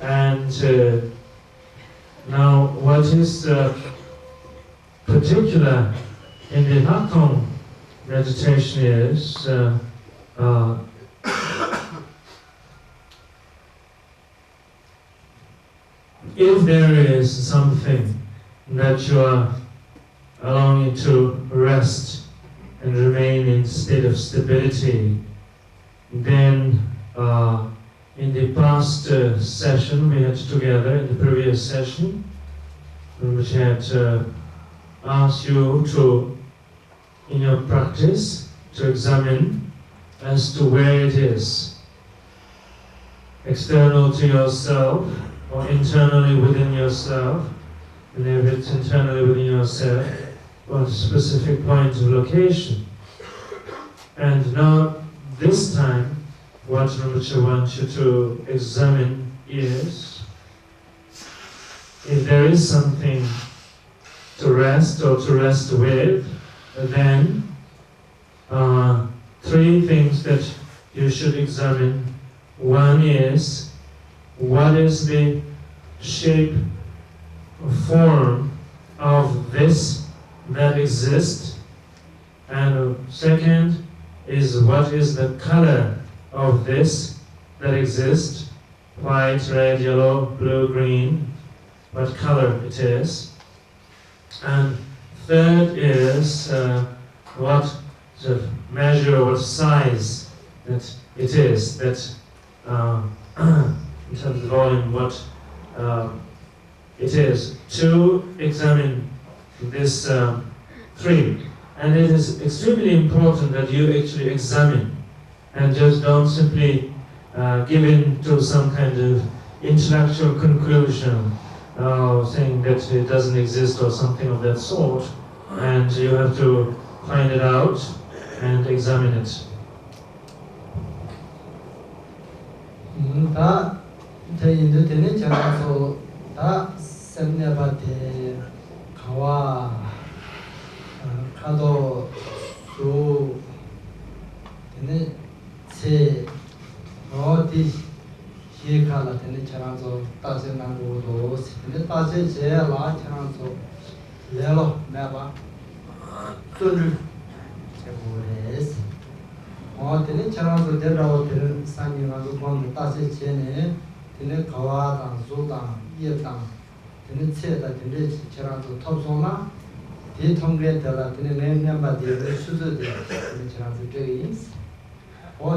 And now what is particular in the Hakong meditation is if there is something that you are allowing it to rest and remain in a state of stability, then in the past session we had together, in the previous session, which had asked you to, in your practice, to examine as to where it is, external to yourself or internally within yourself, and if it's internally within yourself, what specific point of location. And now, this time, what Rinpoche wants you to examine is if there is something to rest or to rest with, then three things that you should examine. One is, what is the shape or form of this that exists? And second is, what is the color of this that exists? White, red, yellow, blue, green, what color it is. And third is what sort of measure, what size that it is, that in terms of volume, what it is, to examine this three. And it is extremely important that you actually examine and just don't simply give in to some kind of intellectual conclusion, saying that it doesn't exist or something of that sort, and you have to find it out and examine it. 다 저희도 되는 전화서 다 샘내밭에 가와 가도 수 되는 새 어디 시에가라 되는 전화서 따지는 거도 되는 따지 제라 전화서 레로 매바 뚫을 제보레스 되는 전화서 대라고 되는 산이라고 보면 따지 제네 되는 가와당 소당 이에당 되는 새다 되는 전화서 톱소나 대통령에 따라 되는 멤버들의 수수들 되는 전화서 저기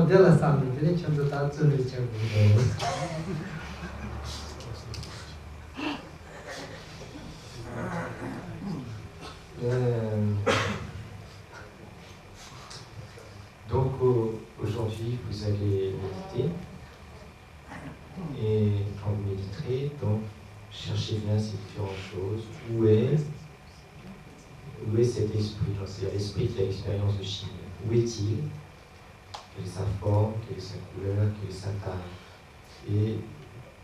데라 산들이 전부 다 뚫을 제보 Donc aujourd'hui vous allez méditer et quand vous méditerez, donc cherchez bien ces différentes choses. Où est cet esprit? C'est l'esprit qui a l'expérience de Chine. Où est-il? Quelle est sa forme? Quelle est sa couleur? Quelle est sa taille? Et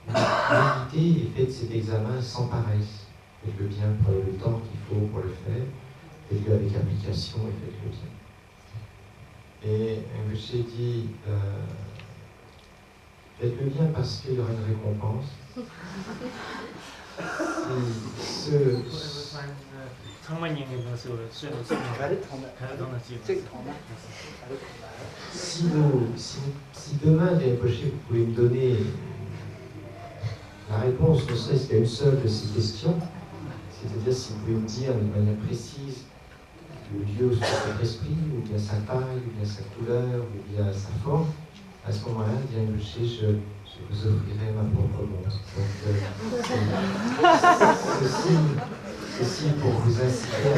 méditez et faites cet examen sans paresse. Faites-le bien, prenez le temps qu'il faut pour le faire. Faites-le avec application et faites-le bien. Et je dit, faites-le bien parce qu'il y aura une récompense. Si demain, Rinpoche, vous pouvez me donner la réponse, ne serait-ce qu'à une seule de ces questions, c'est-à-dire si vous pouvez me dire de manière précise le lieu où se trouve votre esprit, ou bien sa taille, ou bien sa couleur, ou bien sa forme, à ce moment-là, je vous offrirai ma propre montre. Donc, ceci pour vous inciter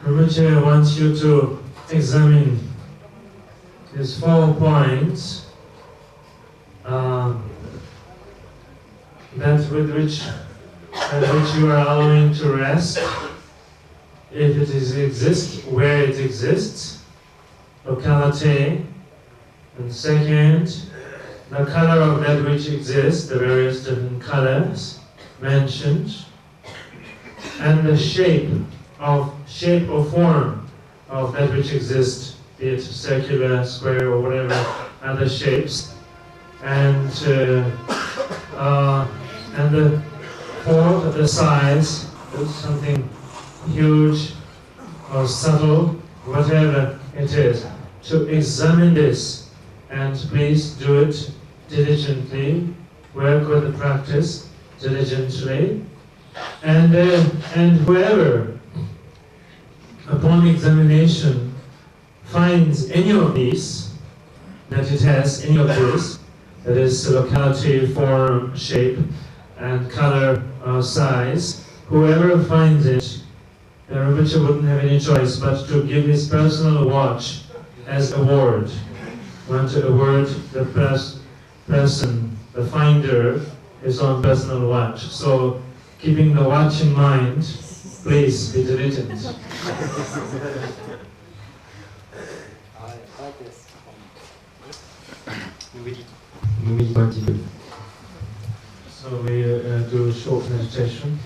Rinpoche wants you to examine these 4 points that with which you are allowing to rest, if it exists, where it exists, locality, and second, the color of that which exists, the various different colors mentioned, and the shape or form of that which exists, be it circular, square, or whatever other shapes, and the form of the size, something huge or subtle, whatever it is, to examine this, and please do it diligently, work with the practice diligently, and whoever, upon examination, finds any of these, that it has any of this, that is locality, form, shape, and color or size, whoever finds it, the Rinpoche wouldn't have any choice but to give his personal watch as award. Want to award the person, the finder, his own personal watch. So, keeping the watch in mind, please be diligent. So we do a short meditation.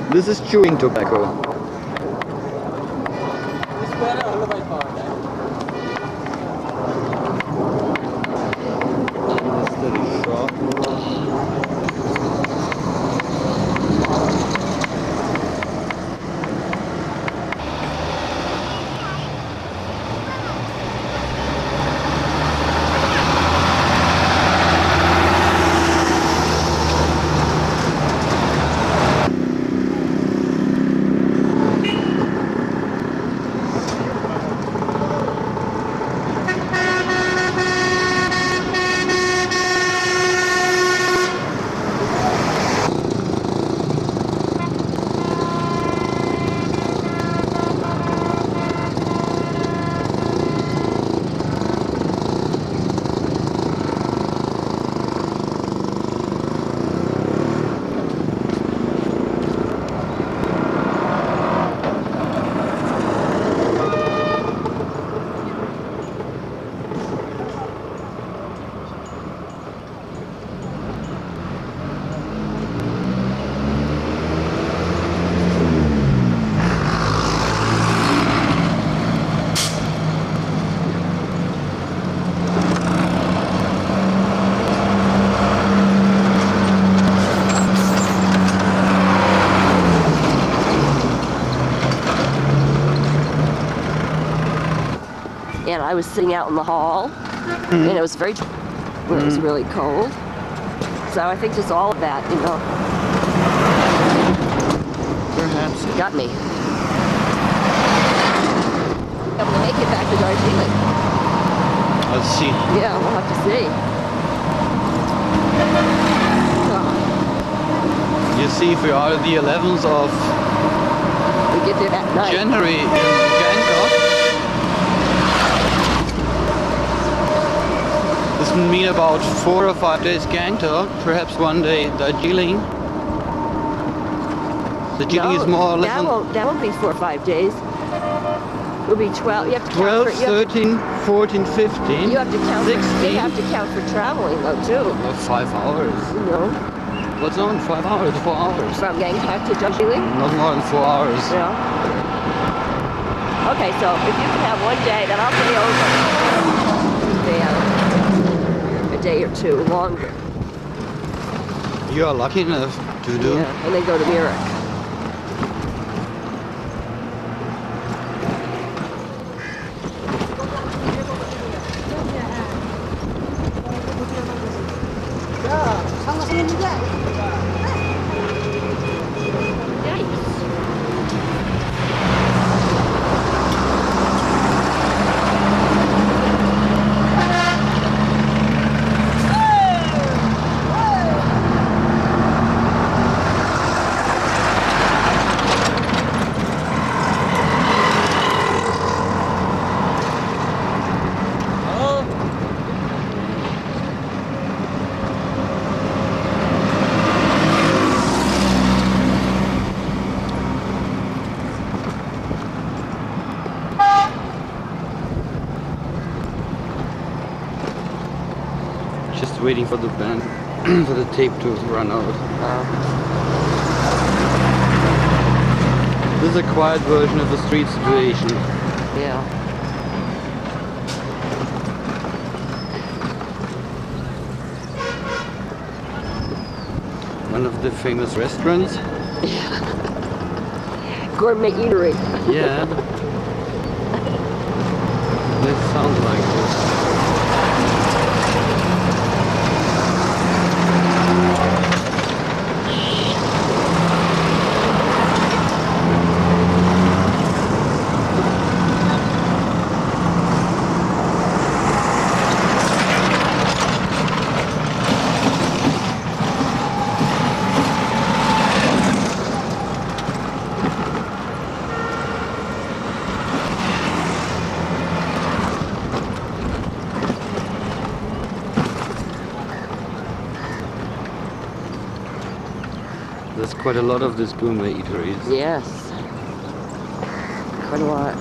This is chewing tobacco. And I was sitting out in the hall, and it was very, when it was really cold. So I think just all of that, you know, perhaps got me. I'm gonna make it back to Darjeeling. Let's see. Yeah, we'll have to see. You see, if we are the 11th of We get there that night. January in Bangkok, this will mean about 4 or 5 days Gangtok, perhaps 1 day Darjeeling. Darjeeling is more or less that won't be 4 or 5 days. It'll be 12. You have to count 12, for, 13, 14, 15, you have to count 16. For, you have to count for traveling though too. About 5 hours. You know. What's on? 5 hours, 4 hours. From Gangtok to Darjeeling? Not more than 4 hours. Yeah. Okay, so if you can have 1 day, then I'll stay over. A day or two longer. You are lucky enough to do. Yeah, and then go to Mirik. Just waiting for the band. for the tape to run out. This is a quiet version of the street situation. Yeah. One of the famous restaurants. Yeah. Gourmet eatery. Yeah. This sounds like this. There's quite a lot of these gourmet eateries. Yes. Quite a lot.